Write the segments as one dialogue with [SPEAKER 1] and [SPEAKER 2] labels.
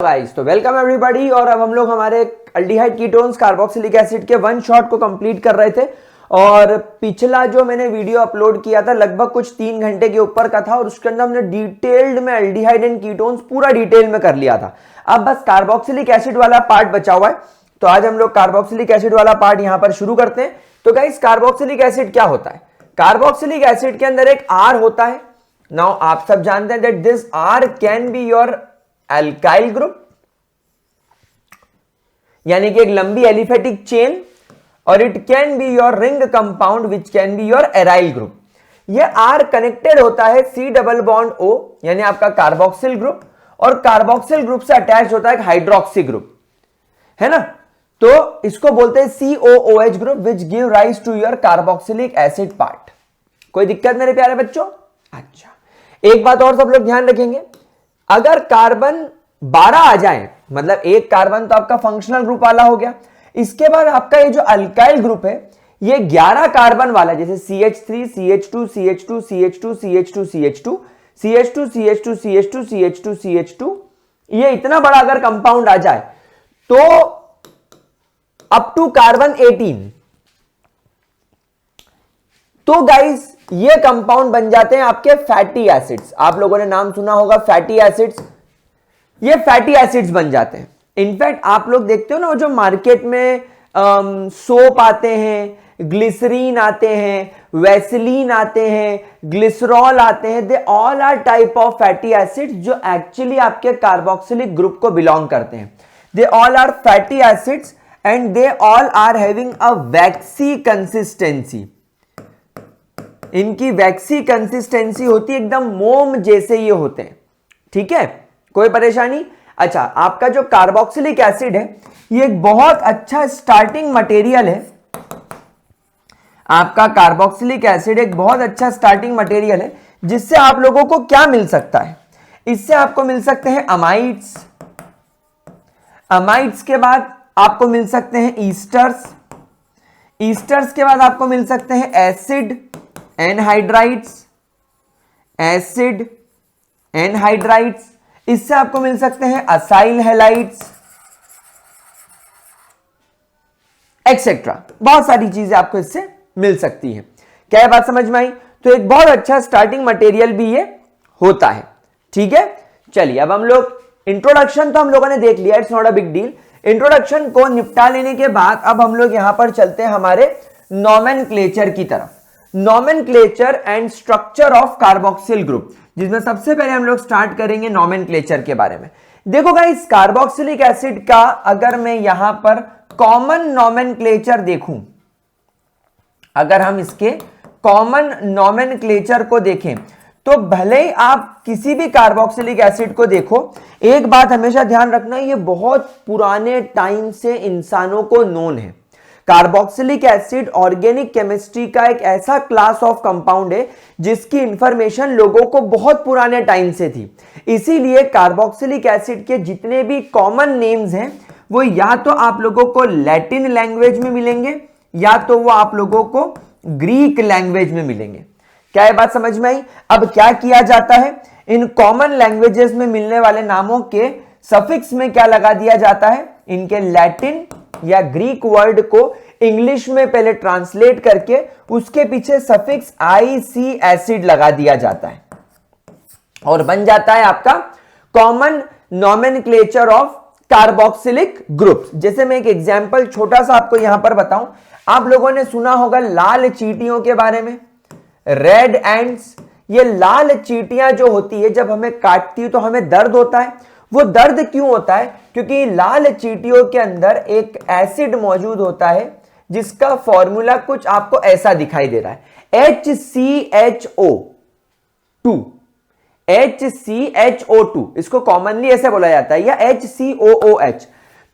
[SPEAKER 1] Guys तो welcome everybody. और अब हम लोग हमारे अल्डिहाइड कीटोन्स कार्बोक्सिलिक एसिड के वन शॉट को कंप्लीट कर रहे थे। और पिछला जो मैंने वीडियो अपलोड किया था लगभग कुछ 3 घंटे के ऊपर का था और उसके अंदर हमने डिटेल्ड में अल्डिहाइड एंड कीटोन्स पूरा डिटेल में कर लिया था। अब बस कार्बोक्सिलिक एसिड वाला पार्ट बचा हुआ है, तो आज हम लोग कार्बोक्सिलिक एसिड वाला पार्ट यहां पर शुरू करते हैं। तो गाइस कार्बोक्सिलिक एसिड क्या होता है? कार्बोक्सिलिक एसिड के अंदर एक R होता है। नाउ आप सब जानते हैं that this R can be your alkyl group, यानी कि एक लंबी एलिफेटिक चेन, और it can be your ring compound which can be your aryl group. ये R कनेक्टेड होता है C डबल बॉन्ड O यानी आपका कार्बोक्सिल ग्रुप, और कार्बोक्सिल ग्रुप से अटैच होता है एक हाइड्रोक्सी ग्रुप, है ना। तो इसको बोलते हैं COOH group which give rise to your carboxylic acid part. कोई दिक्कत मेरे प्यारे बच्चों? अच्छा, एक बात और सब लोग ध्यान रखेंगे, अगर कार्बन 12 आ जाए, मतलब एक कार्बन तो आपका फंक्शनल ग्रुप वाला हो गया, इसके बाद आपका ये जो अल्काइल ग्रुप है ये 11 कार्बन वाला, जैसे CH3 CH2 CH2 CH2 CH2 CH2 CH2 CH2 CH2 CH2 CH2, ये इतना बड़ा अगर कंपाउंड आ जाए तो अप टू कार्बन 18, तो गाइस ये कंपाउंड बन जाते हैं आपके फैटी एसिड्स। आप लोगों ने नाम सुना होगा फैटी एसिड्स, ये फैटी एसिड्स बन जाते हैं। इनफैक्ट आप लोग देखते हो ना, वो जो मार्केट में सोप आते हैं, ग्लिसरीन आते हैं, वैसलीन आते हैं, ग्लिसरॉल आते हैं, they all are type of fatty acids जो एक्चुअली आपके कार्बोक्सिलिक ग्रुप को बिलोंग करते हैं। They all are fatty acids and they all are having a waxy consistency. इनकी वैक्सी कंसिस्टेंसी होती है, एकदम मोम जैसे ये होते हैं, ठीक है, कोई परेशानी? अच्छा, आपका जो कार्बोक्सिलिक एसिड है ये एक बहुत अच्छा स्टार्टिंग मटेरियल है। आपका कार्बोक्सिलिक एसिड एक बहुत अच्छा स्टार्टिंग मटेरियल है, जिससे आप लोगों को क्या मिल सकता है? इससे आपको मिल सकते हैं अमाइड्स, अमाइड्स के बाद आपको मिल सकते हैं ईस्टर्स, ईस्टर्स के बाद आपको मिल सकते हैं एसिड एनहाइड्राइड्स, एसिड एनहाइड्राइड्स, इससे आपको मिल सकते हैं असाइल हैलाइड्स एक्सेट्रा। बहुत सारी चीजें आपको इससे मिल सकती है। क्या ये बात समझ में आई? तो एक बहुत अच्छा स्टार्टिंग मटेरियल भी ये होता है, ठीक है। चलिए अब हम लोग इंट्रोडक्शन तो हम लोगों ने देख लिया, it's not a big deal. Introduction को निपटा लेने के बाद अब हम लोग यहां पर चलते हैं हमारे नोमेनक्लेचर की तरफ। Nomenclature and structure of carboxyl group, जिसमें सबसे पहले हम लोग स्टार्ट करेंगे नोमेनक्लेचर के बारे में। देखो गाइस, कार्बोक्सिलिक एसिड का अगर मैं यहां पर कॉमन नोमेनक्लेचर देखूं, अगर हम इसके कॉमन नोमेनक्लेचर को देखें, तो भले ही आप किसी भी कार्बोक्सिलिक एसिड को देखो, एक बात हमेशा ध्यान रखना, ये बहुत पुराने टाइम से इंसानों को नोन है। कार्बोक्सिलिक एसिड ऑर्गेनिक केमिस्ट्री का एक ऐसा क्लास ऑफ कंपाउंड है जिसकी इंफॉर्मेशन लोगों को बहुत पुराने टाइम से थी। इसीलिए कार्बोक्सिलिक एसिड के जितने भी कॉमन नेम्स हैं वो या तो आप लोगों को लैटिन लैंग्वेज में मिलेंगे या तो वो आप लोगों को ग्रीक लैंग्वेज में मिलेंगे। क्या ये बात समझ में आई? अब क्या किया जाता है, इन कॉमन लैंग्वेजेस में मिलने वाले नामों के सफिक्स में क्या लगा दिया जाता है, इनके लैटिन या ग्रीक वर्ड को इंग्लिश में पहले ट्रांसलेट करके उसके पीछे सफिक्स IC एसिड लगा दिया जाता है और बन जाता है आपका common nomenclature of carboxylic groups. जैसे मैं एक एग्जांपल छोटा सा आपको यहां पर बताऊं, आप लोगों ने सुना होगा लाल चींटियों के बारे में, रेड एंड्स। ये लाल चींटियां जो होती है जब हमें काटती है तो हमें दर्द होता है। वो दर्द क्यों होता है? क्योंकि लाल चींटियों के अंदर एक एसिड मौजूद होता है जिसका फॉर्मूला कुछ आपको ऐसा दिखाई दे रहा है, HCHO2, HCHO2, इसको कॉमनली ऐसे बोला जाता है, या HCOOH।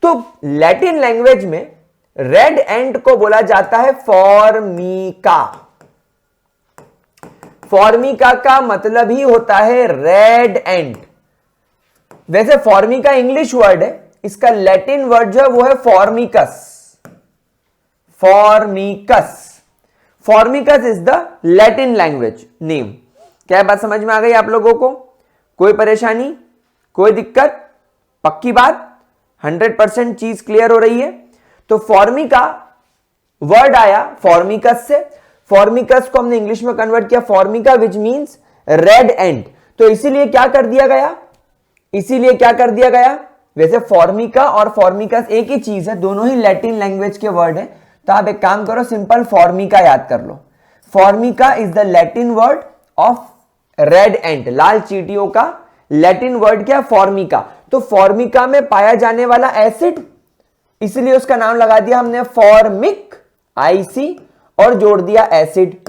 [SPEAKER 1] तो लैटिन लैंग्वेज में रेड एंड को बोला जाता है फॉर्मिका। फॉर्मिका का मतलब ही होता है रेड एंड। वैसे फॉर्मिका इंग्लिश वर्ड है, इसका लैटिन वर्ड जो है वो है formicus. Formicus, formicus is the Latin language name. क्या बात समझ में आ गई आप लोगों को? कोई परेशानी, कोई दिक्कत? पक्की बात, 100% चीज क्लियर हो रही है। तो फॉर्मिका वर्ड आया फॉर्मिकस से, फॉर्मिकस को हमने इंग्लिश में कन्वर्ट किया फॉर्मिका विच मींस रेड एंट। तो इसीलिए क्या कर दिया गया, वैसे फॉर्मिका और फॉर्मिकस एक ही चीज है, दोनों ही लैटिन लैंग्वेज के वर्ड है। तो आप एक काम करो, सिंपल फॉर्मिका याद कर लो। Formica is the Latin word of red ant, लाल चींटियों का लैटिन वर्ड क्या, फॉर्मिका। तो फॉर्मिका में पाया जाने वाला एसिड, इसलिए उसका नाम लगा दिया हमने फॉर्मिक, आईसी, और जोड़ दिया एसिड।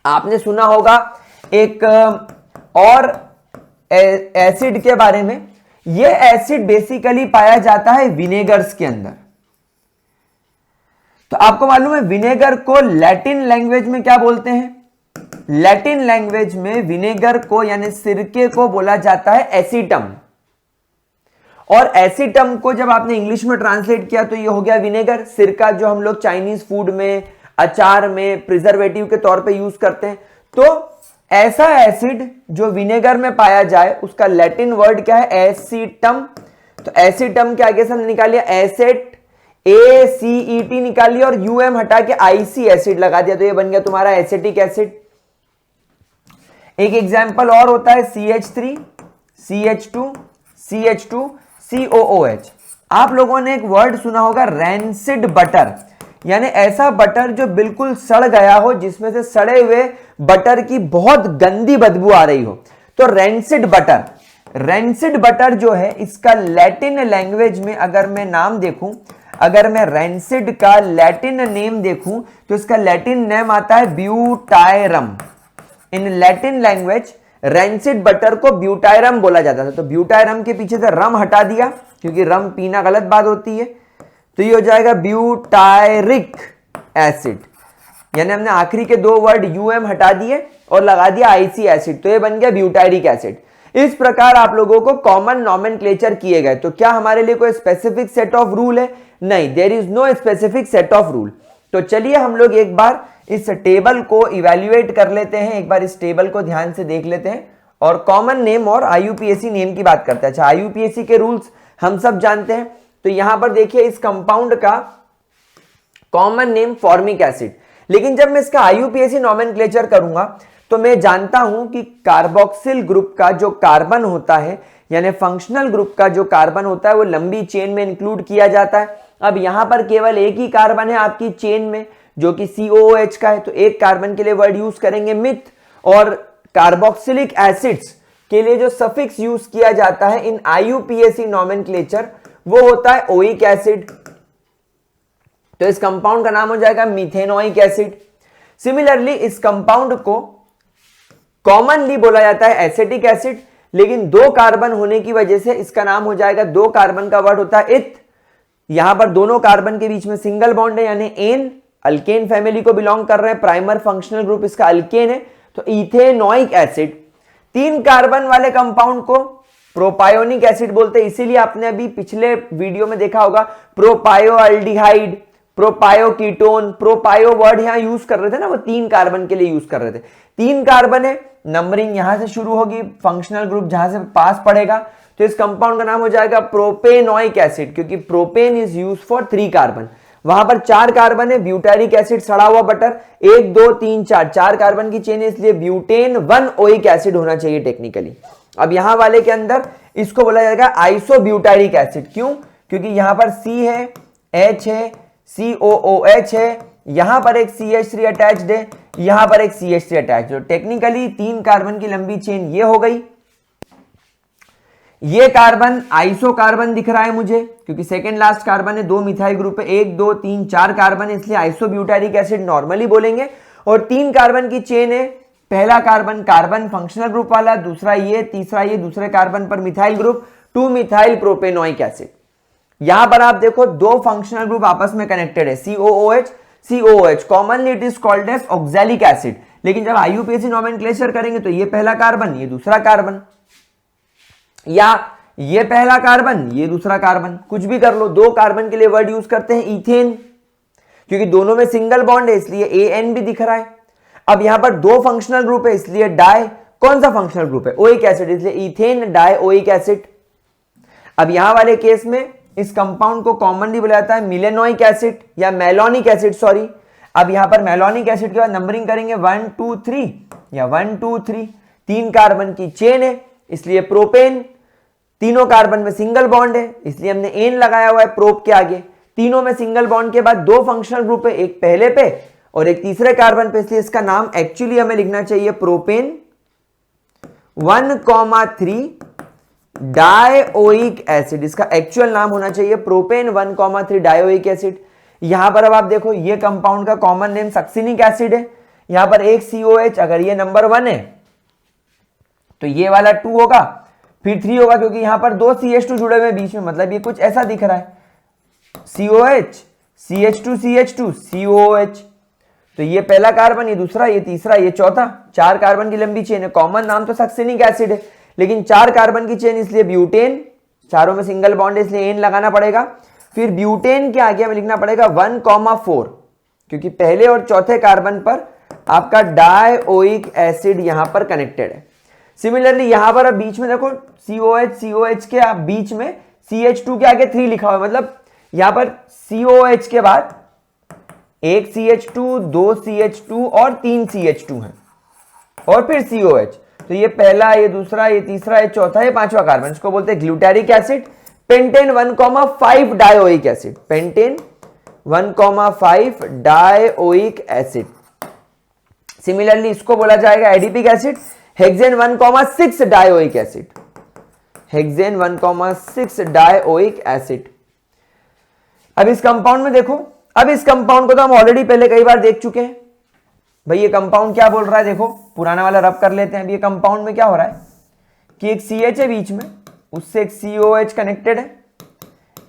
[SPEAKER 1] आपने सुना होगा एक और एसिड के बारे में, यह एसिड बेसिकली पाया जाता है विनेगर्स के अंदर। तो आपको मालूम है विनेगर को लैटिन लैंग्वेज में क्या बोलते हैं? लैटिन लैंग्वेज में विनेगर को यानी सिरके को बोला जाता है एसिटम, और एसिटम को जब आपने इंग्लिश में ट्रांसलेट किया तो ये हो गया विनेगर। सिरका जो हम लोग चाइनीज फूड में, अचार में प्रिजर्वेटिव के तौर पे यूज करते हैं। तो ऐसा एसिड जो विनेगर में पाया जाए उसका लैटिन वर्ड क्या है, एसिटम। तो एसिटम के आगे से हमने निकाल लिया एसेट, ACET निकाल लिया और UM हटा के IC एसिड लगा दिया, तो ये बन गया तुम्हारा एसिटिक एसिड। एक एग्जांपल और होता है CH3, CH2, CH2, COOH। आप लोगों ने एक वर्ड सुना होगा रैंसिड बटर, यानी ऐसा बटर जो बिल्कुल सड़ गया हो, जिसमें से सड़े हुए बटर की बहुत गंदी बदबू आ रही हो। तो रैंसिड बटर जो है इसका लैटिन लैंग्वेज में अगर मैं नाम देखूं, अगर मैं रैंसिड का लैटिन नेम देखूं तो इसका लैटिन नेम आता है ब्यूटायरम। In Latin language rancid butter को ब्यूटायरम बोला जाता था। तो ब्यूटायरम के पीछे से रम हटा दिया, क्योंकि रम पीना गलत बात होती है, तो ये हो जाएगा ब्यूटायरिक एसिड। यानी हमने आखिरी के दो वर्ड UM हटा दिए और लगा दिया IC एसिड, तो ये बन गया ब्यूटायरिक एसिड। इस प्रकार आप लोगों को कॉमन नॉमेनक्लेचर किए गए। तो क्या हमारे लिए कोई स्पेसिफिक सेट ऑफ रूल है? नहीं, there is no specific set of rule. तो चलिए हम लोग एक बार इस टेबल को इवैल्यूएट कर लेते हैं, एक बार इस टेबल को ध्यान से देख लेते हैं और कॉमन नेम और IUPAC नेम की बात करते हैं। अच्छा, IUPAC के रूल्स हम सब जानते हैं। तो यहां पर देखिए इस कंपाउंड का कॉमन नेम फॉर्मिक एसिड, लेकिन जब मैं इसका IUPAC नॉमेनक्लेचर करूंगा तो मैं जानता हूं कि कार्बोक्सिल ग्रुप का जो कार्बन होता है, यानी फंक्शनल ग्रुप का जो कार्बन होता है, वो लंबी चेन में इंक्लूड किया जाता है। अब यहां पर केवल एक ही कार्बन है आपकी चेन में, जो कि COOH का है, तो एक कार्बन के लिए वर्ड यूज करेंगे मिथ। और कार्बोक्सिलिक एसिड्स के लिए जो सफिक्स यूज किया जाता है इन IUPAC नॉमेनक्लेचर, वो होता है ओइक एसिड। तो इस कंपाउंड का नाम हो जाएगा मिथेनोइक एसिड। सिमिलरली इस कंपाउंड को कॉमनली बोला जाता है एसिटिक एसिड, लेकिन दो कार्बन होने की वजह से इसका नाम हो जाएगा, दो कार्बन का वर्ड होता है इथ। यहां पर दोनों कार्बन के बीच में सिंगल बॉन्ड है, यानी एन, अल्केन फैमिली को बिलोंग कर रहे हैं, प्राइमर फंक्शनल ग्रुप इसका अल्केन है, तो इथेनोइक एसिड। तीन कार्बन वाले कंपाउंड को प्रोपायोनिक एसिड बोलते हैं, इसीलिए आपने अभी पिछले वीडियो में देखा होगा प्रोपायोअल्डिहाइड, प्रोपायोकीटोन, प्रोपायो वर्ड यहां यूज कर रहे थे ना, वो तीन कार्बन के लिए यूज कर रहे थे। तीन कार्बन है, नंबरिंग यहां से शुरू होगी, फंक्शनल ग्रुप जहां से पास पड़ेगा, तो इस कंपाउंड का नाम हो जाएगा प्रोपेनोइक एसिड, क्योंकि propane is use for 3 carbon. वहां पर 4 कार्बन है, ब्यूटारिक एसिड सड़ा हुआ बटर, 1 2 3 4, 4 कार्बन की चेन है, इसलिए ब्यूटेन 1 ओइक एसिड होना चाहिए टेक्निकली। अब यहां वाले के अंदर इसको बोला जाएगा आइसोब्यूटारिक एसिड। क्यों? क्योंकि यहां पर C है, H है, COOH है, यहां पर एक CH3 अटैच्ड है, यहां पर एक CH3 अटैच्ड है। टेक्निकली 3 कार्बन की लंबी चेन ये हो गई। ये कार्बन आइसो कार्बन दिख रहा है मुझे, क्योंकि सेकेंड लास्ट कार्बन है, 2 मिथाइल ग्रुप है, 1 2 3 4 कार्बन है, इसलिए आइसोब्यूटारिक एसिड नॉर्मली बोलेंगे। और 3 कार्बन की चेन है, पहला कार्बन कार्बन फंक्शनल ग्रुप वाला, दूसरा ये, तीसरा ये, दूसरे कार्बन पर methyl group, 2 methyl propanoic acid. यहां पर आप देखो 2 फंक्शनल ग्रुप आपस में कनेक्टेड है, COOH, COOH, commonly it is called as oxalic acid. लेकिन जब IUPAC नॉमेनक्लेचर करेंगे तो ये पहला कार्बन, ये दूसरा कार्बन, या ये पहला कार्बन, ये दूसरा कार्बन, कुछ भी कर लो। 2 कार्बन के लिए वर्ड यूज करते हैं इथेन, क्योंकि दोनों में सिंगल बॉन्ड है, इसलिए AN भी दिख रहा है। अब यहां पर 2 फंक्शनल ग्रुप है, इसलिए डाई, कौन सा फंक्शनल ग्रुप है? ओइक एसिड, इसलिए इथेन डाई ओइक एसिड। अब यहां वाले केस में इस कंपाउंड को कॉमनली बोला जाता है मिलेनोइक एसिड या मेलोनिक एसिड, सॉरी। अब यहां पर मेलोनिक एसिड के बाद नंबरिंग करेंगे 1 2 3 या 1 2 3, 3 कार्बन की चेन है इसलिए प्रोपेन, तीनों कार्बन में सिंगल बॉन्ड है इसलिए हमने एन लगाया हुआ है प्रोप के आगे। तीनों में सिंगल बॉन्ड के बाद 2 फंक्शनल ग्रुप है, एक पहले पे और एक तीसरे कार्बन पे, इसलिए इसका नाम एक्चुअली हमें लिखना चाहिए प्रोपेन 1,3 डायोइक एसिड। इसका एक्चुअल नाम होना चाहिए प्रोपेन 1,3 डायोइक एसिड। यहां पर अब आप देखो ये कंपाउंड का कॉमन नेम सक्सिनिक एसिड है। यहां पर एक COH, अगर ये नंबर 1 है तो ये वाला 2 होगा, फिर 3 होगा क्योंकि यहां पर 2 CH2 जुड़े हुए बीच में, मतलब ये कुछ ऐसा दिख रहा है COH CH2 CH2 COH। तो ये पहला कार्बन, ये दूसरा, ये तीसरा, ये चौथा, 4 कार्बन की लंबी चेन है। कॉमन नाम तो सक्सिनिक एसिड है लेकिन 4 कार्बन की चेन इसलिए ब्यूटेन, चारों में सिंगल बॉन्ड है इसलिए एन लगाना पड़ेगा। फिर ब्यूटेन के आगे हमें लिखना पड़ेगा 1,4 क्योंकि पहले और चौथे कार्बन पर आपका डायोइक एसिड यहां पर कनेक्टेड है। सिमिलरली यहां पर अब बीच में देखो COH के आप बीच में CH2 के आगे 3 लिखा हुआ है, मतलब यहां पर COH के बाद एक CH2, 2 CH2 और 3 CH2 है और फिर COH। तो ये पहला, ये दूसरा, ये तीसरा, ये चौथा, ये पांचवा कार्बन, इसको बोलते हैं glutaric acid. Pentane 1,5 dioic acid, pentane 1,5 dioic acid. Similarly इसको बोला जाएगा adipic acid, hexane 1,6 dioic acid, hexane 1,6 dioic acid. अब इस कंपाउंड में देखो, अब इस कंपाउंड को तो हम ऑलरेडी पहले कई बार देख चुके हैं। भाई ये कंपाउंड क्या बोल रहा है, देखो पुराना वाला रब कर लेते हैं। अब ये कंपाउंड में क्या हो रहा है कि एक CH है बीच में, उससे एक COH कनेक्टेड है,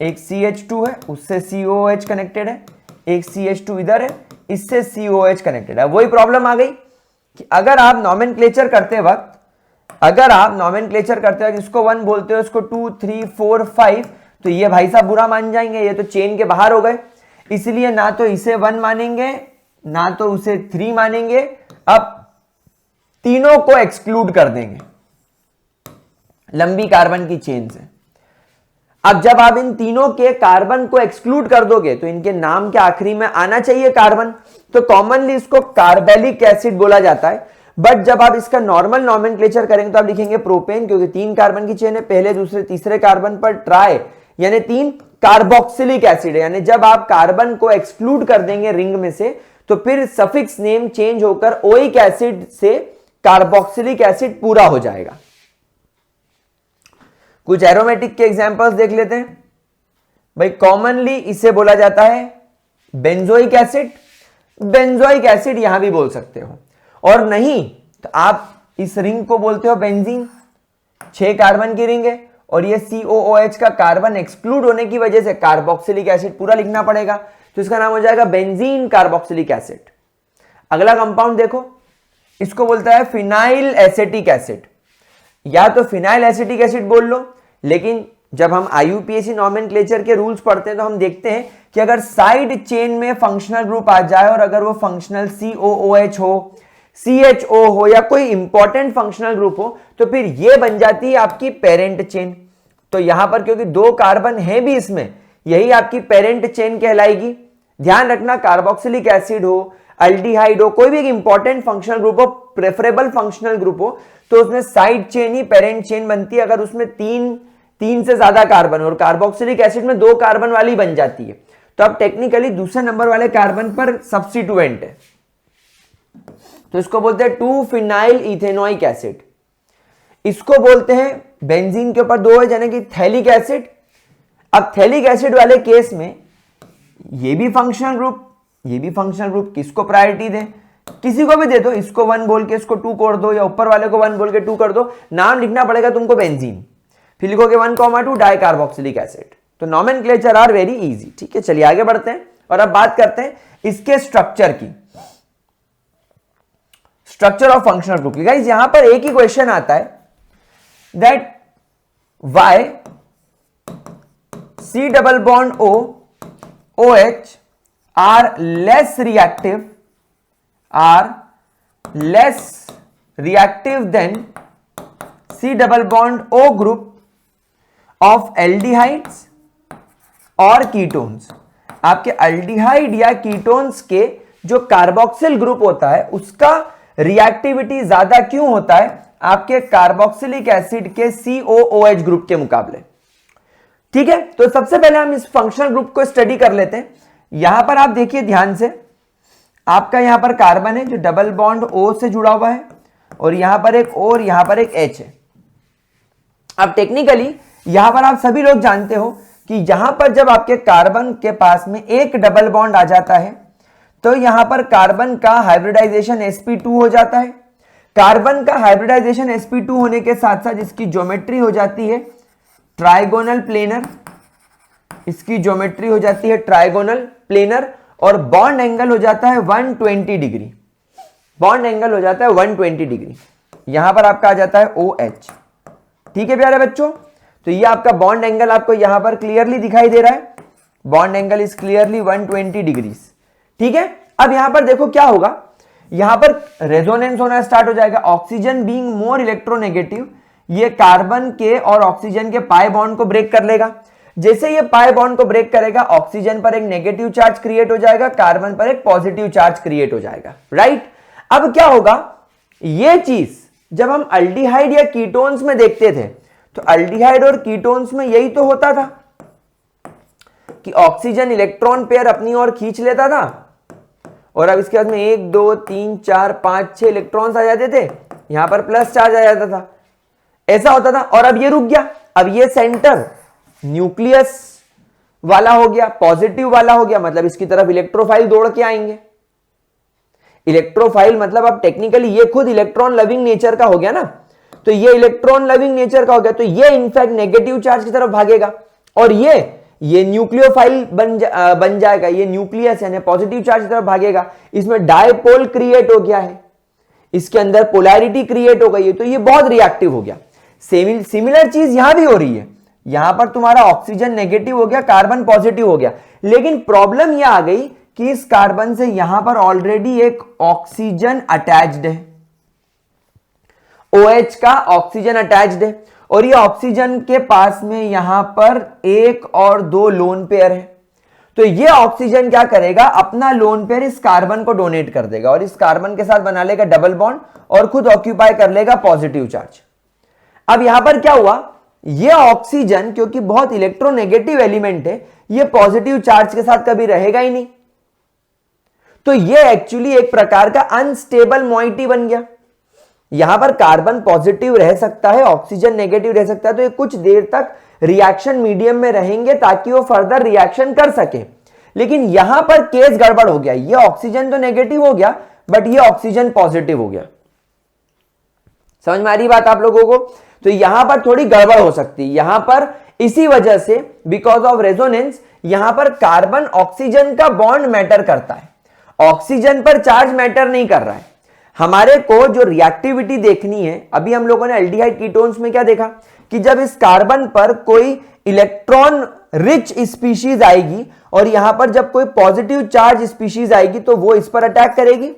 [SPEAKER 1] एक CH2 है उससे COH कनेक्टेड है, एक CH2 इधर है इससे COH कनेक्टेड है। वही प्रॉब्लम आ गई कि अगर आप नॉमेनक्लेचर करते वक्त इसको 1 बोलते हो, इसको 2 3 4 5, तो ये भाई साहब बुरा मान जाएंगे, ये तो चेन के बाहर हो गए। इसलिए ना तो इसे 1 मानेंगे ना तो उसे 3 मानेंगे, अब तीनों को एक्सक्लूड कर देंगे लंबी कार्बन की चेन से। अब जब आप इन तीनों के कार्बन को एक्सक्लूड कर दोगे तो इनके नाम के आखिरी में आना चाहिए कार्बन, तो कॉमनली इसको कार्बेलिक एसिड बोला जाता है। बट जब आप इसका नॉर्मल नॉमेनक्लेचर करेंगे तो आप लिखेंगे प्रोपेन, क्योंकि 3 कार्बन की चेन है, पहले दूसरे तीसरे कार्बन पर ट्राई यानी 3 कार्बोक्सिलिक एसिड है। यानी जब आप कार्बन को एक्सक्लूड कर देंगे रिंग में से तो फिर सफिक्स नेम चेंज होकर ओइक एसिड से कार्बोक्सिलिक एसिड पूरा हो जाएगा। कुछ एरोमेटिक के एग्जांपल्स देख लेते हैं। भाई कॉमनली इसे बोला जाता है बेंजोइक एसिड, बेंजोइक एसिड यहां भी बोल सकते हो, और नहीं तो आप इस रिंग को बोलते हो बेंजीन। 6 कार्बन की रिंग है और ये COOH का कार्बन एक्सक्लूड होने की वजह से कार्बोक्सिलिक एसिड पूरा लिखना पड़ेगा, तो इसका नाम हो जाएगा बेंजीन कार्बोक्सिलिक एसिड। अगला कंपाउंड देखो, इसको बोलता है फिनाइल एसिटिक एसिड। या तो फिनाइल एसिटिक एसिड बोल लो, लेकिन जब हम IUPAC नॉमेनक्लेचर के रूल्स पढ़ते हैं तो हम देखते हैं कि अगर साइड चेन में फंक्शनल ग्रुप आ जाए और अगर वो फंक्शनल COOH हो, CHO हो या कोई इंपॉर्टेंट फंक्शनल ग्रुप हो तो फिर ये बन जाती है आपकी पेरेंट चेन। तो यहां पर क्योंकि 2 कार्बन है भी इसमें, यही आपकी पेरेंट चेन कहलाएगी। ध्यान रखना कार्बोक्सिलिक एसिड हो, अल्डिहाइड हो, कोई भी एक इंपॉर्टेंट फंक्शनल ग्रुप हो, प्रेफरेबल फंक्शनल ग्रुप हो, तो उसमें साइड चेन ही पेरेंट चेन बनती है अगर उसमें 3 से ज्यादा कार्बन हो, और कार्बोक्सिलिक एसिड में 2 कार्बन वाली बन जाती है। तो अब टेक्निकली दूसरे नंबर वाले कार्बन पर सब्स्टिट्यूएंट है, तो इसको बोलते हैं 2 फिनाइल इथेनोइक एसिड। इसको बोलते हैं बेंजीन के ऊपर 2 है यानी कि थैलिक एसिड। अब थैलिक एसिड वाले केस में ये भी फंक्शनल ग्रुप, ये भी फंक्शनल ग्रुप, किसको प्रायोरिटी दें? किसी को भी दे दो, इसको 1 बोल के इसको 2 कर दो, या ऊपर वाले को 1 बोल के 2 कर दो। नाम लिखना पड़ेगा तुमको बेंजीन, फिर लिखोगे 1,2 डाइकार्बोक्सिलिक एसिड। तो नॉमेनक्लेचर आर वेरी इजी। ठीक है, चलिए आगे बढ़ते हैं और अब बात करते हैं इसके स्ट्रक्चर की, स्ट्रक्चर ऑफ फंक्शनल ग्रुप की। गाइस यहां पर एक ही क्वेश्चन आता है that why C double bond O OH are less reactive than C double bond O group of aldehydes और कीटोन्स। आपके एल्डिहाइड या कीटोन्स के जो कार्बोक्सिल ग्रुप होता है उसका रिएक्टिविटी ज्यादा क्यों होता है आपके कार्बोक्सिलिक एसिड के COOH ग्रुप के मुकाबले। ठीक है, तो सबसे पहले हम इस फंक्शनल ग्रुप को स्टडी कर लेते हैं। यहां पर आप देखिए ध्यान से, आपका यहां पर कार्बन है जो डबल बॉन्ड O से जुड़ा हुआ है और यहां पर एक O और यहां पर एक H है। अब टेक्निकली यहां पर आप सभी लोग जानते हो कि यहां पर जब आपके कार्बन के पास में एक डबल बॉन्ड आ जाता है तो यहां पर कार्बन का हाइब्रिडाइजेशन sp2 हो जाता है। कार्बन का हाइब्रिडाइजेशन sp2 होने के साथ साथ इसकी ज्योमेट्री हो जाती है ट्राइगोनल प्लेनर, इसकी ज्योमेट्री हो जाती है ट्राइगोनल प्लेनर और बॉन्ड एंगल हो जाता है 120 डिग्री। बॉन्ड एंगल हो जाता है 120 डिग्री। यहां पर आपका आ जाता है OH। ठीक है प्यारे बच्चों, तो ये आपका बॉन्ड एंगल आपको यहां पर क्लियरली दिखाई दे रहा है। Bond angle is clearly 120 degrees. ठीक है, अब यहां पर देखो क्या होगा, यहां पर रेजोनेंस होना स्टार्ट हो जाएगा। ऑक्सीजन बीइंग मोर इलेक्ट्रोनेगेटिव, ये कार्बन के और ऑक्सीजन के पाई बॉन्ड को ब्रेक कर लेगा। जैसे ये पाई बॉन्ड को ब्रेक करेगा ऑक्सीजन पर एक नेगेटिव चार्ज क्रिएट हो जाएगा, कार्बन पर एक पॉजिटिव चार्ज क्रिएट हो जाएगा। राइट, अब क्या होगा, ये चीज जब हम अल्डिहाइड या कीटोन्स में देखते थे तो अल्डिहाइड और कीटोन्स में यही तो होता था कि ऑक्सीजन इलेक्ट्रॉन पेयर अपनी ओर खींच लेता था और अब इसके बाद में 1 2 3 4 5 6 इलेक्ट्रॉन्स आ जाते थे, यहां पर प्लस चार्ज आ जाता था, ऐसा होता था। और अब ये रुक गया, अब ये सेंटर न्यूक्लियस वाला हो गया, पॉजिटिव वाला हो गया, मतलब इसकी तरफ इलेक्ट्रोफाइल दौड़ के आएंगे। इलेक्ट्रोफाइल मतलब अब टेक्निकली ये खुद इलेक्ट्रॉन लविंग नेचर का हो गया ना, तो ये इलेक्ट्रॉन लविंग नेचर का हो गया, तो ये इनफैक्ट नेगेटिव चार्ज की तरफ भागेगा और ये न्यूक्लियोफाइल बन जाएगा, ये न्यूक्लियस यानी पॉजिटिव चार्ज की तरफ भागेगा। इसमें डायपोल क्रिएट हो गया है, इसके अंदर पोलैरिटी क्रिएट हो गई है, तो ये बहुत रिएक्टिव हो गया। सिमिलर चीज यहां भी हो रही है, यहां पर तुम्हारा ऑक्सीजन नेगेटिव हो गया, कार्बन पॉजिटिव हो गया, लेकिन प्रॉब्लम यह आ गई कि इस कार्बन से यहां पर ऑलरेडी एक ऑक्सीजन अटैच्ड है, OH का ऑक्सीजन अटैच्ड है और ये ऑक्सीजन के पास में यहां पर 1 और 2 लोन पेयर है। तो ये ऑक्सीजन क्या करेगा, अपना लोन पेयर इस कार्बन को डोनेट कर देगा और इस कार्बन के साथ बना लेगा डबल बॉन्ड और खुद ऑक्यूपाई कर लेगा पॉजिटिव चार्ज। अब यहां पर क्या हुआ, ये ऑक्सीजन क्योंकि बहुत इलेक्ट्रोनेगेटिव एलिमेंट है, ये पॉजिटिव चार्ज के साथ कभी रहेगा ही नहीं, तो ये एक्चुअली एक प्रकार का अनस्टेबल मॉइटी बन गया। यहां पर कार्बन पॉजिटिव रह सकता है, ऑक्सीजन नेगेटिव रह सकता है, तो ये कुछ देर तक रिएक्शन मीडियम में रहेंगे ताकि वो फर्दर रिएक्शन कर सके। लेकिन यहां पर केस गड़बड़ हो गया, ये ऑक्सीजन तो नेगेटिव हो गया बट ये ऑक्सीजन पॉजिटिव हो गया। समझ में आ रही बात आप लोगों को? तो यहां पर थोड़ी गड़बड़ हो सकती है। यहां पर इसी वजह से बिकॉज ऑफ रेजोनेंस यहां पर कार्बन ऑक्सीजन का बॉन्ड मैटर करता है, ऑक्सीजन पर चार्ज मैटर नहीं कर रहा है। हमारे को जो रिएक्टिविटी देखनी है, अभी हम लोगों ने एल्डिहाइड कीटोन्स में क्या देखा कि जब इस कार्बन पर कोई इलेक्ट्रॉन रिच स्पीशीज आएगी और यहां पर जब कोई पॉजिटिव चार्ज स्पीशीज आएगी तो वो इस पर अटैक करेगी,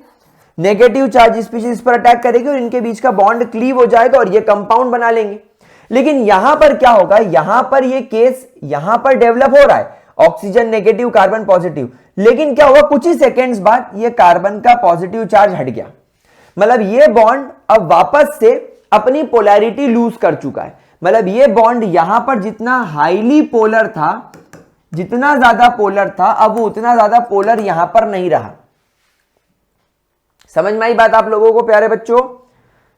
[SPEAKER 1] नेगेटिव चार्ज स्पीशीज इस पर अटैक करेगी और इनके बीच का बॉन्ड क्लीव हो जाएगा और ये कंपाउंड बना लेंगे। लेकिन यहां पर क्या होगा, यहां पर ये केस यहां पर डेवलप हो रहा है, ऑक्सीजन नेगेटिव कार्बन पॉजिटिव, लेकिन क्या हुआ कुछ ही सेकेंड्स बाद ये कार्बन का पॉजिटिव चार्ज हट गया, मतलब ये बॉन्ड अब वापस से अपनी पोलैरिटी लूज कर चुका है। मतलब ये बॉन्ड यहां पर जितना हाईली पोलर था, जितना ज्यादा पोलर था, अब वो उतना ज्यादा पोलर यहां पर नहीं रहा। समझ में आई बात आप लोगों को प्यारे बच्चों?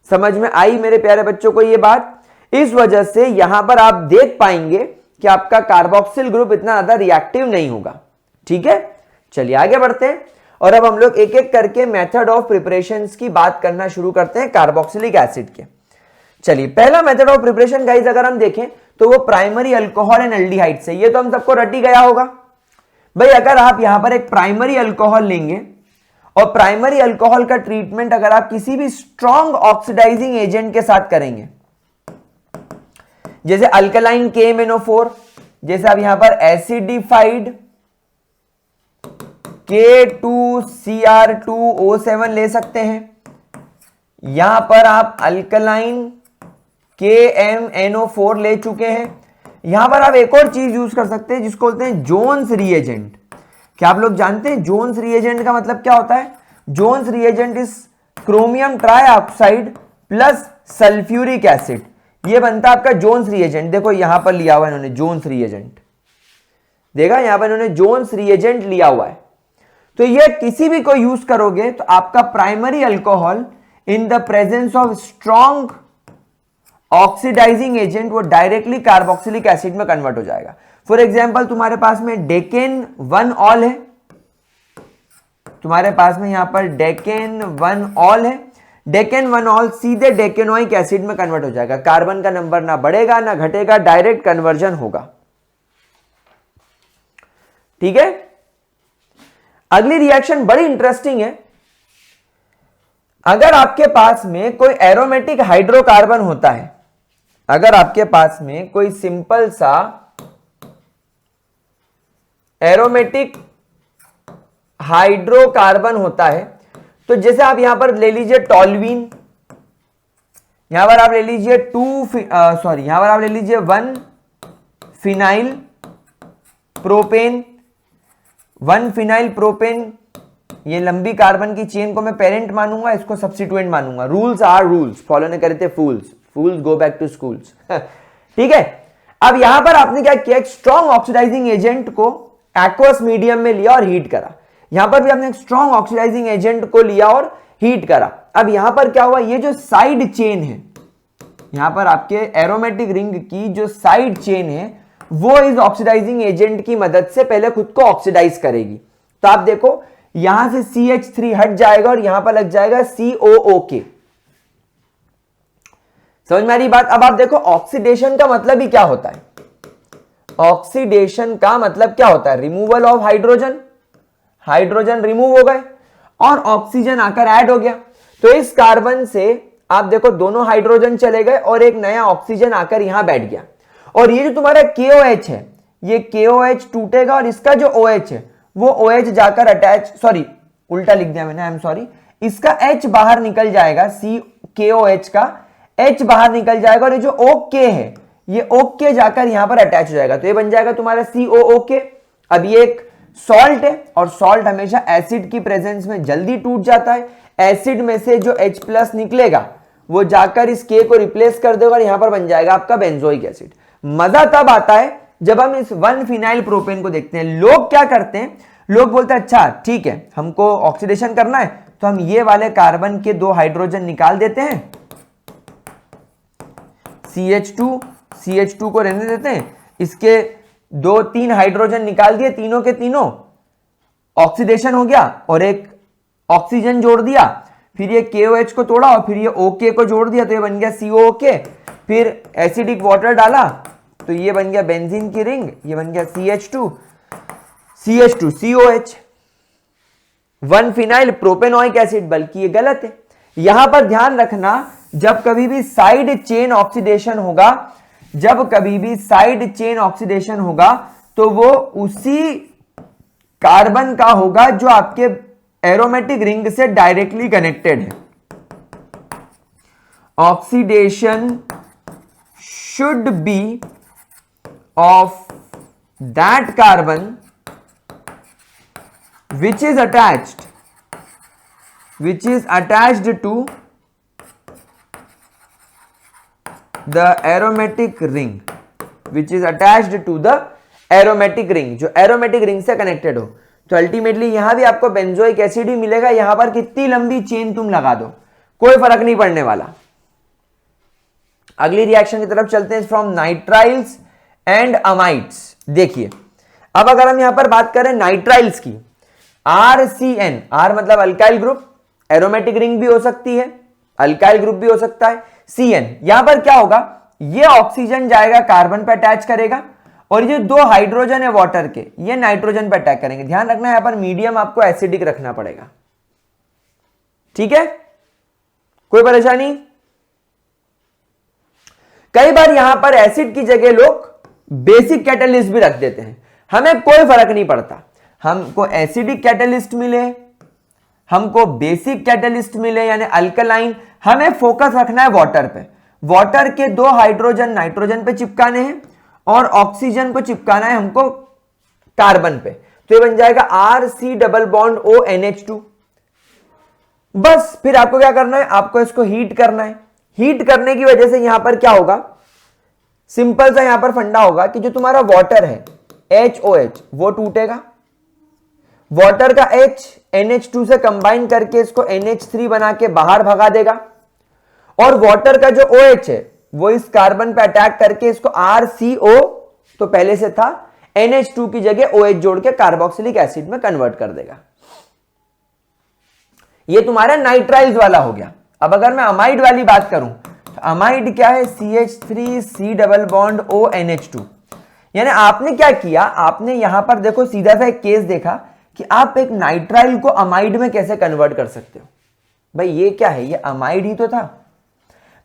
[SPEAKER 1] समझ में आई मेरे प्यारे बच्चों को ये बात? इस वजह से यहां पर आप देख पाएंगे कि आपका कार्बोक्सिल ग्रुप इतना ज्यादा रिएक्टिव नहीं होगा। ठीक है, चलिए आगे बढ़ते हैं और अब हम लोग एक एक करके मेथड ऑफ प्रिपरेशन की बात करना शुरू करते हैं कार्बोक्सिलिक एसिड के। चलिए, पहला मेथड ऑफ प्रिपरेशन गाइस अगर हम देखें तो वो प्राइमरी अल्कोहल एंड एल्डिहाइड से, ये तो हम सबको रट ही गया होगा भाई। अगर आप यहां पर एक प्राइमरी अल्कोहल लेंगे और प्राइमरी अल्कोहल का ट्रीटमेंट अगर आप किसी भी स्ट्रॉन्ग ऑक्सीडाइजिंग एजेंट के साथ करेंगे, जैसे अल्कलाइन KMnO4, जैसे आप यहां पर एसिडिफाइड K2Cr2O7 ले सकते हैं, यहां पर आप अल्कलाइन KMnO4 ले चुके हैं, यहां पर आप एक और चीज यूज कर सकते हैं जिसको बोलते हैं जोन्स रिएजेंट। क्या आप लोग जानते हैं जोन्स रिएजेंट का मतलब क्या होता है? Jones reagent is chromium trioxide plus sulphuric acid, ये बनता है आपका जोन्स रिएजेंट। देखो यहां पर लिया हुआ है इन्होंने जोन्स रिएजेंट, देखा यहां पर इन्होंने जोन्स रिएजेंट लिया हुआ है। तो ये किसी भी को यूज करोगे तो आपका primary alcohol in the presence of strong oxidising agent वो डायरेक्टली कार्बोक्सिलिक एसिड में कन्वर्ट हो जाएगा। फॉर एग्जाम्पल तुम्हारे पास में डेकेन 1 ऑल है, तुम्हारे पास में यहां पर डेकेन 1 ऑल है, डेकेन 1 ऑल सीधे डेकेनोइक एसिड में कन्वर्ट हो जाएगा, कार्बन का नंबर ना बढ़ेगा ना घटेगा, डायरेक्ट कन्वर्जन होगा। ठीक है, अगली रिएक्शन बड़ी इंटरेस्टिंग है। अगर आपके पास में कोई एरोमेटिक हाइड्रोकार्बन होता है, अगर आपके पास में कोई सिंपल सा एरोमेटिक हाइड्रोकार्बन होता है, तो जैसे आप यहां पर ले लीजिए टॉल्वीन, यहां पर आप ले लीजिए यहां पर आप ले लीजिए 1 फिनाइल प्रोपेन, 1 फिनाइल प्रोपेन, ये लंबी कार्बन की चेन को मैं पेरेंट मानूंगा, इसको सब्स्टिट्यूएंट मानूंगा। रूल्स आर रूल्स, फॉलो नहीं करे थे फूल्स, फूल्स गो बैक टू स्कूल्स। ठीक है, अब यहां पर आपने क्या किया, एक स्ट्रॉन्ग ऑक्सीडाइजिंग एजेंट को एक्वस मीडियम में लिया और हीट करा। यहां पर भी आपने एक स्ट्रॉन्ग ऑक्सीडाइजिंग एजेंट को लिया और हीट करा। अब यहां पर क्या हुआ, ये जो साइड चेन है, यहां पर आपके एरोमेटिक रिंग की जो साइड चेन है वो इस ऑक्सीडाइजिंग एजेंट की मदद से पहले खुद को ऑक्सीडाइज करेगी। तो आप देखो यहां से CH3 हट जाएगा और यहां पर लग जाएगा COOK। समझ में आ रही बात? अब आप देखो ऑक्सीडेशन का मतलब ही क्या होता है, ऑक्सीडेशन का मतलब क्या होता है, removal of hydrogen, hydrogen remove हो गए और ऑक्सीजन आकर ऐड हो गया। तो इस कार्बन से आप देखो दोनों हाइड्रोजन चले गए और एक नया ऑक्सीजन आकर यहां बैठ गया। और ये जो तुम्हारा KOH है, ये KOH टूटेगा और इसका जो OH है वो OH जाकर अटैच, सॉरी उल्टा लिख दिया मैंने, आई एम सॉरी, इसका H बाहर निकल जाएगा, KOH का H बाहर निकल जाएगा और ये जो OK है ये OK जाकर यहां पर अटैच हो जाएगा। तो ये बन जाएगा तुम्हारा COOK। अब ये एक सॉल्ट है और सॉल्ट हमेशा एसिड की प्रेजेंस में जल्दी टूट जाता है। एसिड में से जो H+ निकलेगा वो जाकर इस K को रिप्लेस कर देगा और यहां पर बन जाएगा आपका बेंजोइक एसिड। मजा तब आता है जब हम इस 1 फिनाइल प्रोपेन को देखते हैं। लोग क्या करते हैं, लोग बोलते हैं अच्छा ठीक है हमको ऑक्सीडेशन करना है तो हम ये वाले कार्बन के 2 हाइड्रोजन निकाल देते हैं, CH2 को रहने देते हैं, इसके 2-3 हाइड्रोजन निकाल दिए, तीनों के तीनों ऑक्सीडेशन हो गया और एक ऑक्सीजन जोड़ दिया, फिर ये KOH को तोड़ा और फिर ये OK को जोड़ दिया तो ये बन गया COOK। फिर एसिडिक वाटर डाला तो ये बन गया बेंजीन की रिंग, ये बन गया CH2 COH, 1 phenyl propanoic acid. बल्कि ये गलत है, यहां पर ध्यान रखना जब कभी भी साइड चेन ऑक्सीडेशन होगा, जब कभी भी साइड चेन ऑक्सीडेशन होगा तो वो उसी कार्बन का होगा जो आपके एरोमेटिक रिंग से डायरेक्टली कनेक्टेड है। Oxidation should be of that carbon which is attached to the aromatic ring, which is attached to the aromatic ring, जो एरोमेटिक रिंग से कनेक्टेड हो। तो अल्टीमेटली यहां भी आपको बेंजोइक एसिड ही मिलेगा, यहां पर कितनी लंबी चेन तुम लगा दो कोई फर्क नहीं पड़ने वाला। अगली रिएक्शन की तरफ चलते हैं, फ्रॉम नाइट्राइल्स एंड अमाइड्स। देखिए अब अगर हम यहां पर बात करें नाइट्राइल्स की, RCN, R मतलब अल्काइल ग्रुप, एरोमेटिक रिंग भी हो सकती है, अल्काइल ग्रुप भी हो सकता है। CN, यहां पर क्या होगा, ये ऑक्सीजन जाएगा कार्बन पे अटैच करेगा और ये 2 हाइड्रोजन है वाटर के, ये नाइट्रोजन पे अटैक करेंगे। ध्यान रखना यहां पर मीडियम आपको एसिडिक रखना पड़ेगा, ठीक है, कोई परेशानी। कई बार यहां पर एसिड की जगह लोग बेसिक कैटलिस्ट भी रख देते हैं, हमें कोई फर्क नहीं पड़ता, हमको एसिडिक कैटलिस्ट मिले, हमको बेसिक कैटलिस्ट मिले यानी अल्कलाइन, हमें फोकस रखना है वाटर पे। वाटर के 2 हाइड्रोजन नाइट्रोजन पे चिपकाने हैं और ऑक्सीजन को चिपकाना है हमको कार्बन पे, तो ये बन जाएगा RC डबल बॉन्ड ONH2। बस फिर आपको क्या करना है, आपको इसको हीट करना है। हीट करने की वजह से यहां पर क्या होगा, सिंपल सा यहां पर फंडा होगा कि जो तुम्हारा वाटर है HOH वो टूटेगा, वाटर का H NH2 से कंबाइन करके इसको NH3 बना के बाहर भगा देगा, और वाटर का जो OH है वो इस कार्बन पे अटैक करके इसको RCO तो पहले से था NH2 की जगह OH जोड़ के कार्बोक्सिलिक एसिड में कन्वर्ट कर देगा। ये तुम्हारा नाइट्राइल्स वाला हो गया। अब अगर मैं अमाइड वाली बात करूं तो अमाइड क्या है, CH3C डबल बॉन्ड ONH2। यानी आपने क्या किया, आपने यहां पर देखो सीधा सा एक केस देखा कि आप एक नाइट्राइल को अमाइड में कैसे कन्वर्ट कर सकते हो। भाई ये क्या है, ये अमाइड ही तो था।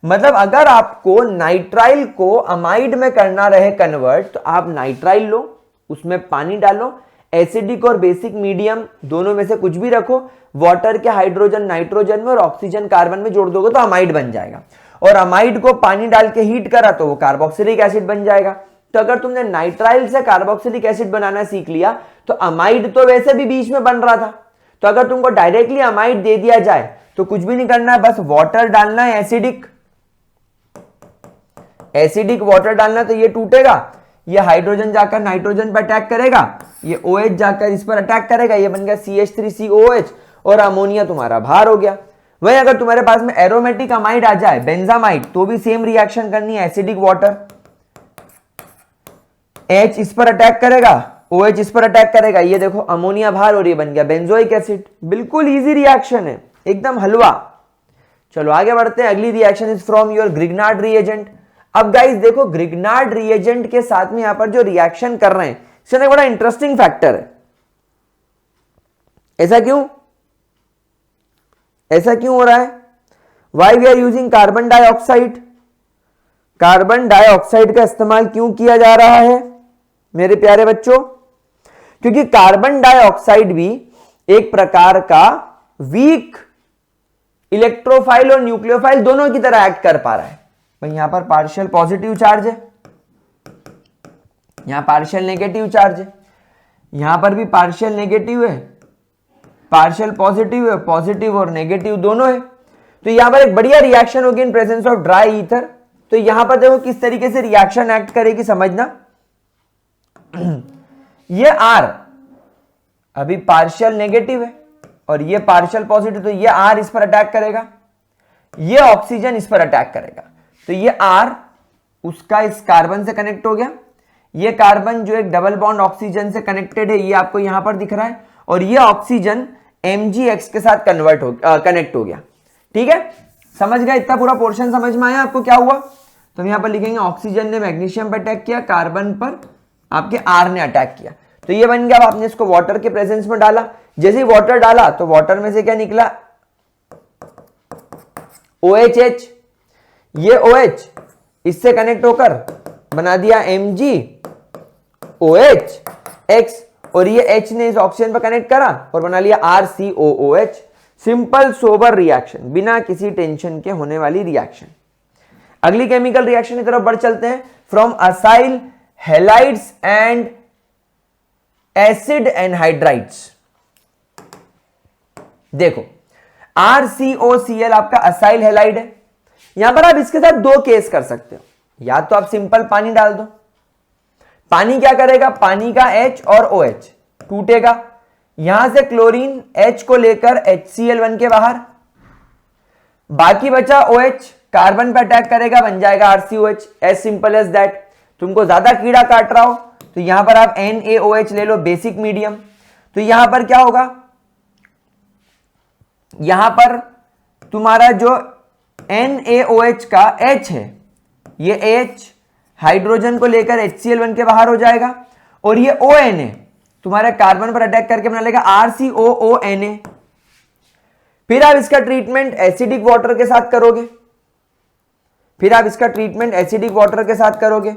[SPEAKER 1] मतलब अगर आपको नाइट्राइल को अमाइड में करना रहे कन्वर्ट, तो आप नाइट्राइल लो, उसमें पानी डालो, एसिडिक और बेसिक मीडियम दोनों में से कुछ भी रखो, वाटर के हाइड्रोजन नाइट्रोजन में और ऑक्सीजन कार्बन में जोड़ दोगे तो अमाइड बन जाएगा। और अमाइड को पानी डाल के हीट करा तो वो कार्बोक्सिलिक एसिड बन जाएगा। तो अगर तुमने नाइट्राइल से कार्बोक्सिलिक एसिड बनाना सीख लिया तो अमाइड तो वैसे भी बीच में बन रहा था, तो अगर तुमको डायरेक्टली अमाइड दे दिया जाए तो कुछ भी नहीं करना है, बस वाटर डालना है, एसिडिक वाटर डालना, तो ये टूटेगा, ये हाइड्रोजन जाकर नाइट्रोजन पर अटैक करेगा, ये OH जाकर इस पर अटैक करेगा, ये बन गया CH3COH और अमोनिया तुम्हारा बाहर हो गया। वहीं अगर तुम्हारे पास में एरोमेटिक अमाइड आ जाए, बेंजामाइड, तो भी सेम रिएक्शन करनी है, एसिडिक वाटर, H इस पर अटैक करेगा, OH इस पर अटैक करेगा, ये देखो अमोनिया बाहर और ये बन गया बेंजोइक एसिड। बिल्कुल इजी रिएक्शन है, एकदम हलवा। चलो आगे बढ़ते हैं। अगली reaction is from your Grignard reagent. अब गाइस देखो, ग्रिग्नार्ड रिएजेंट के साथ में यहां पर जो रिएक्शन कर रहे हैं, इसमें बड़ा इंटरेस्टिंग फैक्टर है। ऐसा क्यों हो रहा है? Why we are using carbon dioxide? Carbon dioxide का इस्तेमाल क्यों किया जा रहा है मेरे प्यारे बच्चों? क्योंकि कार्बन डाइऑक्साइड भी एक प्रकार का वीक इलेक्ट्रोफाइल और न्यूक्लियोफाइल दोनों की तरह एक्ट कर पा रहा है। भाई यहां पर पार्शियल पॉजिटिव चार्ज है, यहां पार्शियल नेगेटिव चार्ज है, यहां पर भी पार्शियल नेगेटिव है, पार्शियल पॉजिटिव है, पॉजिटिव और नेगेटिव दोनों है। तो यहां पर एक बढ़िया रिएक्शन होगी इन प्रेजेंस ऑफ ड्राई ईथर। तो यहां पर देखो किस तरीके से रिएक्शन एक्ट करेगी, समझना। ये R अभी पार्शियल नेगेटिव है और ये पार्शियल पॉजिटिव, तो ये R इस पर अटैक करेगा, ये ऑक्सीजन इस पर अटैक करेगा, तो ये R उसका इस कार्बन से कनेक्ट हो गया, ये कार्बन जो एक डबल बॉन्ड ऑक्सीजन से कनेक्टेड है, ये आपको यहां पर दिख रहा है, और ये ऑक्सीजन MgX के साथ कनेक्ट हो गया। ठीक है, समझ गए? इतना पूरा पोर्शन समझ में आया आपको क्या हुआ? तो हम यहां पर लिखेंगे ऑक्सीजन ने मैग्नीशियम पर अटैक किया, कार्बन पर आपके R ने अटैक किया, तो ये बन गया। अब आपने इसको वाटर के प्रेजेंस में डाला, जैसे ही वाटर डाला तो वाटर में से क्या निकला, OHH, ये OH इससे कनेक्ट होकर बना दिया MgOH, और ये H ने इस ऑक्सीजन पर कनेक्ट करा और बना लिया RCOOH। सिंपल सोबर रिएक्शन, बिना किसी टेंशन के होने वाली रिएक्शन। अगली केमिकल रिएक्शन की तरफ बढ़ चलते हैं। From acyl halides and acid anhydrides. देखो RCOCl आपका असाइल हैलाइड है। यहां पर आप इसके साथ दो केस कर सकते हो, या तो आप सिंपल पानी डाल दो, पानी क्या करेगा, पानी का H और OH टूटेगा, यहां से क्लोरीन H को लेकर HCl बन के बाहर, बाकी बचा OH कार्बन पे अटैक करेगा, बन जाएगा RCOH। As simple as that. तुमको ज्यादा कीड़ा काट रहा हो तो यहां पर आप NaOH ले लो, बेसिक मीडियम। तो यहां पर क्या होगा, यहां पर तुम्हारा जो NaOH का H है, ये H हाइड्रोजन को लेकर HCl बन के बाहर हो जाएगा, और ये ONA तुम्हारे कार्बन पर अटैक करके बना लेगा RCOONA। फिर आप इसका ट्रीटमेंट एसिडिक वाटर के साथ करोगे,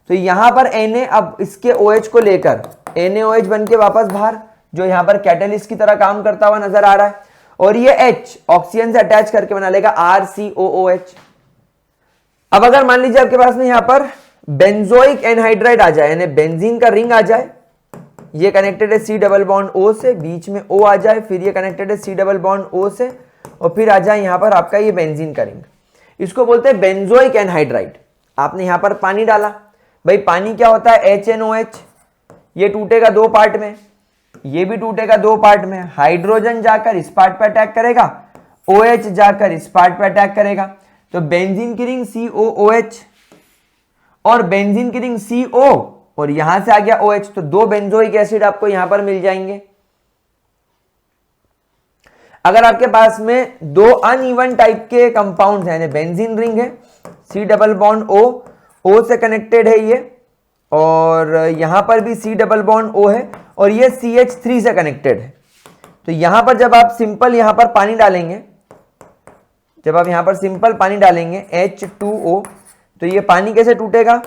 [SPEAKER 1] तो यहां पर Na अब इसके OH को लेकर NaOH बन के वापस बाहर, जो यहां पर कैटलिस्ट की तरह काम करता हुआ नजर आ रहा है, और ये H ऑक्सीजन से अटैच करके बना लेगा RCOOH। अब अगर मान लीजिए आपके पास में यहां पर बेंजोइक एनहाइड्राइड आ जाए, यानी बेंजीन का रिंग आ जाए, ये कनेक्टेड है सी डबल बॉन्ड ओ से, बीच में ओ आ जाए, फिर ये कनेक्टेड है सी डबल बॉन्ड ओ से, और फिर आ जाए यहां पर आपका ये बेंजीन का रिंग, इसको बोलते हैं बेंजोइक एनहाइड्राइड। आपने यहां पर पानी डाला, भाई पानी क्या होता है, HNOH, ये टूटेगा दो पार्ट में, ये भी टूटेगा दो पार्ट में, हाइड्रोजन जाकर इस पार्ट पर अटैक करेगा, OH जाकर इस पार्ट पर अटैक करेगा, तो बेंजीन की रिंग COOH और बेंजीन की रिंग CO, और यहां से आ गया OH, तो दो बेंजोइक एसिड आपको यहां पर मिल जाएंगे। अगर आपके पास में दो अनइवन टाइप के कंपाउंड हैं, बेंजीन रिंग है, सी डबल बॉन्ड ओ से कनेक्टेड है ये, और यहां पर भी सी डबल बॉन्ड ओ है, और ये CH3 से कनेक्टेड है, तो यहां पर जब आप सिंपल यहां पर पानी डालेंगे, जब आप यहां पर सिंपल पानी डालेंगे H2O, तो ये पानी कैसे टूटेगा,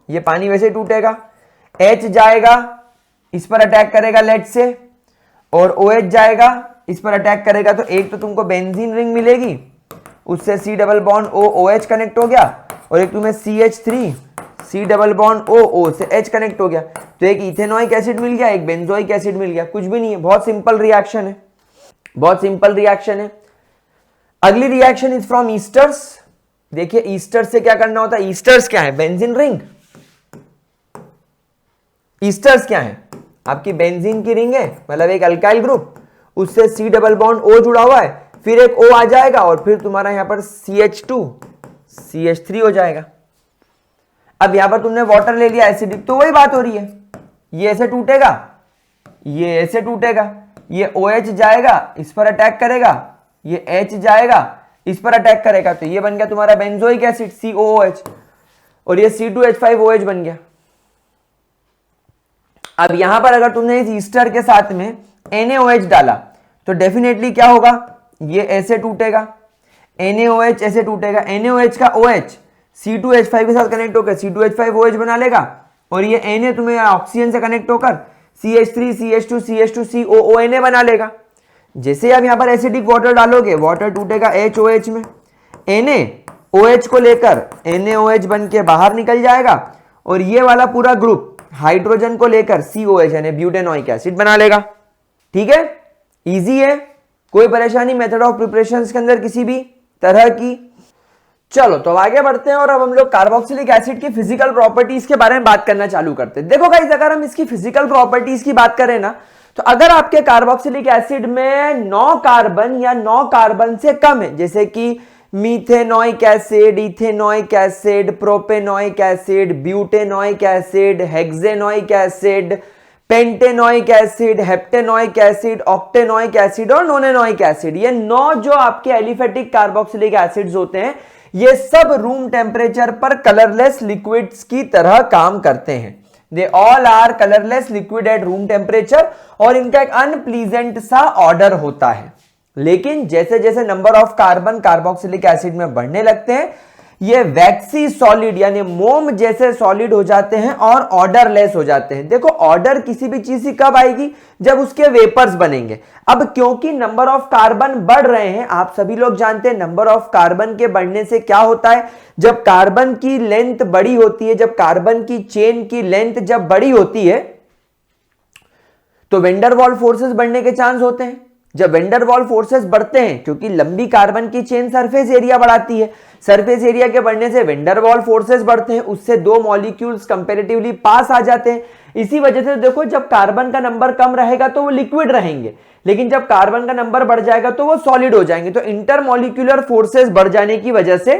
[SPEAKER 1] ये पानी वैसे टूटेगा, H जाएगा इस पर अटैक करेगा लेड से, और OH जाएगा इस पर अटैक करेगा, तो एक तो तुमको बेंजीन रिंग मिलेगी, उससे C double bond OH connect हो गया, और एक तुम्हें CH3 C double bond O से H कनेक्ट हो गया, तो एक इथेनोइक एसिड मिल गया, एक बेंजोइक एसिड मिल गया, कुछ भी नहीं है, बहुत सिंपल रिएक्शन है, बहुत सिंपल रिएक्शन है। अगली रिएक्शन इज फ्रॉम ईस्टर्स। देखिए ईस्टर्स से क्या करना होता है, ईस्टर्स क्या है, बेंजीन रिंग, ईस्टर्स क्या है, आपकी बेंजीन की रिंग है, मतलब एक अल्काइल ग्रुप, उससे सी डबल बॉन्ड O जुड़ा हुआ है, फिर एक O आ जाएगा, और फिर तुम्हारा यहां पर CH2 CH3 हो जाएगा। अब यहां पर तुमने वाटर ले लिया एसिडिक, तो वही बात हो रही है, ये ऐसे टूटेगा, ये ऐसे टूटेगा, ये OH जाएगा इस पर अटैक करेगा, ये H जाएगा इस पर अटैक करेगा, तो ये बन गया तुम्हारा बेंजोइक एसिड COOH, और ये C2H5OH बन गया। अब यहां पर अगर तुमने इस ईस्टर के साथ में NaOH डाला, तो डेफिनेटली क्या होगा, ये ऐसे टूटेगा, NaOH ऐसे टूटेगा, NaOH का OH C2H5 के साथ कनेक्ट होकर C2H5OH बना लेगा, और ये Na तुम्हें ऑक्सीजन से कनेक्ट होकर CH3 CH2 CH2 COONA बना लेगा। जैसे आप यहां पर एसिडिक वाटर डालोगे, वाटर टूटेगा HOH में, NaOH को लेकर NaOH बन के बाहर निकल जाएगा, और ये वाला पूरा ग्रुप हाइड्रोजन को लेकर COH यानी ब्यूटेनोइक एसिड बना लेगा। ठीक है, इजी है, कोई परेशानी मेथड ऑफ प्रिपरेशन के अंदर किसी भी तरह की। चलो तो आगे बढ़ते हैं, और अब हम लोग कार्बोक्सिलिक एसिड की फिजिकल प्रॉपर्टीज के बारे में बात करना चालू करते हैं। देखो गाइस, अगर हम इसकी फिजिकल प्रॉपर्टीज की बात करें ना, तो अगर आपके कार्बोक्सिलिक एसिड में 9 कार्बन या 9 कार्बन से कम है, जैसे कि methanoic acid, ethanoic acid, propanoic acid, butanoic acid, hexanoic acid, pentanoic acid, heptanoic acid, octanoic acid और नोनेनोइक एसिड, ये 9 जो आपके एलिफेटिक कार्बोक्सिलिक एसिड्स होते हैं, ये सब रूम टेम्परेचर पर कलरलेस लिक्विड्स की तरह काम करते हैं। They all are colourless liquid at room temperature, और इनका एक अनप्लीजेंट सा ऑर्डर होता है। लेकिन जैसे जैसे number of carbon carboxylic acid में बढ़ने लगते हैं, ये वैक्सी सॉलिड यानी मोम जैसे सॉलिड हो जाते हैं और ऑर्डरलेस हो जाते हैं। देखो ऑर्डर किसी भी चीज की कब आएगी, जब उसके वेपर्स बनेंगे। अब क्योंकि नंबर ऑफ कार्बन बढ़ रहे हैं, आप सभी लोग जानते हैं नंबर ऑफ कार्बन के बढ़ने से क्या होता है, जब कार्बन की लेंथ बड़ी होती है, जब कार्बन की चेन की लेंथ जब बड़ी होती है, तो वेंडरवॉल फोर्सेस बढ़ने के चांस होते हैं। जब वेंडरवॉल फोर्सेस बढ़ते हैं, क्योंकि लंबी कार्बन की चेन सरफेस एरिया बढ़ाती है, सरफेस एरिया के बढ़ने से वेंडरवॉल फोर्सेस बढ़ते हैं, उससे दो मॉलिक्यूल्स कंपैरेटिवली पास आ जाते हैं। इसी वजह से देखो, जब कार्बन का नंबर कम रहेगा तो वो लिक्विड रहेंगे, लेकिन जब कार्बन का नंबर बढ़ जाएगा तो वो सॉलिड हो जाएंगे। तो इंटरमॉलिक्यूलर फोर्सेस बढ़ जाने की वजह से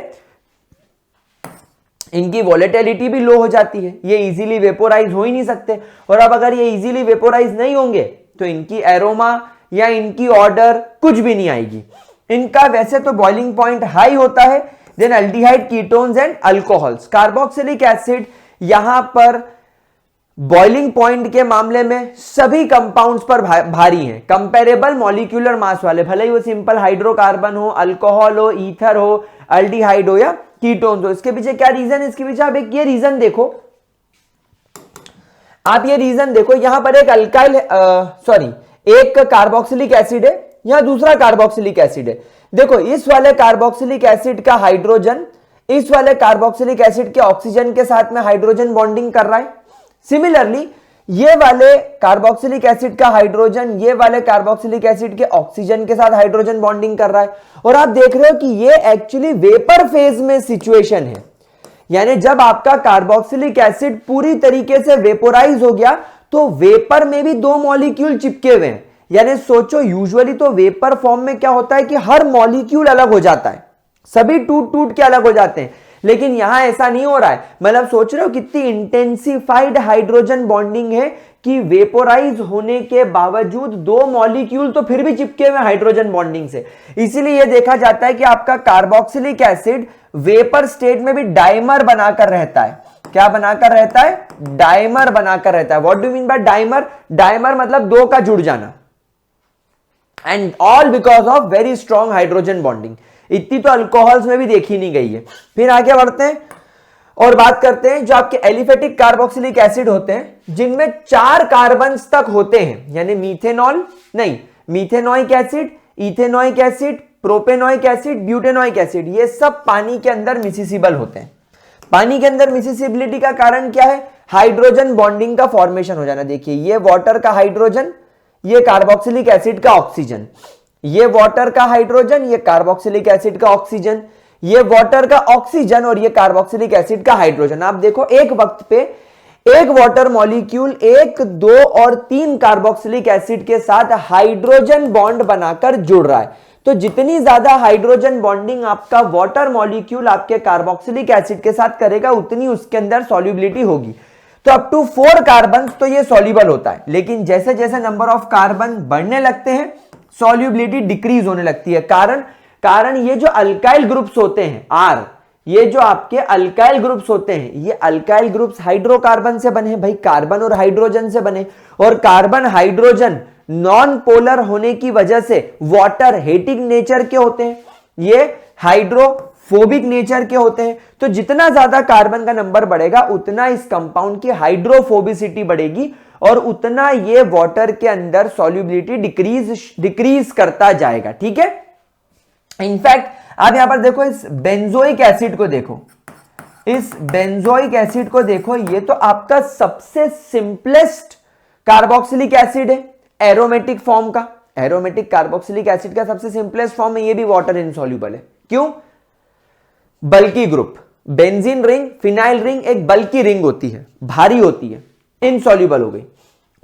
[SPEAKER 1] इनकी वॉलेटिलिटी भी लो हो जाती है, ये इजीली वेपोराइज हो ही नहीं सकते। और अब अगर ये इजीली वेपोराइज नहीं होंगे तो इनकी एरोमा या इनकी ऑर्डर कुछ भी नहीं आएगी। इनका वैसे तो बॉइलिंग पॉइंट हाई होता है, than aldehyde, ketones and alcohols. Carboxylic acid यहां पर बॉइलिंग पॉइंट के मामले में सभी कंपाउंड्स पर भारी हैं, कंपेरेबल मॉलिक्यूलर मास वाले, भले ही वो सिंपल हाइड्रोकार्बन हो, अल्कोहल हो, ईथर हो, अल्डिहाइड हो या कीटोन्स हो। इसके पीछे क्या रीजन है, इसके पीछे आप एक ये रीजन देखो, आप ये रीजन देखो, यहां पर एक अल्काइल एक कार्बोक्सिलिक एसिड है, यहां दूसरा कार्बोक्सिलिक एसिड है। देखो इस वाले कार्बोक्सिलिक एसिड का हाइड्रोजन इस वाले कार्बोक्सिलिक एसिड के ऑक्सीजन के साथ में हाइड्रोजन बॉन्डिंग कर रहा है। सिमिलरली ये वाले कार्बोक्सिलिक एसिड का हाइड्रोजन ये वाले कार्बोक्सिलिक एसिड के ऑक्सीजन के साथ हाइड्रोजन बॉन्डिंग कर रहा है। और आप देख रहे हो कि ये एक्चुअली वेपर फेज में सिचुएशन है, यानी जब आपका कार्बोक्सिलिक एसिड पूरी तरीके से वेपोराइज हो गया तो वेपर में भी दो मॉलिक्यूल चिपके हुए हैं। यानी सोचो, यूजुअली तो वेपर फॉर्म में क्या होता है कि हर मॉलिक्यूल अलग हो जाता है, सभी टूट टूट के अलग हो जाते हैं, लेकिन यहां ऐसा नहीं हो रहा है। मतलब सोच रहे हो कितनी इंटेंसिफाइड हाइड्रोजन बॉन्डिंग है कि वेपोराइज होने के बावजूद दो मॉलिक्यूल तो फिर भी चिपके हुए हाइड्रोजन बॉन्डिंग से। इसीलिए यह देखा जाता है कि आपका कार्बोक्सिलिक एसिड वेपर स्टेट में भी डाइमर बनाकर रहता है। क्या बनाकर रहता है? डाइमर बनाकर रहता है। What do mean by dimer? Dimer मतलब दो का जुड़ जाना, and all because of very strong hydrogen bonding. इतनी तो अल्कोहल्स में भी देखी नहीं गई है। फिर आगे बढ़ते हैं और बात करते हैं जो आपके एलिफेटिक कार्बोक्सिलिक एसिड होते हैं जिनमें 4 कार्बन तक होते हैं, यानी मीथेनॉल नहीं, methanoic acid, ethanoic acid, propanoic acid, butanoic acid, ये सब पानी के अंदर मिसिसिबल होते हैं। पानी के अंदर मिसिसिबिलिटी का कारण क्या है? हाइड्रोजन बॉन्डिंग का फॉर्मेशन हो जाना। देखिए ये वाटर का हाइड्रोजन, ये कार्बोक्सिलिक एसिड का ऑक्सीजन, ये वाटर का हाइड्रोजन, ये कार्बोक्सिलिक एसिड का ऑक्सीजन, ये वाटर का ऑक्सीजन और ये कार्बोक्सिलिक एसिड का हाइड्रोजन। आप देखो एक वक्त पे एक वाटर मॉलिक्यूल 1, 2 और 3 कार्बोक्सिलिक एसिड के साथ हाइड्रोजन बॉन्ड बनाकर जुड़ रहा है। तो जितनी ज्यादा हाइड्रोजन बॉन्डिंग आपका वाटर मॉलिक्यूल आपके कार्बोक्सिलिक एसिड के साथ करेगा उतनी उसके अंदर सॉल्युबिलिटी होगी। तो अप टू 4 कार्बन तो ये सॉल्युबल होता है, लेकिन जैसे जैसे नंबर ऑफ कार्बन बढ़ने लगते हैं सॉल्युबिलिटी डिक्रीज होने लगती है। कारण ये जो अल्काइल ग्रुप्स होते हैं आर, ये जो आपके अल्काइल ग्रुप्स होते हैं, ये अल्काइल ग्रुप्स हाइड्रोकार्बन से बने, भाई कार्बन और हाइड्रोजन से बने, और कार्बन हाइड्रोजन नॉन पोलर होने की वजह से वाटर हेटिंग नेचर के होते हैं, ये हाइड्रोफोबिक नेचर के होते हैं। तो जितना ज्यादा कार्बन का नंबर बढ़ेगा उतना इस कंपाउंड की हाइड्रोफोबिसिटी बढ़ेगी और उतना ये वाटर के अंदर सॉल्युबिलिटी डिक्रीज करता जाएगा। ठीक है, इनफैक्ट आप यहां पर देखो इस बेंजोइक एसिड को देखो, इस बेंजोइक एसिड को देखो, ये तो आपका सबसे सिंपलेस्ट कार्बोक्सिलिक एसिड है एरोमेटिक फॉर्म का। एरोमेटिक कार्बोक्सिलिक एसिड का सबसे सिंपलेस्ट फॉर्म है, ये भी वाटर इनसॉल्युबल है। क्यों? Bulky group, benzene ring, phenyl ring एक बल्की रिंग होती है, भारी होती है, इनसॉल्युबल हो गई,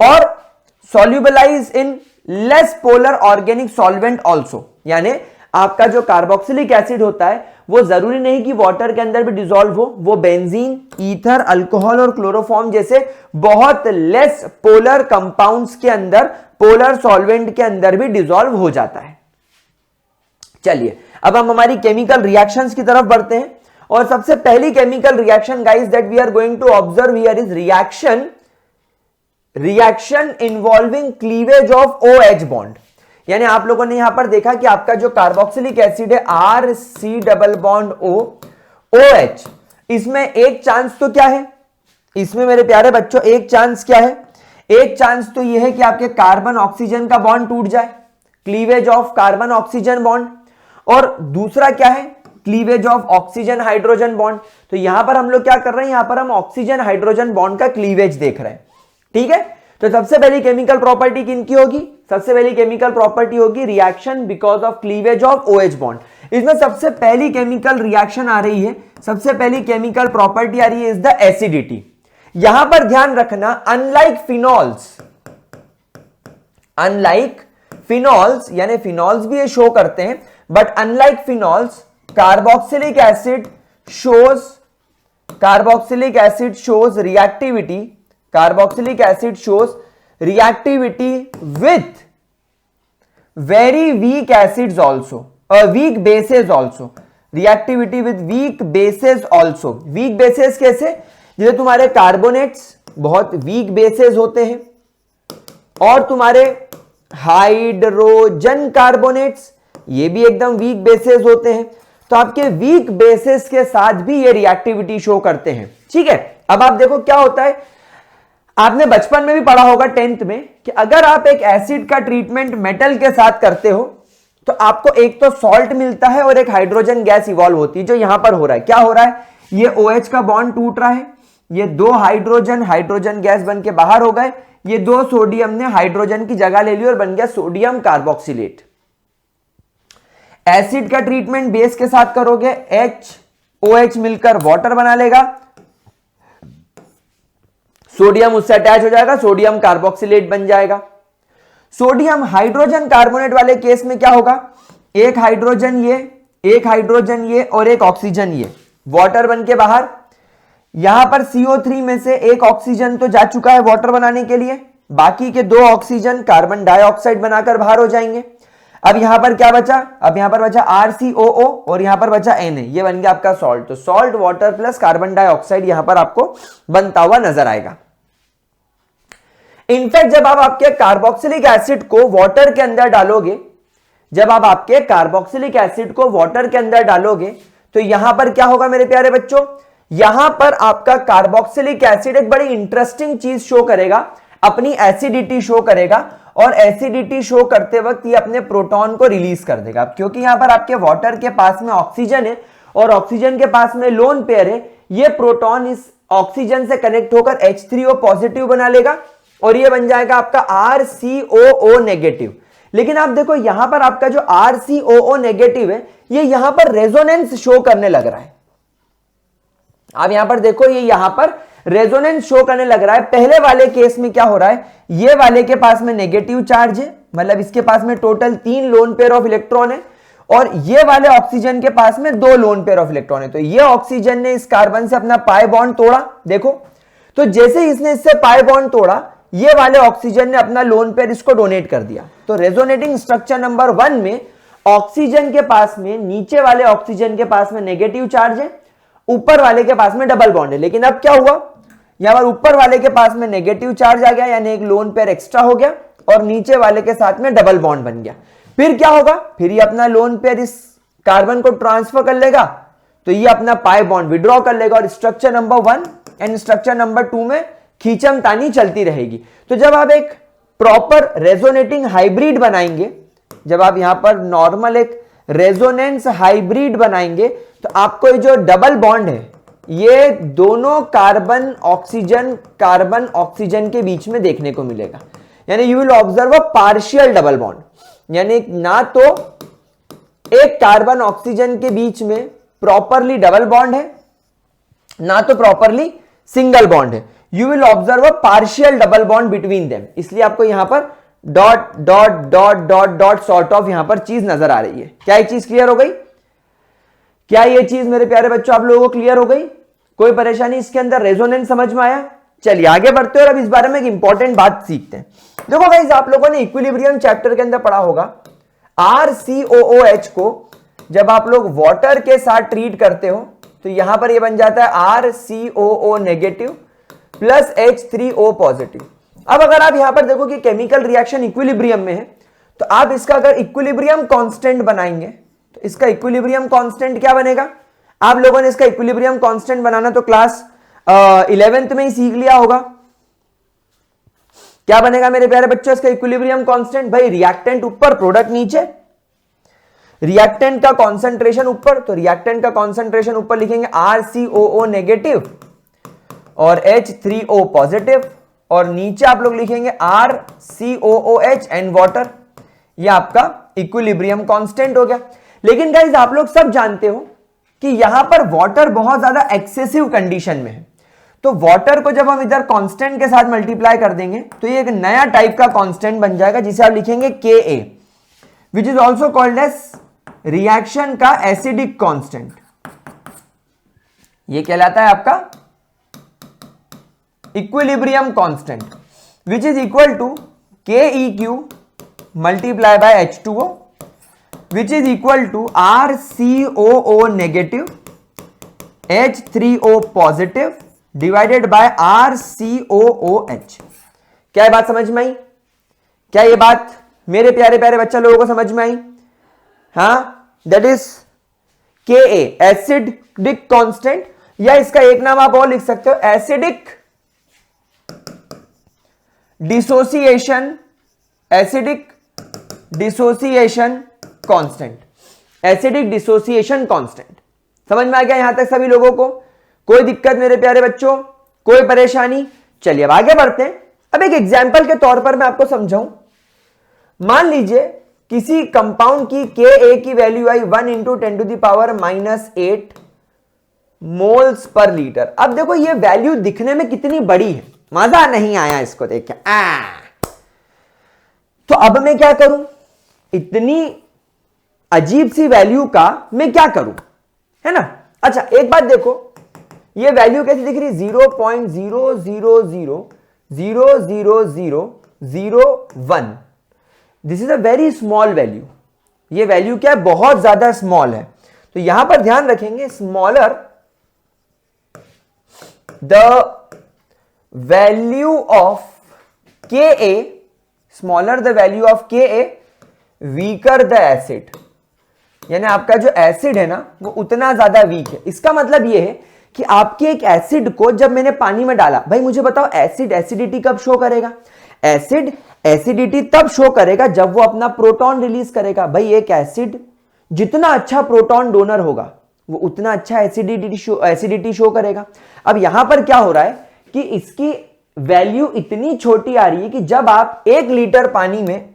[SPEAKER 1] और solubilize in less polar organic solvent also. यानी आपका जो कार्बोक्सिलिक एसिड होता है वो जरूरी नहीं कि वाटर के अंदर भी डिसॉल्व हो, वो बेंजीन, ईथर, अल्कोहल और क्लोरोफॉर्म जैसे बहुत लेस पोलर कंपाउंड्स के अंदर, पोलर सॉल्वेंट के अंदर भी डिसॉल्व हो जाता है। चलिए अब हम हमारी केमिकल रिएक्शंस की तरफ बढ़ते हैं, और सबसे पहली chemical reaction guys that we are going to observe here is reaction involving cleavage of OH bond. यानी आप लोगों ने यहां पर देखा कि आपका जो कार्बोक्सिलिक एसिड है RC double bond O OH, इसमें एक चांस तो क्या है, इसमें मेरे प्यारे बच्चों एक चांस क्या है? एक चांस तो यह है कि आपके कार्बन ऑक्सीजन का बॉन्ड टूट जाए, cleavage of carbon oxygen bond, और दूसरा क्या है? Cleavage of oxygen hydrogen bond. तो यहां पर हम लोग क्या कर रहे हैं? यहां पर हम ऑक्सीजन हाइड्रोजन बॉन्ड का क्लीवेज देख रहे हैं। ठीक है, तो सबसे पहली केमिकल प्रॉपर्टी किनकी होगी? सबसे पहली केमिकल प्रॉपर्टी होगी reaction because of cleavage of OH bond. इसमें सबसे पहली केमिकल रिएक्शन आ रही है, सबसे पहली केमिकल प्रॉपर्टी आ रही है इज द एसिडिटी। यहां पर ध्यान रखना, अनलाइक फिनॉल्स यानी फिनॉल्स भी ये शो करते हैं, but unlike phenols carboxylic acid shows reactivity, carboxylic acid shows reactivity with very weak acids also, weak bases also, reactivity with weak bases also। weak bases कैसे? जैसे तुम्हारे कार्बोनेट्स बहुत week bases होते हैं, और तुम्हारे हाइड्रोजन कार्बोनेट्स ये भी एकदम वीक बेसेस होते हैं। तो आपके वीक बेसेस के साथ भी ये रिएक्टिविटी शो करते हैं। ठीक है, अब आप देखो क्या होता है, आपने बचपन में भी पढ़ा होगा 10th में कि अगर आप एक एसिड का ट्रीटमेंट मेटल के साथ करते हो तो आपको एक तो सॉल्ट मिलता है और एक हाइड्रोजन गैस इवॉल्व होती है। जो यहां पर हो रहा है, क्या हो रहा है, ये OH का बॉन्ड टूट रहा है, ये दो हाइड्रोजन गैस बन के बाहर हो गए, ये दो सोडियम ने हाइड्रोजन की जगह ले ली और बन गया सोडियम कार्बोक्सिलेट। एसिड का ट्रीटमेंट बेस के साथ करोगे, OH मिलकर वाटर बना लेगा, सोडियम उससे अटैच हो जाएगा, सोडियम कार्बोक्सिलेट बन जाएगा। सोडियम हाइड्रोजन कार्बोनेट वाले केस में क्या होगा, एक हाइड्रोजन ये और एक ऑक्सीजन ये, वाटर बन के बाहर। यहां पर CO3 में से एक ऑक्सीजन तो जा चुका है वाटर बनाने के लिए, बाकी के दो ऑक्सीजन कार्बन डाइऑक्साइड बनाकर बाहर हो जाएंगे। अब यहां पर क्या बचा, अब यहां पर बचा RCOO और यहां पर बचा Na, ये बन गया आपका सॉल्ट। तो salt water plus carbon dioxide यहां पर आपको बनता हुआ नजर आएगा। इनफैक्ट जब आप आपके कार्बोक्सिलिक एसिड को वाटर के अंदर डालोगे, जब आप आपके कार्बोक्सिलिक एसिड को वाटर के अंदर डालोगे तो यहां पर क्या होगा मेरे प्यारे बच्चों, यहां पर आपका कार्बोक्सिलिक एसिड एक बड़ी इंटरेस्टिंग चीज शो करेगा, अपनी एसिडिटी शो करेगा, और एसिडिटी शो करते वक्त ये अपने प्रोटॉन को रिलीज कर देगा। क्योंकि यहां पर आपके वाटर के पास में ऑक्सीजन है और ऑक्सीजन के पास में लोन पेयर है, ये प्रोटॉन इस ऑक्सीजन से कनेक्ट होकर H3O पॉजिटिव बना लेगा और ये बन जाएगा आपका RCOO नेगेटिव। लेकिन आप देखो यहां पर आपका जो RCOO नेगेटिव है, ये यहां पर रेजोनेंस शो करने लग रहा है। आप यहां पर देखो, ये यहां पर रेजोनेंस शो करने लग रहा है। पहले वाले केस में क्या हो रहा है, ये वाले के पास में नेगेटिव चार्ज है, मतलब इसके पास में total 3 lone pair of electron है, और ये वाले ऑक्सीजन के पास में 2 लोन पेयर ऑफ इलेक्ट्रॉन है। तो ये ऑक्सीजन ने इस कार्बन से अपना पाई बॉन्ड तोड़ा, देखो, तो जैसे ही इसने इससे पाई बॉन्ड तोड़ा, ये वाले ऑक्सीजन ने अपना लोन पेयर इसको डोनेट कर दिया। तो रेजोनेटिंग स्ट्रक्चर नंबर 1 में ऑक्सीजन के पास में, नीचे वाले ऑक्सीजन के पास में नेगेटिव चार्ज है, ऊपर वाले के पास में डबल बॉन्ड है। लेकिन अब क्या हुआ, यहां पर ऊपर वाले के पास में नेगेटिव चार्ज आ गया, यानी एक लोन पेयर एक्स्ट्रा हो गया, और नीचे वाले के साथ में डबल बॉन्ड बन गया। फिर क्या होगा, फिर ये अपना लोन पेयर इस कार्बन को ट्रांसफर कर लेगा, तो ये अपना पाई बॉन्ड विड्रॉ कर लेगा, और structure number 1 and structure number 2 में खींचम तानी चलती रहेगी। तो जब आप एक प्रॉपर रेजोनेटिंग हाइब्रिड बनाएंगे, जब आप यहां पर नॉर्मल एक रेजोनेंस हाइब्रिड बनाएंगे, तो आपको ये जो डबल बॉन्ड है, ये दोनों कार्बन ऑक्सीजन के बीच में देखने को मिलेगा। यानी you will observe a partial double bond, यानी ना तो एक कार्बन ऑक्सीजन के बीच में प्रॉपरली डबल बॉन्ड है, ना तो प्रॉपरली सिंगल बॉन्ड है। You will observe a partial double bond between them. इसलिए आपको यहां पर dot dot dot dot dot sort of यहां पर चीज नजर आ रही है। क्या ये चीज क्लियर हो गई? क्या ये चीज मेरे प्यारे बच्चों आप लोगों को क्लियर हो गई? कोई परेशानी इसके अंदर? रेजोनेंस समझ में आया? चलिए आगे बढ़ते हैं और अब इस बारे में एक इंपॉर्टेंट बात सीखते हैं। देखो गाइस, आप लोगों ने इक्विलिब्रियम चैप्टर के अंदर पढ़ा होगा, RCOOH को जब आप लोग वाटर के साथ ट्रीट करते हो तो यहां पर ये बन जाता है RCOO negative plus H3O positive. अब अगर आप यहां पर देखो कि केमिकल रिएक्शन इक्विलिब्रियम में है, तो आप इसका अगर इक्विलिब्रियम कांस्टेंट बनाएंगे तो इसका इक्विलिब्रियम कांस्टेंट क्या बनेगा? आप लोगों ने इसका इक्विलिब्रियम कांस्टेंट बनाना तो क्लास 11th में ही सीख लिया होगा। क्या बनेगा मेरे प्यारे बच्चों इसका इक्विलिब्रियम कांस्टेंट? भाई रिएक्टेंट ऊपर, प्रोडक्ट नीचे, रिएक्टेंट का कॉन्सेंट्रेशन ऊपर, तो रिएक्टेंट का कॉन्सेंट्रेशन ऊपर लिखेंगे RCOO नेगेटिव और H3O पॉजिटिव, और नीचे आप लोग लिखेंगे RCOOH एंड वाटर। ये आपका इक्विलिब्रियम कांस्टेंट हो गया। लेकिन गाइस आप लोग सब जानते हो कि यहां पर वाटर बहुत ज्यादा एक्सेसिव कंडीशन में है, तो वाटर को जब हम इधर कांस्टेंट के साथ मल्टीप्लाई कर देंगे तो ये एक नया टाइप का कांस्टेंट बन जाएगा जिसे आप लिखेंगे Ka, which is also called as reaction का एसिडिक कांस्टेंट। ये कहलाता है आपका equilibrium constant, which is equal to KEQ multiply by H2O, which is equal to RCOO negative H3O positive divided by RCOOH। क्या ये बात समझ में आई? क्या ये बात मेरे प्यारे प्यारे बच्चा लोगों को समझ में आई? हाँ, that is Ka acidic constant, या इसका एक नाम आप और लिख सकते हो acidic dissociation, acidic dissociation constant, acidic dissociation constant. समझ में आ गया यहां तक सभी लोगों को? कोई दिक्कत मेरे प्यारे बच्चों, कोई परेशानी? चलिए अब आगे बढ़ते हैं। अब एक एग्जाम्पल के तौर पर मैं आपको समझाऊं। मान लीजिए किसी कंपाउंड की Ka की value I 1 into 10 to the power -8 moles पर लीटर। अब देखो ये वैल्यू दिखने में कितनी बड़ी है, मजा नहीं आया इसको देख के। तो अब मैं क्या करूं, इतनी अजीब सी वैल्यू का मैं क्या करूं, है ना? अच्छा एक बात देखो, ये वैल्यू कैसी दिख रही है? 0.000000001। This is a very small value. ये वैल्यू क्या है? बहुत ज्यादा स्मॉल है। तो यहां पर ध्यान रखेंगे, smaller the value of Ka, smaller the value of Ka, weaker the acid. यानी आपका जो एसिड है ना वो उतना ज्यादा वीक है। इसका मतलब ये है कि आपके एक एसिड को जब मैंने पानी में डाला, भाई मुझे बताओ एसिड एसिडिटी कब शो करेगा? एसिड एसिडिटी तब शो करेगा जब वो अपना प्रोटॉन रिलीज करेगा। भाई एक एसिड जितना अच्छा प्रोटॉन डोनर होगा वो उतना अच्छा एसिडिटी शो करेगा। अब यहां पर क्या हो रहा है कि इसकी वैल्यू इतनी छोटी आ रही है कि जब आप 1 लीटर पानी में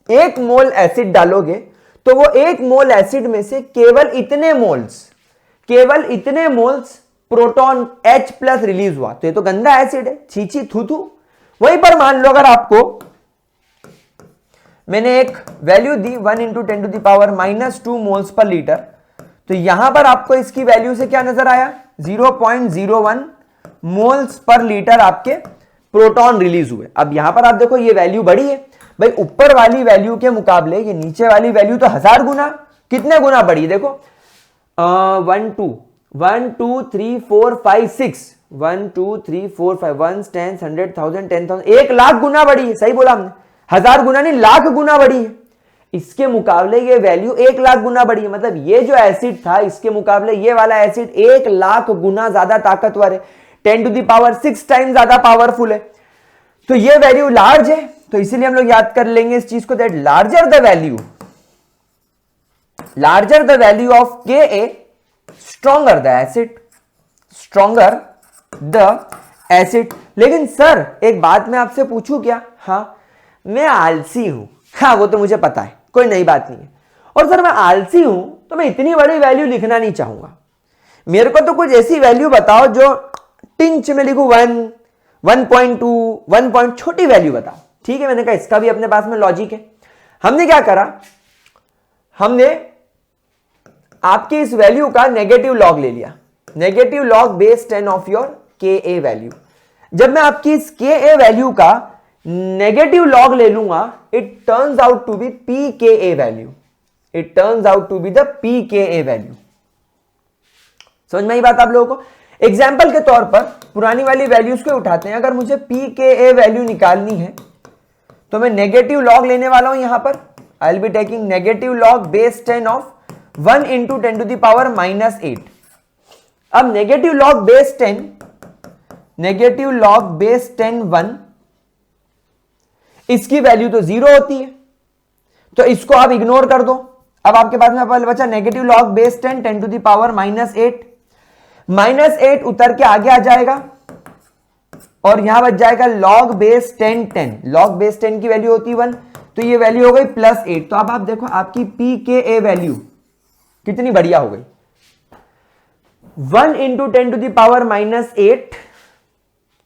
[SPEAKER 1] 1 मोल एसिड डालोगे तो वो 1 मोल एसिड में से केवल इतने मोल्स प्रोटॉन H+ रिलीज हुआ। तो ये तो गंदा एसिड है, छीछी थू। वहीं पर मान लो अगर आपको मैंने एक वैल्यू दी 1 into 10 to the power -2 moles पर लीटर, तो यहां पर आपको इसकी वैल्यू से क्या नजर आया? 0.01 मोल्स पर लीटर आपके प्रोटॉन रिलीज हुए। अब यहां पर आप देखो ये वैल्यू बड़ी है। भाई ऊपर वाली वैल्यू के मुकाबले ये नीचे वाली वैल्यू तो 1000 गुना, कितने गुना बड़ी है? देखो 1 2 3 4 5 6 1 2 3 4 5 1 10 100 1000 10,000 1 लाख गुना बड़ी है। सही बोला हमने, 1000 गुना नहीं, लाख गुना बड़ी है। इसके मुकाबले ये वैल्यू 1 लाख गुना बड़ी है। मतलब ये जो एसिड था इसके मुकाबले ये वाला एसिड 1 लाख गुना ज्यादा ताकतवर है, 10 टू द पावर 6 टाइम ज्यादा पावरफुल है। तो ये वैल्यू लार्ज है, तो इसीलिए हम लोग याद कर लेंगे इस चीज को, that larger the value of Ka, stronger the acid. लेकिन सर एक बात मैं आपसे पूछूं क्या? हाँ मैं आलसी हूं। हाँ वो तो मुझे पता है, कोई नई बात नहीं है। और सर मैं आलसी हूं तो मैं इतनी बड़ी वैल्यू लिखना नहीं चाहूंगा। मेरे को तो कुछ ऐसी वैल्यू बताओ जो टिंच में लिखूं, 1 1.2 1 छोटी वैल्यू बताओ। ठीक है, मैंने कहा इसका भी अपने पास में लॉजिक है। हमने क्या करा, हमने आपकी इस वैल्यू का नेगेटिव लॉग ले लिया, negative log base 10 of your Ka value. जब मैं आपकी इस Ka वैल्यू का नेगेटिव लॉग ले लूंगा, it turns out to be pKa value, समझ में आई बात आप लोगों को? एग्जाम्पल के तौर पर पुरानी वाली वैल्यूज को उठाते हैं। अगर मुझे pKa वैल्यू निकालनी है तो मैं नेगेटिव लॉग लेने वाला हूं। यहां पर I will be taking negative log base 10 of 1 into 10 to the power -8। अब नेगेटिव लॉग बेस 10 1, इसकी वैल्यू तो 0 होती है, तो इसको आप इग्नोर कर दो। अब आपके पास में बचा negative log base 10 10 to the power -8। -8 उतर के आगे आ जाएगा और यहां बच जाएगा लॉग बेस 10 10। लॉग बेस 10 की वैल्यू होती है 1, तो ये वैल्यू हो गई +8। तो अब आप देखो आपकी pKa वैल्यू कितनी बढ़िया हो गई, 1 इंटू 10 टू द पावर -8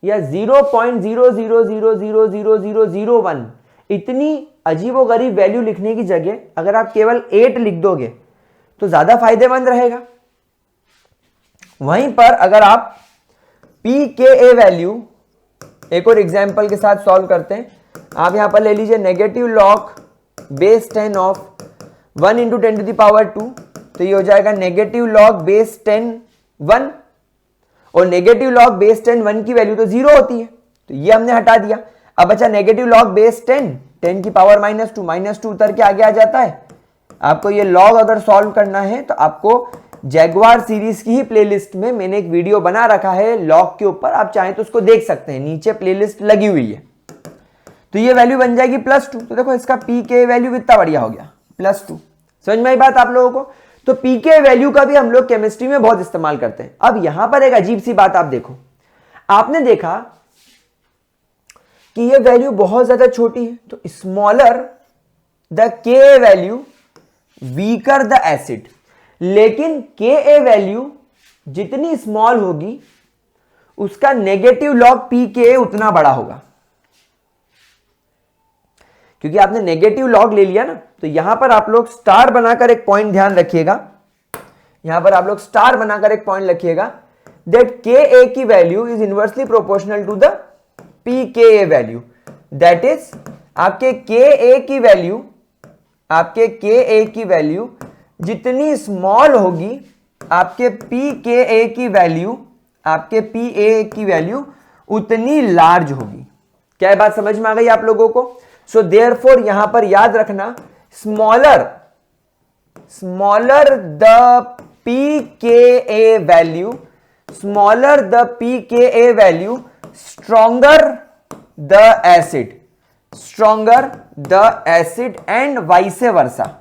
[SPEAKER 1] या 0.0000001। इतनी अजीबोगरीब वैल्यू लिखने की जगह अगर आप केवल 8 लिख दोगे तो ज्यादा फायदेमंद रहेगा। वहीं पर अगर आप pKa वैल्यू एक और एग्जाम्पल के साथ सॉल्व करते हैं, आप यहां पर ले लीजिए negative log base 10 of 1 into 10 to the power 2, तो ये हो जाएगा नेगेटिव लॉग बेस 10 1, और नेगेटिव लॉग बेस 10 1 की वैल्यू तो 0 होती है, तो ये हमने हटा दिया। अब बचा नेगेटिव लॉग बेस 10 की पावर -2 उतर के आगे आ जाता है। आपको ये लॉग अगर सॉल्व करना है तो आपको जैगुआर सीरीज की ही प्लेलिस्ट में मैंने एक वीडियो बना रखा है लॉग के ऊपर, आप चाहें तो उसको देख सकते हैं, नीचे प्लेलिस्ट लगी हुई है। तो ये वैल्यू बन जाएगी +2। तो देखो इसका pK वैल्यू कितना बढ़िया हो गया, +2। समझ में आई बात आप लोगों को? तो पीके वैल्यू का भी हम लोग केमिस्ट्री में बहुत इस्तेमाल करते हैं। अब यहां पर एक अजीब सी बात आप देखो, आपने देखा कि ये वैल्यू बहुत ज्यादा छोटी है, तो स्मॉलर द के वैल्यू वीकर द एसिड, लेकिन के वैल्यू जितनी स्मॉल होगी उसका नेगेटिव लॉग पी के उतना बड़ा होगा, क्योंकि आपने नेगेटिव लॉग ले लिया ना। तो यहां पर आप लोग स्टार बनाकर एक पॉइंट ध्यान रखिएगा, यहां पर आप लोग स्टार बनाकर एक पॉइंट लिखिएगा दैट के ए की value is inversely proportional to the P K A value, that is आपके के ए की वैल्यू, आपके के ए की वैल्यू जितनी स्मॉल होगी आपके पी के ए की वैल्यू, आपके पी ए की वैल्यू उतनी लार्ज होगी। क्या बात समझ में आ गई आप लोगों को? सो देयरफॉर यहां पर याद रखना, smaller the P K A value, smaller the P K A value stronger the acid, stronger the acid and vice versa.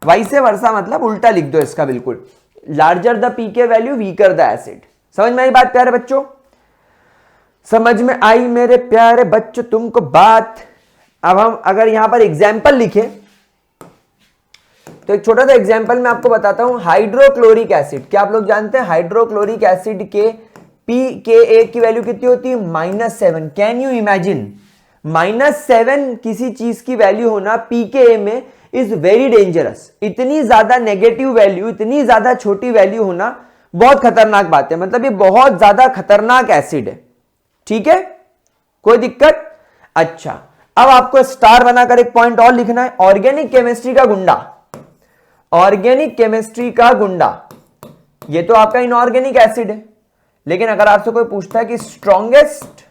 [SPEAKER 1] Vice versa मतलब उल्टा लिख दो इसका बिल्कुल, larger the P K value weaker the acid. समझ में आई बात प्यारे बच्चों? समझ में आई मेरे प्यारे बच्चों तुमको बात? अब हम अगर यहां पर एग्जाम्पल लिखे तो एक छोटा सा एग्जाम्पल मैं आपको बताता हूं। हाइड्रोक्लोरिक एसिड, क्या आप लोग जानते हैं हाइड्रोक्लोरिक एसिड के पी के ए की वैल्यू कितनी होती है? -7। Can you imagine? -7 किसी चीज की वैल्यू होना पी के ए में इज वेरी डेंजरस। इतनी ज्यादा नेगेटिव वैल्यू, इतनी ज्यादा छोटी वैल्यू होना बहुत खतरनाक बात है, मतलब ये बहुत ज्यादा खतरनाक एसिड है। ठीक है, कोई दिक्कत? अच्छा, अब आपको स्टार बनाकर एक पॉइंट और लिखना है, ऑर्गेनिक केमिस्ट्री का गुंडा, ऑर्गेनिक केमिस्ट्री का गुंडा। ये तो आपका इनऑर्गेनिक एसिड है, लेकिन अगर आपसे कोई पूछता है कि स्ट्रॉन्गेस्ट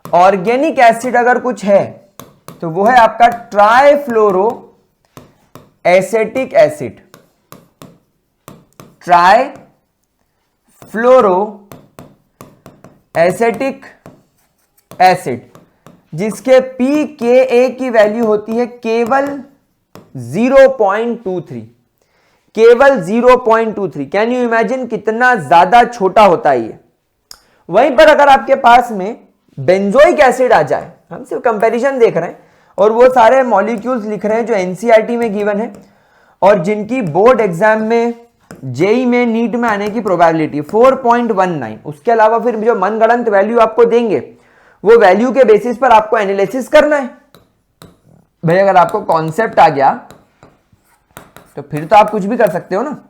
[SPEAKER 1] ऑर्गेनिक एसिड अगर कुछ है तो वो है आपका trifluoro acetic acid, trifluoro acetic acid, जिसके पी के ए की वैल्यू होती है केवल 0.23, केवल 0.23। कैन यू इमेजिन कितना ज्यादा छोटा होता है ये? वहीं पर अगर आपके पास में बेंजोइक एसिड आ जाए, हम सिर्फ कंपैरिजन देख रहे हैं और वो सारे मॉलिक्यूल्स लिख रहे हैं जो एनसीईआरटी में गिवन है और जिनकी बोर्ड एग्जाम में, जेई में, नीट में आने की प्रोबेबिलिटी 4.19, उसके अलावा फिर जो मनगढ़ंत वैल्यू आपको देंगे वो वैल्यू के बेसिस पर आपको एनालिसिस करना है। भाई अगर आपको कॉन्सेप्ट आ गया तो फिर तो आप कुछ भी कर सकते हो ना।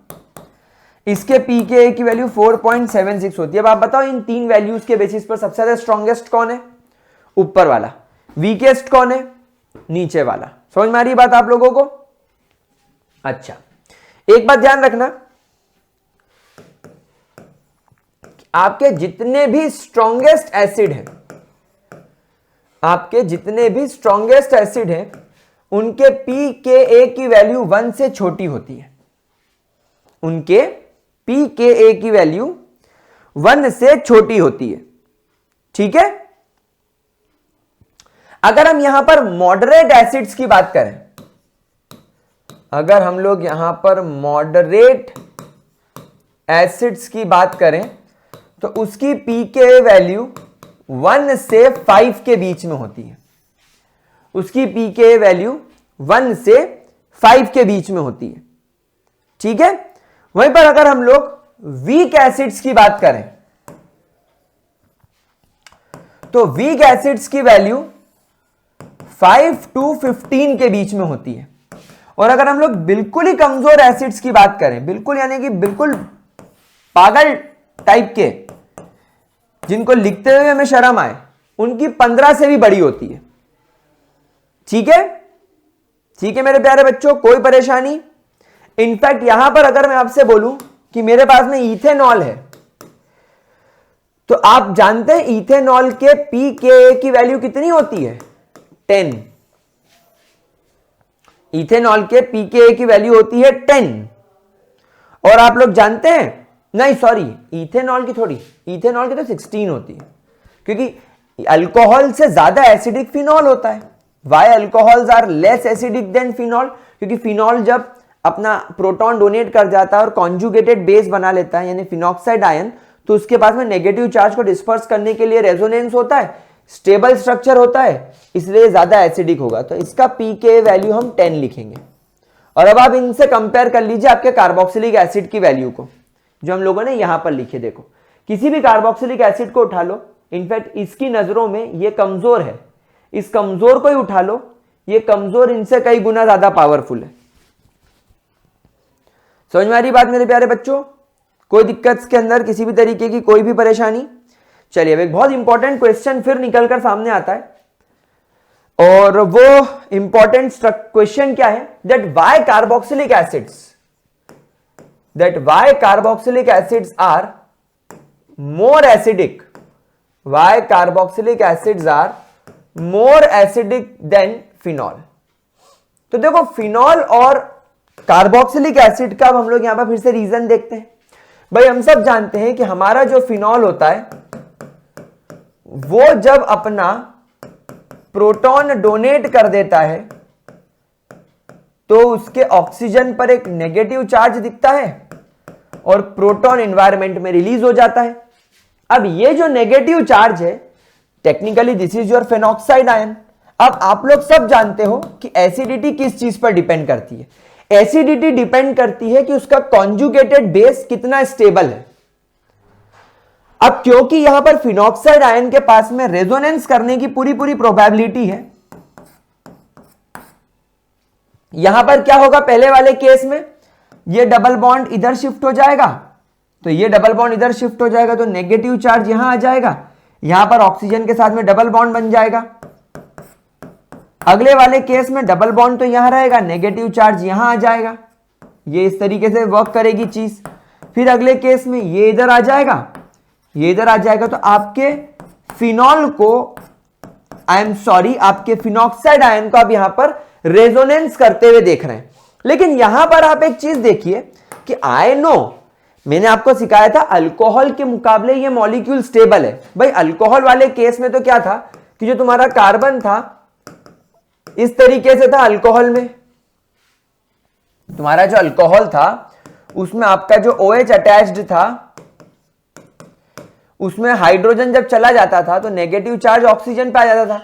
[SPEAKER 1] इसके पीके की वैल्यू 4.76 होती है। अब आप बताओ इन तीन वैल्यूज के बेसिस पर सबसे ज्यादा स्ट्रॉन्गेस्ट कौन है? ऊपर वाला। वीकेस्ट कौन है? नीचे वाला। समझ में आ रही बात आप लोगों को? अच्छा, एक बात ध्यान रखना, आपके जितने भी स्ट्रॉन्गेस्ट एसिड हैं, आपके जितने भी स्ट्रॉन्गेस्ट एसिड हैं, उनके पी के ए की वैल्यू 1 से छोटी होती है। उनके पी के ए की वैल्यू 1 से छोटी होती है। ठीक है, अगर हम यहां पर मॉडरेट एसिड्स की बात करें, अगर हम लोग यहां पर मॉडरेट एसिड्स की बात करें तो उसकी पीके वैल्यू 1 से 5 के बीच में होती है। उसकी पीके वैल्यू 1 से 5 के बीच में होती है। ठीक है, वहीं पर अगर हम लोग वीक एसिड्स की बात करें तो वीक एसिड्स की वैल्यू 5 to 15 के बीच में होती है। और अगर हम लोग बिल्कुल ही कमजोर एसिड्स की बात करें, बिल्कुल यानी कि बिल्कुल पागल टाइप के, जिनको लिखते हुए हमें शर्म आए, उनकी 15 से भी बड़ी होती है। ठीक है, ठीक है मेरे प्यारे बच्चों, कोई परेशानी? इनफैक्ट यहां पर अगर मैं आपसे बोलूं कि मेरे पास में इथेनॉल है, तो आप जानते हैं इथेनॉल के पीके की वैल्यू कितनी होती है? 10। इथेनॉल के पीके की वैल्यू होती है 10। और आप लोग जानते हैं, नहीं सॉरी, इथेनॉल की थोड़ी, इथेनॉल की तो 16 होती है, क्योंकि अल्कोहल से ज्यादा एसिडिक फिनॉल होता है। Why alcohols are less acidic than phenol, क्योंकि फिनॉल जब अपना प्रोटॉन डोनेट कर जाता है और कॉन्जुगेटेड बेस बना लेता है यानी फिनॉक्साइड आयन, तो उसके पास में नेगेटिव चार्ज को डिस्पर्स करने के लिए रेजोनेंस होता है, स्टेबल स्ट्रक्चर होता है, इसलिए ज्यादा एसिडिक होगा। तो इसका pK वैल्यू हम 10 लिखेंगे। और अब आप इनसे कंपेयर कर लीजिए आपके कार्बोक्सिलिक एसिड की वैल्यू को, जो हम लोगों ने यहां पर लिखे। देखो किसी भी कार्बोक्सिलिक एसिड को उठा लो, इनफैक्ट इसकी नजरों में ये कमजोर है, इस कमजोर को ही उठा लो, ये कमजोर इनसे कई गुना ज्यादा पावरफुल है। समझ में आ रही बात मेरे प्यारे बच्चों? कोई दिक्कत के अंदर किसी भी तरीके की कोई भी परेशानी? चलिए अब एक बहुत इंपॉर्टेंट क्वेश्चन फिर निकलकर सामने आता है, और वो इंपॉर्टेंट क्वेश्चन क्या है, that why carboxylic acids are more acidic, why carboxylic acids are more acidic than phenol. तो देखो फिनॉल और कार्बोक्सिलिक एसिड का अब हम लोग यहां पर फिर से रीजन देखते हैं। भाई हम सब जानते हैं कि हमारा जो फिनॉल होता है वो जब अपना प्रोटॉन डोनेट कर देता है तो उसके ऑक्सीजन पर एक नेगेटिव चार्ज दिखता है और प्रोटॉन एनवायरनमेंट में रिलीज हो जाता है। अब ये जो नेगेटिव चार्ज है, technically this is your phenoxide ion. अब आप लोग सब जानते हो कि एसिडिटी किस चीज पर डिपेंड करती है। एसिडिटी डिपेंड करती है कि उसका कॉन्जुगेटेड बेस कितना स्टेबल है। अब क्योंकि यहां पर फिनॉक्साइड आयन के पास में रेजोनेंस करने की पूरी प्रोबेबिलिटी है, यहां पर क्या होगा, पहले वाले केस में ये डबल बॉन्ड इधर शिफ्ट हो जाएगा, तो ये डबल बॉन्ड इधर शिफ्ट हो जाएगा तो नेगेटिव चार्ज यहां आ जाएगा, यहां पर ऑक्सीजन के साथ में डबल बॉन्ड बन जाएगा। अगले वाले केस में डबल बॉन्ड तो यहां रहेगा, नेगेटिव चार्ज यहां आ जाएगा। ये इस तरीके से वर्क करेगी चीज। फिर अगले केस में ये इधर आ जाएगा, ये इधर आ जाएगा, तो आपके फिनॉल को, आपके फिनॉक्साइड आयन को आप यहां पर रेजोनेंस करते हुए देख रहे हैं। लेकिन यहां पर आप एक चीज देखिए कि आई नो, मैंने आपको सिखाया था अल्कोहल के मुकाबले ये मॉलिक्यूल स्टेबल है। भाई अल्कोहल वाले केस में तो क्या था कि जो तुम्हारा कार्बन था इस तरीके से था, अल्कोहल में तुम्हारा जो अल्कोहल था उसमें आपका जो OH अटैच्ड था उसमें हाइड्रोजन जब चला जाता था तो नेगेटिव चार्ज ऑक्सीजन पे आ जाता था।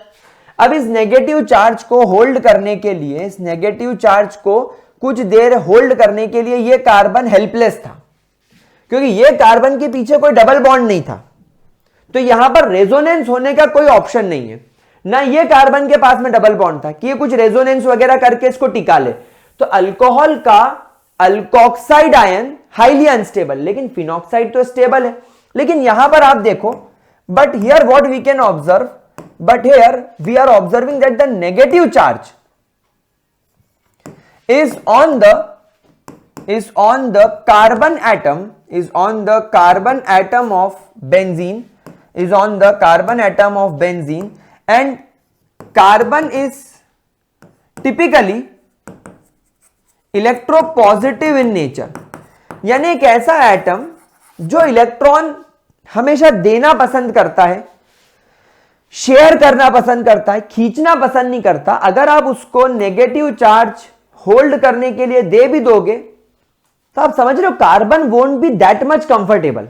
[SPEAKER 1] अब इस नेगेटिव चार्ज को होल्ड करने के लिए, इस नेगेटिव चार्ज को कुछ देर होल्ड करने के लिए ये कार्बन हेल्पलेस था, क्योंकि ये कार्बन के पीछे कोई डबल बॉन्ड नहीं था, तो यहां पर रेजोनेंस होने का कोई ऑप्शन नहीं है। ना ये कार्बन के पास में डबल बॉन्ड था कि ये कुछ रेजोनेंस वगैरह करके इसको टिका ले। तो अल्कोहल का अल्कोक्साइड आयन हाईली अनस्टेबल, लेकिन फिनॉक्साइड तो स्टेबल है। लेकिन यहां पर आप देखो, but here what we can observe, but here we are observing that the negative charge is on the carbon atom of benzene, and carbon is typically electropositive in nature, यानी एक ऐसा एटम जो इलेक्ट्रॉन हमेशा देना पसंद करता है, share करना पसंद करता है, खींचना पसंद नहीं करता। अगर आप उसको नेगेटिव चार्ज होल्ड करने के लिए दे भी दोगे तो आप समझ रहे हो carbon won't be that much comfortable.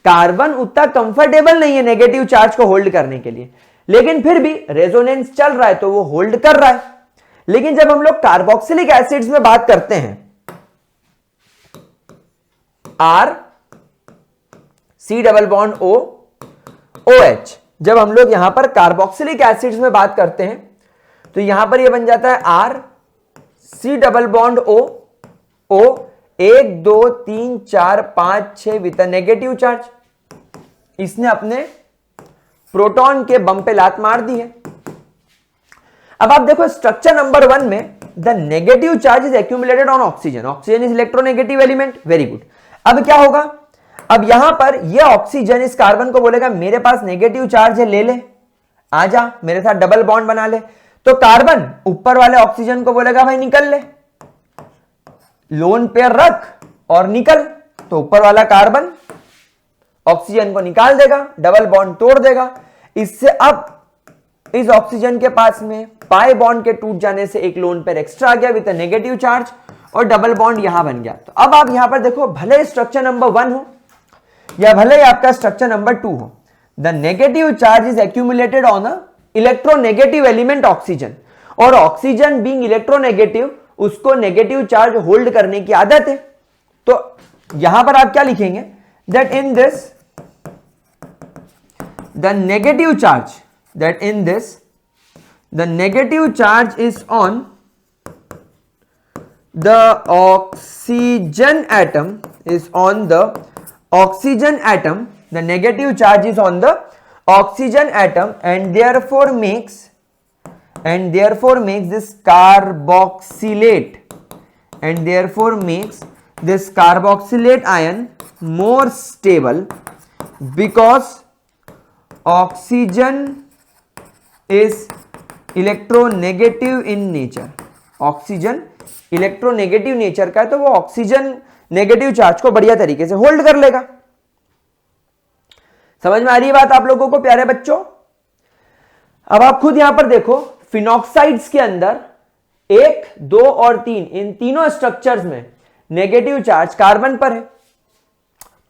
[SPEAKER 1] Carbon उतना कंफर्टेबल नहीं है नेगेटिव चार्ज को होल्ड करने के लिए, लेकिन फिर भी रेजोनेंस चल रहा है तो वो होल्ड कर रहा है। लेकिन जब हम लोग कार्बोक्सिलिक एसिड्स में बात करते हैं, R C double bond O OH, जब हम लोग यहां पर कार्बोक्सिलिक एसिड्स में बात करते हैं तो यहां पर यह बन जाता है R C double bond O 1 2 3 4 5 6 with negative charge. इसने अपने प्रोटॉन के बम पे लात मार दी है। अब आप देखो स्ट्रक्चर नंबर 1 में the negative charge is accumulated on oxygen, oxygen is electronegative element, very good. अब क्या होगा, अब यहां पर यह ऑक्सीजन इस कार्बन को बोलेगा मेरे पास नेगेटिव चार्ज है, ले ले, आजा मेरे साथ डबल बॉन्ड बना ले। तो कार्बन ऊपर वाले ऑक्सीजन को बोलेगा भाई निकल ले, लोन पेयर रख और निकल। तो ऊपर वाला कार्बन ऑक्सीजन को निकाल देगा, डबल बॉन्ड तोड़ देगा। इससे अब इस ऑक्सीजन के पास में पाई बॉन्ड के टूट जाने से एक लोन पेयर एक्स्ट्रा आ गया विद नेगेटिव चार्ज और डबल बॉन्ड यहां बन गया। तो अब आप यहां पर देखो, भले स्ट्रक्चर नंबर 1 हो या भले ही आपका स्ट्रक्चर नंबर 2 हो, the negative charge is accumulated on a electronegative element oxygen, और ऑक्सीजन बीइंग इलेक्ट्रोनेगेटिव उसको नेगेटिव चार्ज होल्ड करने की आदत है। तो यहां पर आप क्या लिखेंगे, that in this the negative charge, that in this the negative charge is on the oxygen atom, is on the oxygen atom, the negative charge is on the oxygen atom, and therefore makes this carboxylate, and therefore makes this carboxylate ion more stable, because oxygen is electronegative in nature. Oxygen electronegative nature का है, तो वो oxygen negative charge को बढ़िया तरीके से hold कर लेगा। समझ में आ रही है बात आप लोगों को प्यारे बच्चों? अब आप खुद यहां पर देखो, फिनॉक्साइड्स के अंदर 1, 2 और 3, इन तीनों स्ट्रक्चर्स में नेगेटिव चार्ज कार्बन पर है।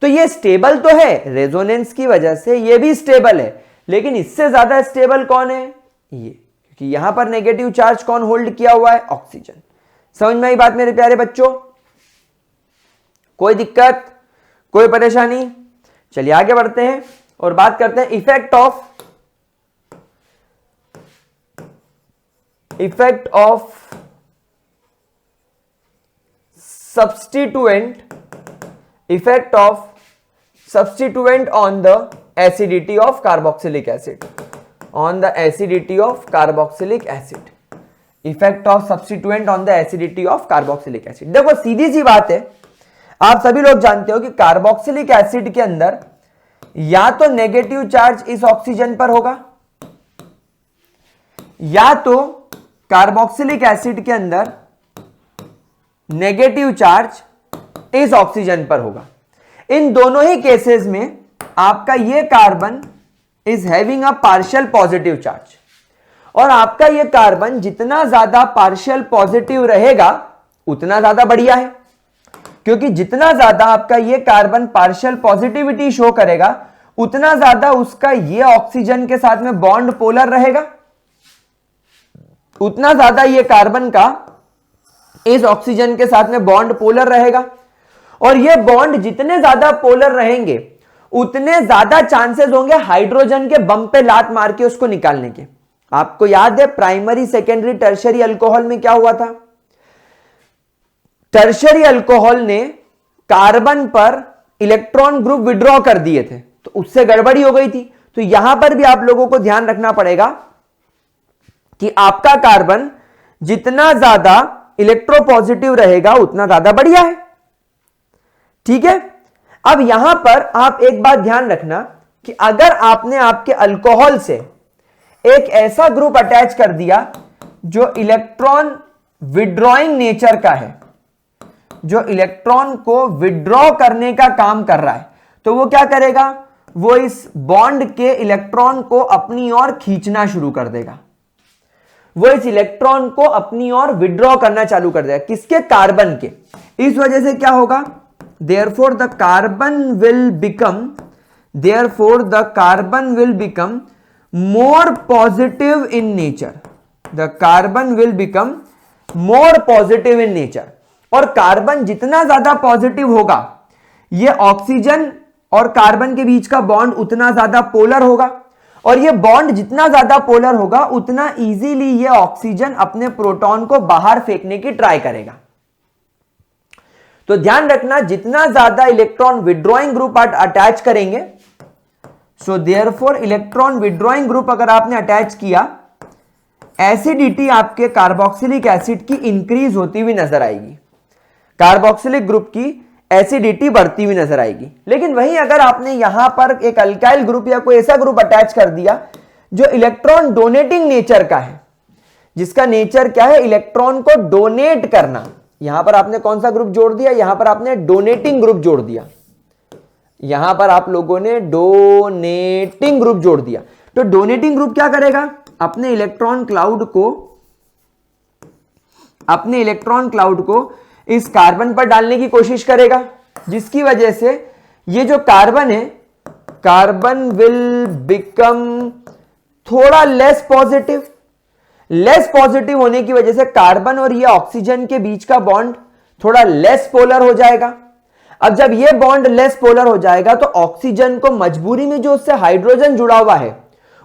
[SPEAKER 1] तो ये स्टेबल तो है, रेजोनेंस की वजह से ये भी स्टेबल है, लेकिन इससे ज्यादा स्टेबल कौन है? ये, क्योंकि यहां पर नेगेटिव चार्ज कौन होल्ड किया हुआ है? ऑक्सीजन। समझ में आई बात मेरे प्यारे बच्चों? कोई दिक्कत, कोई परेशानी? चलिए आगे बढ़ते हैं और बात करते हैं effect of substituent on the acidity of carboxylic acid, on the acidity of carboxylic acid, effect of substituent on the acidity of carboxylic acid। देखो सीधी सी बात है, आप सभी लोग जानते हो कि कार्बोक्सिलिक एसिड के अंदर या तो नेगेटिव चार्ज इस ऑक्सीजन पर होगा, या तो कार्बोक्सिलिक एसिड के अंदर नेगेटिव चार्ज इस ऑक्सीजन पर होगा। इन दोनों ही केसेस में आपका ये carbon is having a partial positive charge, और आपका ये कार्बन जितना ज्यादा पार्शियल पॉजिटिव रहेगा उतना ज्यादा बढ़िया है, क्योंकि जितना ज्यादा आपका ये कार्बन पार्शियल पॉजिटिविटी शो करेगा उतना ज्यादा उसका ये ऑक्सीजन के साथ में बॉन्ड पोलर रहेगा, उतना ज्यादा ये कार्बन का इस ऑक्सीजन के साथ में बॉन्ड पोलर रहेगा, और ये बॉन्ड जितने ज्यादा पोलर रहेंगे उतने ज्यादा चांसेस होंगे हाइड्रोजन के बम पे लात मार के उसको निकालने के। आपको याद है प्राइमरी, सेकेंडरी, टर्शियरी अल्कोहल में क्या हुआ था? टर्शियरी अल्कोहल ने कार्बन पर इलेक्ट्रॉन ग्रुप विड्रॉ कर दिए थे, तो उससे गड़बड़ी हो गई थी। तो यहां पर भी आप लोगों को ध्यान रखना पड़ेगा कि आपका कार्बन जितना ज्यादा इलेक्ट्रोपॉजिटिव रहेगा उतना ज्यादा बढ़िया है। ठीक है, अब यहां पर आप एक बात ध्यान रखना कि अगर आपने आपके अल्कोहल से एक ऐसा ग्रुप अटैच कर दिया जो इलेक्ट्रॉन विड्रॉइंग नेचर का है, जो इलेक्ट्रॉन को विड्रॉ करने का काम कर रहा है, तो वो क्या करेगा? वो इस बॉन्ड के इलेक्ट्रॉन को अपनी ओर खींचना शुरू कर देगा, वो इस इलेक्ट्रॉन को अपनी ओर विड्रॉ करना चालू कर देगा। किसके? कार्बन के। इस वजह से क्या होगा? Therefore the carbon will become more positive in nature. The carbon will become more positive in nature. और कार्बन जितना ज्यादा पॉजिटिव होगा, ये ऑक्सीजन और कार्बन के बीच का बॉन्ड उतना ज्यादा पोलर होगा, और ये बॉन्ड जितना ज्यादा पोलर होगा उतना इजीली ये ऑक्सीजन अपने प्रोटॉन को बाहर फेंकने की ट्राई करेगा। तो ध्यान रखना, जितना ज्यादा इलेक्ट्रॉन विड्रॉइंग ग्रुप अटैच करेंगे, so therefore electron withdrawing group अगर आपने अटैच किया, एसिडिटी आपके कार्बोक्सिलिक एसिड की इंक्रीज होती हुई नजर आएगी, कार्बोक्सिलिक ग्रुप की एसिडिटी बढ़ती हुई नजर आएगी। लेकिन वहीं अगर आपने यहां पर एक अल्काइल ग्रुप या कोई ऐसा ग्रुप अटैच कर दिया जो इलेक्ट्रॉन डोनेटिंग नेचर का है, जिसका नेचर क्या है? इलेक्ट्रॉन को डोनेट करना। यहां पर आपने कौन सा ग्रुप जोड़ दिया? यहां पर आपने डोनेटिंग ग्रुप जोड़ दिया, यहां पर आप लोगों ने डोनेटिंग ग्रुप जोड़ दिया। तो डोनेटिंग ग्रुप क्या करेगा? अपने इलेक्ट्रॉन क्लाउड को इस कार्बन पर डालने की कोशिश करेगा, जिसकी वजह से ये जो कार्बन है, कार्बन विल बिकम थोड़ा लेस पॉजिटिव होने की वजह से कार्बन और ये ऑक्सीजन के बीच का बॉन्ड थोड़ा लेस पोलर हो जाएगा। अब जब ये बॉन्ड लेस पोलर हो जाएगा तो ऑक्सीजन को मजबूरी में जो उससे हाइड्रोजन जुड़ा हुआ है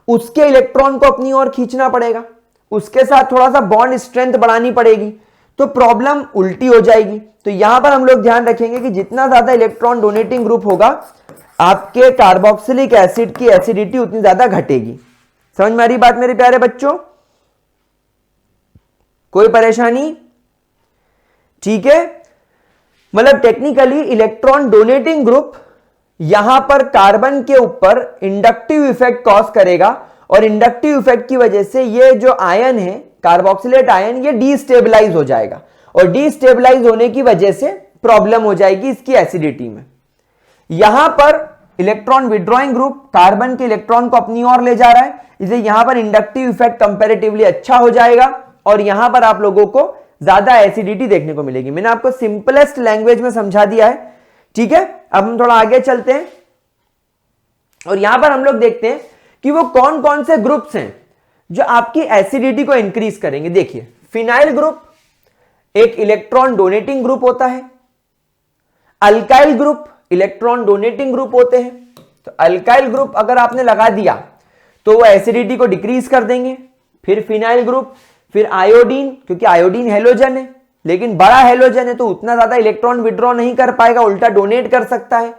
[SPEAKER 1] उसके इलेक्ट्रॉन को अपनी ओर खींचना पड़ेगा, उसके साथ थोड़ा सा बॉन्ड स्ट्रेंथ बढ़ानी पड़ेगी, तो प्रॉब्लम उल्टी हो जाएगी। तो यहां पर हम लोग ध्यान रखेंगे कि जितना ज्यादा इलेक्ट्रॉन डोनेटिंग ग्रुप होगा आपके कार्बोक्सिलिक एसिड की एसिडिटी उतनी ज्यादा घटेगी। समझ में आ रही बात मेरे प्यारे बच्चों? कोई परेशानी? ठीक है, मतलब टेक्निकली इलेक्ट्रॉन डोनेटिंग ग्रुप यहां पर कार्बन के ऊपर इंडक्टिव इफेक्ट कॉज करेगा और इंडक्टिव इफेक्ट की वजह से ये जो आयन है, कार्बोक्सिलेट आयन, ये डीस्टेबलाइज हो जाएगा और डीस्टेबलाइज होने की वजह से प्रॉब्लम हो जाएगी इसकी एसिडिटी में। यहां पर इलेक्ट्रॉन विड्रॉइंग ग्रुप कार्बन के इलेक्ट्रॉन को अपनी ओर ले जा रहा है, इसलिए यहां पर इंडक्टिव इफेक्ट कंपैरेटिवली अच्छा हो जाएगा और यहां पर आप लोगों को ज्यादा एसिडिटी देखने को मिलेगी। मैंने आपको सिंपलेस्ट लैंग्वेज में समझा दिया है, ठीक है। अब हम थोड़ा आगे चलते हैं और यहां पर हम लोग देखते हैं कि वो कौन कौन से ग्रुप्स हैं जो आपकी एसिडिटी को इंक्रीज करेंगे। देखिए, फिनाइल ग्रुप एक इलेक्ट्रॉन डोनेटिंग ग्रुप होता है, alkyl group electron donating group होते हैं। तो अल्काइल ग्रुप अगर आपने लगा दिया तो वो एसिडिटी को डिक्रीज कर देंगे। फिर फिनाइल ग्रुप, फिर आयोडीन, क्योंकि आयोडीन हेलोजन है लेकिन बड़ा हेलोजन है तो उतना ज्यादा इलेक्ट्रॉन विड्रॉ नहीं कर पाएगा, उल्टा डोनेट कर सकता है।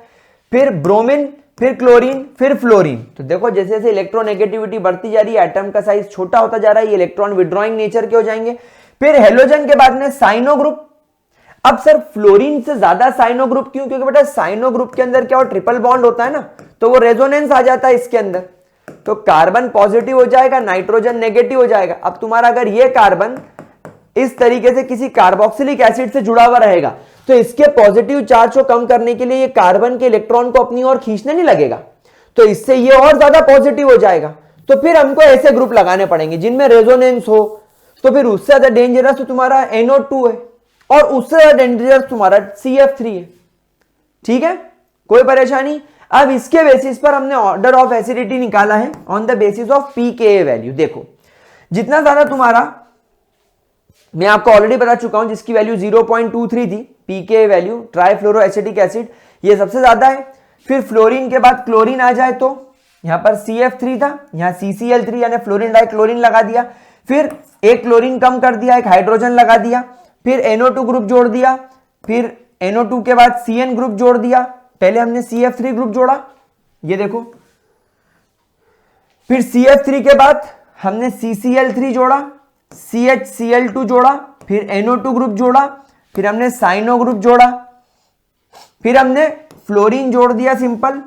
[SPEAKER 1] फिर ब्रोमीन, फिर क्लोरीन, फिर फ्लोरीन। तो देखो जैसे जैसे इलेक्ट्रोनेगेटिविटी बढ़ती जा रही है, एटम का साइज छोटा होता जा रहा है, ये इलेक्ट्रॉन विड्रॉइंग नेचर के हो जाएंगे। फिर हेलोजन के बाद में साइनो ग्रुप। अब सर फ्लोरीन से ज्यादा साइनो ग्रुप क्यों? क्योंकि बेटा साइनो ग्रुप के अंदर क्या हो, ट्रिपल बॉन्ड होता है ना, तो वो रेजोनेंस आ जाता है इसके अंदर, तो कार्बन पॉजिटिव हो जाएगा, नाइट्रोजन नेगेटिव हो जाएगा। अब तुम्हारा अगर ये कार्बन इस तरीके से किसी कार्बोक्सिलिक एसिड से जुड़ा हुआ रहेगा तो इसके पॉजिटिव चार्ज को कम करने के लिए ये कार्बन के इलेक्ट्रॉन को अपनी ओर खींचने नहीं लगेगा, तो इससे ये और ज्यादा पॉजिटिव हो जाएगा। तो फिर हमको ऐसे ग्रुप लगाने पड़ेंगे जिनमें रेजोनेंस हो। तो फिर उससे ज्यादा डेंजरस तो तुम्हारा NO2 है और उससे ज्यादा डेंजरस तुम्हारा CF3 है, ठीक है। कोई परेशानी? अब इसके बेसिस पर हमने ऑर्डर ऑफ एसिडिटी निकाला है on the basis of pKa value. देखो जितना ज्यादा तुम्हारा, मैं आपको ऑलरेडी बता चुका हूं, जिसकी वैल्यू 0.23 थी pKa वैल्यू, ट्राइफ्लोरोएसिटिक एसिड, ये सबसे ज्यादा है। फिर फ्लोरीन के बाद क्लोरीन आ जाए तो यहां पर CF3 था, यहां CCl3 यानी फ्लोरीन डाइक्लोरीन लगा दिया। फिर एक क्लोरीन कम कर दिया, एक हाइड्रोजन लगा दिया। फिर NO2 ग्रुप जोड़ दिया, फिर NO2 के बाद CN ग्रुप जोड़ दिया। पहले हमने CF3 ग्रुप जोड़ा, ये देखो। फिर CF3 के बाद हमने CCl3 जोड़ा, CHCl2 जोड़ा, फिर NO2 ग्रुप जोड़ा, फिर हमने साइनो ग्रुप जोड़ा, फिर हमने फ्लोरीन जोड़ दिया सिंपल,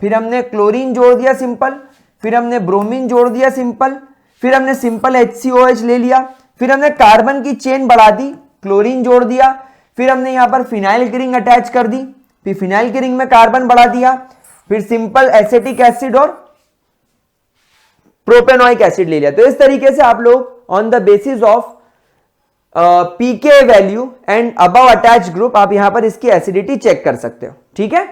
[SPEAKER 1] फिर हमने क्लोरीन जोड़ दिया सिंपल, फिर हमने ब्रोमीन जोड़ दिया सिंपल, फिर हमने सिंपल HCOH ले लिया, फिर हमने कार्बन की चेन बढ़ा दी, क्लोरीन जोड़ दिया, फिर हमने यहां पर फिनाइल की रिंग अटैच कर दी, फिर फिनाइल की रिंग में कार्बन बढ़ा दिया, फिर सिंपल एसिटिक एसिड और प्रोपेनोइक एसिड ले लिया। तो इस तरीके से आप लोग on the basis of pKa value and above attach group आप यहां पर इसकी एसिडिटी चेक कर सकते हो, ठीक है।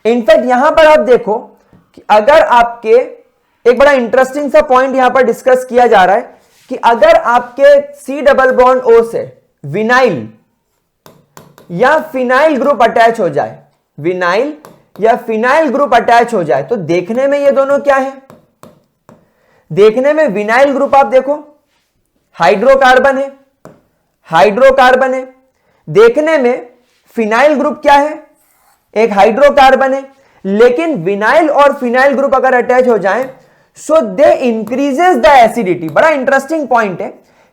[SPEAKER 1] इनफैक्ट यहां पर आप देखो कि अगर आपके, एक बड़ा इंटरेस्टिंग सा पॉइंट यहां पर डिस्कस किया जा रहा है कि अगर आपके C डबल बॉन्ड O से विनाइल या फिनाइल ग्रुप अटैच हो जाए, विनाइल या फिनाइल ग्रुप अटैच हो जाए, तो देखने में ये दोनों क्या है? देखने में विनाइल ग्रुप आप देखो हाइड्रोकार्बन है, हाइड्रोकार्बन है। देखने में फिनाइल ग्रुप क्या है? एक हाइड्रोकार्बन है। लेकिन विनाइल और फिनाइल ग्रुप अगर अटैच हो जाएं सो दे इंक्रीजेस द एसिडिटी। बड़ा इंटरेस्टिंग पॉइंट है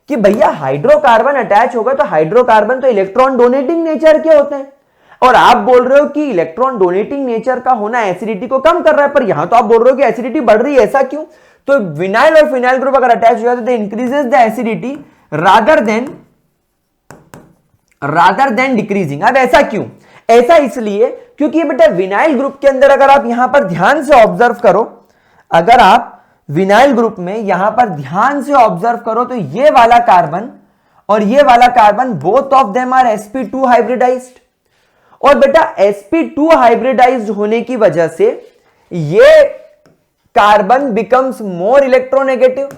[SPEAKER 1] कि भैया हाइड्रोकार्बन अटैच होगा तो हाइड्रोकार्बन तो इलेक्ट्रॉन डोनेटिंग नेचर के होते हैं और आप बोल रहे हो कि इलेक्ट्रॉन डोनेटिंग नेचर का होना एसिडिटी को कम कर रहा है, पर यहां तो आप बोल रहे हो कि एसिडिटी बढ़ रही है, ऐसा क्यों? तो विनाइल और फिनाइल ग्रुप अगर अटैच हो जाए तो they increases the acidity rather than decreasing. अब ऐसा क्यों? ऐसा इसलिए क्योंकि बेटा विनाइल ग्रुप के अंदर अगर आप यहां पर ध्यान से ऑब्जर्व करो, अगर आप विनाइल ग्रुप में यहां पर ध्यान से ऑब्जर्व करो तो ये वाला कार्बन और ये वाला carbon both of them are sp2 hybridised, और बेटा sp2 हाइब्रिडाइज्ड होने की वजह से ये carbon becomes more electronegative.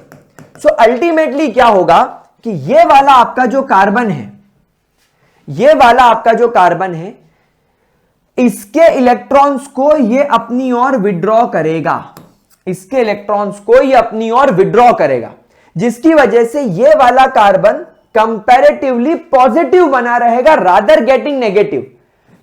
[SPEAKER 1] So ultimately क्या होगा कि ये वाला आपका जो कार्बन है, ये वाला आपका जो कार्बन है, इसके इलेक्ट्रॉन्स को ये अपनी ओर विड्रॉ करेगा, इसके इलेक्ट्रॉन्स को ये अपनी ओर विड्रॉ करेगा, जिसकी वजह से ये वाला कार्बन कंपैरेटिवली पॉजिटिव बना रहेगा रादर गेटिंग नेगेटिव।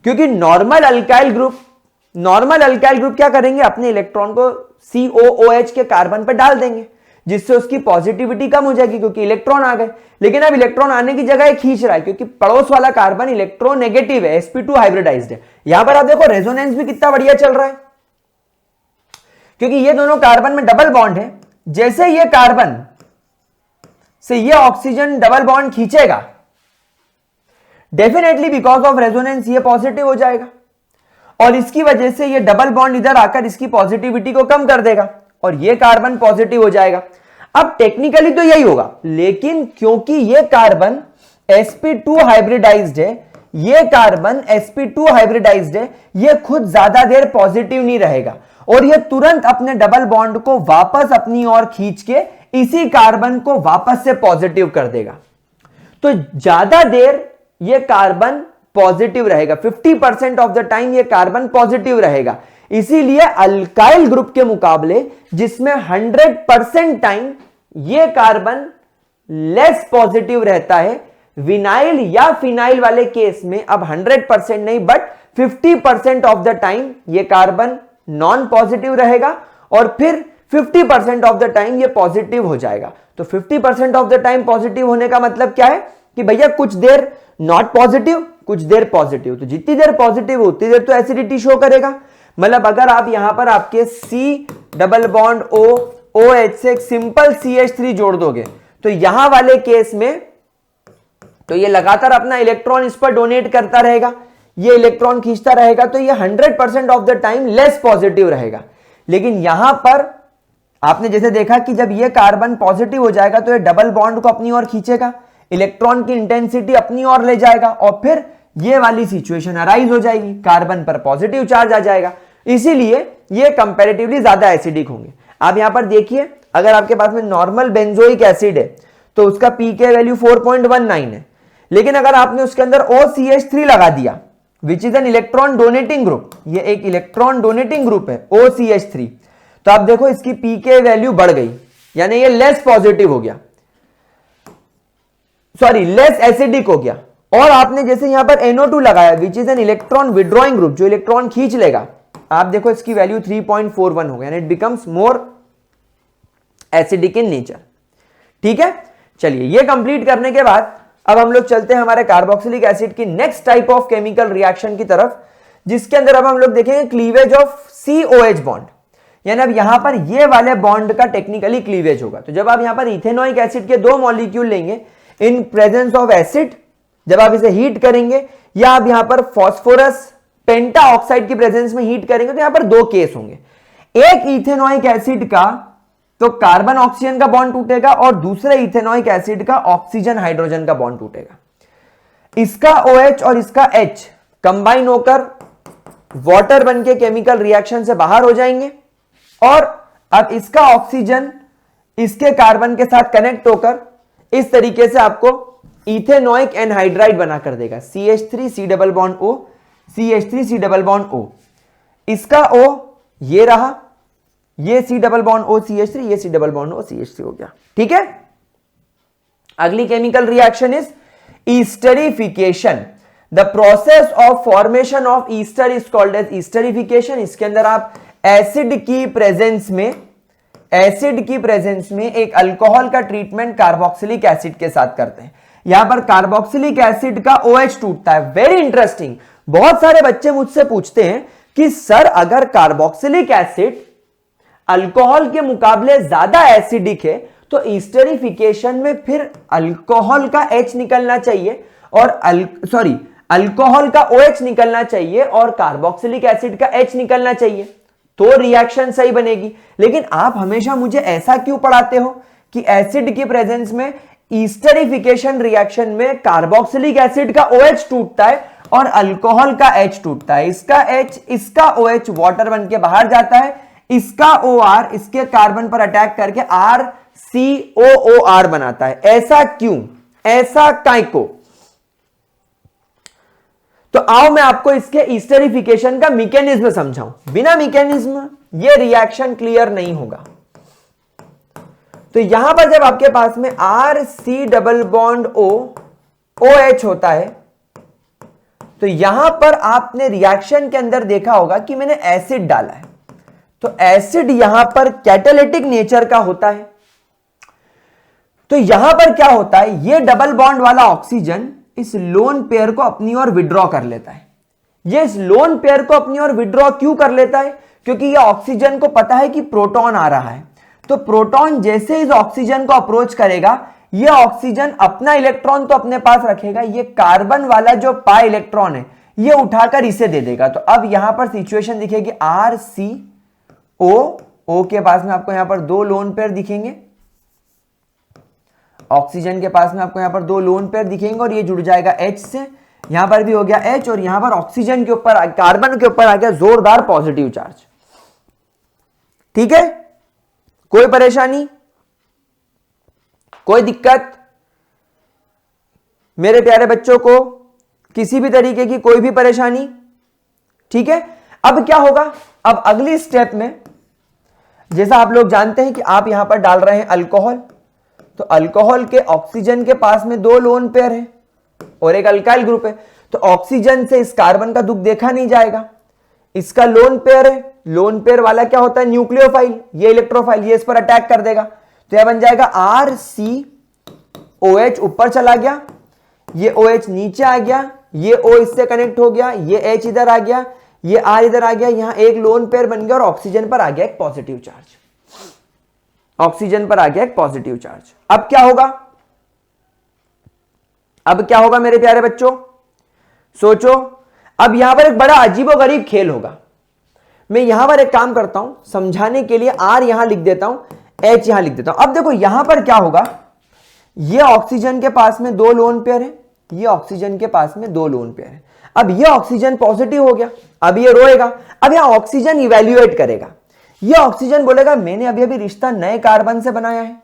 [SPEAKER 1] क्योंकि नॉर्मल अल्काइल ग्रुप क्या करेंगे, अपने इलेक्ट्रॉन को COOH के कार्बन पर डाल देंगे, जिससे उसकी पॉजिटिविटी कम हो जाएगी क्योंकि इलेक्ट्रॉन आ गए। लेकिन अब इलेक्ट्रॉन आने की जगह खींच रहा है क्योंकि पड़ोस वाला कार्बन इलेक्ट्रोनेगेटिव है, sp2 हाइब्रिडाइज्ड है। यहां पर आप देखो रेजोनेंस भी कितना बढ़िया चल रहा है, क्योंकि ये दोनों कार्बन में डबल बॉन्ड है। जैसे ये कार्बन से ये ऑक्सीजन डबल बॉन्ड खींचेगा, डेफिनेटली बिकॉज ऑफ रेजोनेंस ये पॉजिटिव हो जाएगा, और इसकी वजह से ये डबल बॉन्ड इधर आकर इसकी पॉजिटिविटी को कम कर देगा और ये कार्बन पॉजिटिव हो जाएगा। अब टेक्निकली तो यही होगा, लेकिन क्योंकि ये कार्बन sp2 हाइब्रिडाइज्ड है, ये कार्बन sp2 हाइब्रिडाइज्ड है, ये खुद ज्यादा देर पॉजिटिव नहीं रहेगा और ये तुरंत अपने डबल बॉन्ड को वापस अपनी ओर खींच के इसी कार्बन को वापस से पॉजिटिव कर देगा। तो ज्यादा देर ये कार्बन पॉजिटिव रहेगा, 50% ऑफ द टाइम ये कार्बन पॉजिटिव रहेगा। इसीलिए अल्काइल ग्रुप के मुकाबले जिसमें 100% टाइम ये कार्बन लेस पॉजिटिव रहता है, विनाइल या फिनाइल वाले केस में अब 100% नहीं बट 50% ऑफ द टाइम ये कार्बन नॉन पॉजिटिव रहेगा और फिर 50% ऑफ द टाइम ये पॉजिटिव हो जाएगा। तो 50% ऑफ द टाइम पॉजिटिव होने का मतलब क्या है कि भैया कुछ देर नॉट पॉजिटिव, कुछ देर पॉजिटिव। तो जितनी देर पॉजिटिव उतनी देर तो एसिडिटी शो करेगा। मतलब अगर आप यहां पर आपके C double bond O OH से एक सिंपल CH3 जोड़ दोगे तो यहां वाले केस में तो ये लगातार अपना इलेक्ट्रॉन इस पर डोनेट करता रहेगा, ये इलेक्ट्रॉन खींचता रहेगा, तो ये 100% of the time less positive रहेगा। लेकिन यहां पर आपने जैसे देखा कि जब ये कार्बन पॉजिटिव हो जाएगा तो ये डबल बॉन्ड को अपनी ओर खींचेगा, इलेक्ट्रॉन की इंटेंसिटी अपनी ओर ले जाएगा और फिर ये वाली सिचुएशन अराइज हो जाएगी, कार्बन पर पॉजिटिव चार्ज आ जाएगा। इसीलिए ये कंपैरेटिवली ज्यादा एसिडिक होंगे। आप यहां पर देखिए, अगर आपके पास में नॉर्मल बेंजोइक एसिड है तो उसका pK वैल्यू 4.19 है, लेकिन अगर आपने उसके अंदर OCH3 लगा दिया which is an electron donating group, ये एक इलेक्ट्रॉन डोनेटिंग ग्रुप है OCH3, तो आप देखो इसकी pK वैल्यू बढ़ गई, यानी ये लेस पॉजिटिव हो गया, सॉरी लेस एसिडिक हो गया। और आपने जैसे यहां पर NO2 लगाया which is an electron withdrawing group, जो इलेक्ट्रॉन खींच लेगा, आप देखो इसकी वैल्यू 3.41 हो गया, and it becomes more acidic in nature. ठीक है, चलिए ये कंप्लीट करने के बाद अब हम लोग चलते हैं हमारे कार्बोक्सिलिक एसिड की next type of chemical reaction की तरफ, जिसके अंदर अब हम लोग देखेंगे क्लीवेज ऑफ COH बॉन्ड। यानी अब यहां पर ये वाले बॉन्ड का टेक्निकली क्लीवेज होगा। तो जब आप यहां पर इथेनोइक एसिड के दो मॉलिक्यूल लेंगे इन प्रेजेंस ऑफ एसिड, जब आप इसे हीट करेंगे या आप यहां पर फास्फोरस पेंटा ऑक्साइड की प्रेजेंस में हीट करेंगे, तो यहां पर दो केस होंगे। एक इथेनोइक एसिड का तो कार्बन ऑक्सीजन का बॉन्ड टूटेगा और दूसरे इथेनोइक एसिड का ऑक्सीजन हाइड्रोजन का बॉन्ड टूटेगा। इसका OH और इसका H कंबाइन होकर वाटर बनके केमिकल रिएक्शन से बाहर हो जाएंगे और अब इसका ऑक्सीजन इसके कार्बन के साथ कनेक्ट होकर इस तरीके से आपको इथेनोइक एनहाइड्राइड बना कर देगा, CH3 C double bond O, CH3 C double bond O। इसका O ये रहा, ये C double bond O CH3, ये C double bond O CH3 हो गया। ठीक है, अगली chemical reaction is esterification. The process of formation of ester is called as esterification. इसके अंदर आप एसिड की प्रेजेंस में एक अल्कोहल का ट्रीटमेंट कार्बोक्सिलिक एसिड के साथ करते हैं। यहां पर कार्बोक्सिलिक एसिड का OH टूटता है। वेरी इंटरेस्टिंग, बहुत सारे बच्चे मुझसे पूछते हैं कि सर अगर कार्बोक्सिलिक एसिड अल्कोहल के मुकाबले ज्यादा एसिडिक है तो ईस्टरिफिकेशन में फिर अल्कोहल का H निकलना चाहिए और अल्कोहल का OH निकलना चाहिए और कार्बोक्सिलिक एसिड का H निकलना चाहिए। तो रिएक्शन सही बनेगी। लेकिन आप हमेशा मुझे ऐसा क्यों पढ़ाते हो कि एसिड की प्रेजेंस में ईस्टरिफिकेशन रिएक्शन में कार्बोक्सिलिक एसिड का OH टूटता है और अल्कोहल का H टूटता है। इसका H इसका OH वाटर बन के बाहर जाता है, इसका OR इसके कार्बन पर अटैक करके RCOOR बनाता है। ऐसा क्यों, ऐसा काइको? तो आओ मैं आपको इसके ईस्टरिफिकेशन का मैकेनिज्म समझाऊं। बिना मैकेनिज्म ये रिएक्शन क्लियर नहीं होगा। तो यहां पर जब आपके पास में RC double bond O OH होता है, तो यहां पर आपने रिएक्शन के अंदर देखा होगा कि मैंने एसिड डाला है। तो एसिड यहां पर कैटालिटिक नेचर का होता है। तो यहां पर क्या होता है, ये डबल बॉन्ड वाला ऑक्सीजन इस लोन पेयर को अपनी ओर विड्रॉ कर लेता है। ये इस लोन पेयर को अपनी ओर विड्रॉ क्यों कर लेता है? क्योंकि ये ऑक्सीजन को पता है कि प्रोटॉन आ रहा है। तो प्रोटॉन जैसे इस ऑक्सीजन को अप्रोच करेगा, ये ऑक्सीजन अपना इलेक्ट्रॉन तो अपने पास रखेगा, ये कार्बन वाला जो पाई इलेक्ट्रॉन है ये उठाकर इसे दे देगा। तो अब यहां पर सिचुएशन दिखेगी RCO के पास में आपको यहां पर 2 लोन पेयर दिखेंगे, ऑक्सीजन के पास में आपको यहां पर 2 लोन पेयर दिखेंगे और ये जुड़ जाएगा H से। यहां पर भी हो गया H और यहां पर ऑक्सीजन के ऊपर, कार्बन के ऊपर आ गया जोरदार पॉजिटिव चार्ज। ठीक है, कोई परेशानी, कोई दिक्कत? मेरे प्यारे बच्चों को किसी भी तरीके की कोई भी परेशानी? ठीक है, अब क्या होगा, अब अगली स्टेप में जैसा आप लोग जानते हैं कि आप यहां पर डाल रहे हैं अल्कोहल, तो अल्कोहल के ऑक्सीजन के पास में 2 लोन पेयर है और एक अल्काइल ग्रुप है। तो ऑक्सीजन से इस कार्बन का दुख देखा नहीं जाएगा, इसका लोन पेयर है, लोन पेयर वाला क्या होता है, न्यूक्लियोफाइल, ये इलेक्ट्रोफाइल, ये इस पर अटैक कर देगा। तो यह बन जाएगा RCOH, ऊपर चला गया, ये OH नीचे आ गया, ये O इससे कनेक्ट हो गया, ये H इधर आ गया, ये R इधर आ गया, यहां एक लोन पेयर बन गया और ऑक्सीजन पर आ गया एक पॉजिटिव चार्ज, ऑक्सीजन पर आ गया एक पॉजिटिव चार्ज। अब क्या होगा, अब क्या होगा मेरे प्यारे बच्चों, सोचो। अब यहां पर एक बड़ा अजीबोगरीब खेल होगा। मैं यहां पर एक काम करता हूं, समझाने के लिए R यहां लिख देता हूं, H यहां लिख देता हूं। अब देखो यहां पर क्या होगा, ये ऑक्सीजन के पास में 2 लोन पेयर है, ये ऑक्सीजन के पास में 2 लोन पेयर है। अब ये ऑक्सीजन पॉजिटिव हो गया, अब ये रोएगा, अब यहां ऑक्सीजन इवैल्यूएट करेगा। ये ऑक्सीजन बोलेगा मैंने अभी अभी रिश्ता नए कार्बन से बनाया है,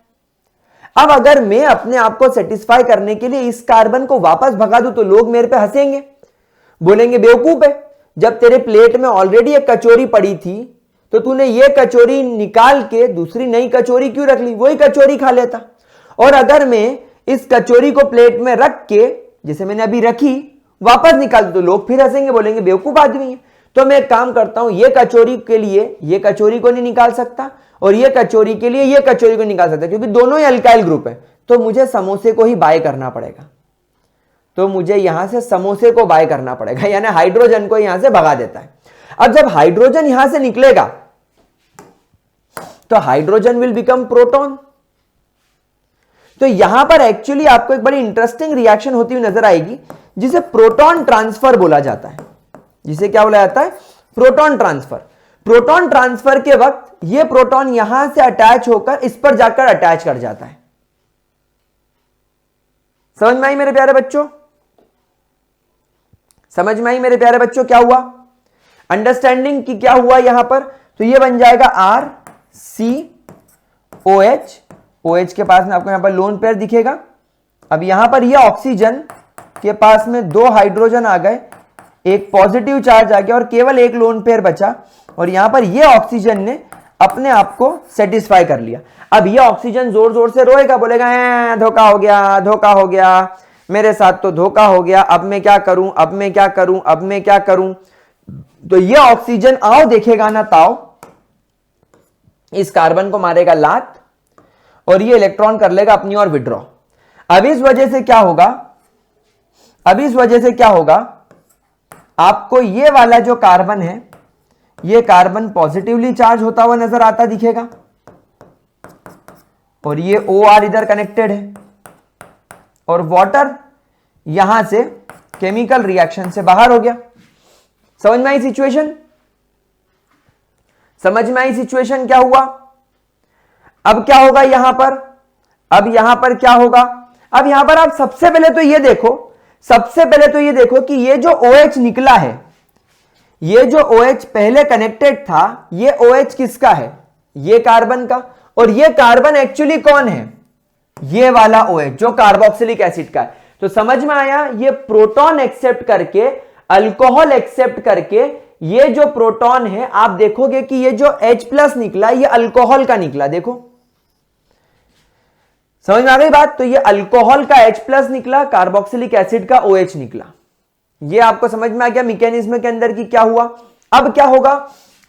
[SPEAKER 1] अब अगर मैं अपने आप को सेटिस्फाई करने के लिए इस कार्बन को वापस भगा दूं तो लोग मेरे पे हंसेंगे, बोलेंगे बेवकूफ है, जब तेरे प्लेट में ऑलरेडी एक कचौरी पड़ी थी तो तूने ये कचौरी निकाल के दूसरी नई कचौरी क्यों रख ली, वही कचौरी खा लेता। और अगर मैं इस कचौरी को प्लेट में रख के जैसे मैंने अभी रखी वापस निकाल दूं तो लोग फिर हंसेंगे, बोलेंगे बेवकूफ आदमी है। तो मैं एक काम करता हूं, ये कचौरी के लिए ये कचौरी को नहीं निकाल सकता और ये कचौरी के लिए ये कचौरी को निकाल सकता, क्योंकि दोनों ही अल्काइल ग्रुप है, तो मुझे समोसे को ही बाय करना पड़ेगा। तो मुझे यहां से समोसे को बाय करना पड़ेगा, यानी हाइड्रोजन को यहां से भगा देता है। अब जब हाइड्रोजन यहां से निकलेगा तो हाइड्रोजन विल बिकम प्रोटॉन। तो यहां पर एक्चुअली आपको एक बड़ी इंटरेस्टिंग रिएक्शन होती हुई नजर आएगी जिसे प्रोटॉन ट्रांसफर बोला जाता है। जिसे क्या बोला जाता है, प्रोटॉन ट्रांसफर। प्रोटॉन ट्रांसफर के वक्त यह प्रोटॉन यहां से अटैच होकर इस पर जाकर अटैच कर जाता है। समझ में आई मेरे प्यारे बच्चों, समझ में आई मेरे प्यारे बच्चों, क्या हुआ, अंडरस्टैंडिंग की क्या हुआ यहां पर। तो यह बन जाएगा RCOH, OH के पास में आपको यहां पर लोन पेयर दिखेगा। अब यहां पर यह ऑक्सीजन के पास में 2 हाइड्रोजन आ गए, एक पॉजिटिव चार्ज आ गया और केवल एक लोन पेयर बचा, और यहां पर यह ऑक्सीजन ने अपने आप को सेटिस्फाई कर लिया। अब यह ऑक्सीजन जोर जोर से रोएगा, बोलेगा धोखा हो गया, धोखा हो गया, मेरे साथ तो धोखा हो गया, अब मैं क्या करूं, अब मैं क्या करूं, अब मैं क्या करूं। तो यह ऑक्सीजन आओ देखेगा ना ताओ, इस कार्बन को मारेगा लात और ये इलेक्ट्रॉन कर लेगा अपनी ओर विड्रॉ। अब इस वजह से क्या होगा, अब इस वजह से क्या होगा, आपको ये वाला जो कार्बन है ये कार्बन पॉजिटिवली चार्ज होता हुआ नजर आता दिखेगा और ये OR इधर कनेक्टेड है और वाटर यहां से केमिकल रिएक्शन से बाहर हो गया। समझ में आई सिचुएशन, समझ में आई सिचुएशन क्या हुआ? अब क्या होगा यहां पर? अब यहां पर क्या होगा? अब यहां पर आप सबसे पहले तो ये देखो कि ये जो OH निकला है, ये जो OH पहले कनेक्टेड था, ये OH किसका है? ये कार्बन का। और ये कार्बन एक्चुअली कौन है? ये वाला OH जो कार्बोक्सिलिक एसिड का है। तो समझ में आया, ये प्रोटॉन एक्सेप्ट करके, अल्कोहल एक्सेप्ट करके, ये जो प्रोटॉन है आप देखोगे कि ये जो H+ निकला, ये अल्कोहल का निकला। देखो समझ में आ गई बात? तो ये अल्कोहल का H+ निकला, कार्बोक्सिलिक एसिड का OH निकला। ये आपको समझ में आ गया मैकेनिज्म के अंदर की क्या हुआ? अब क्या होगा?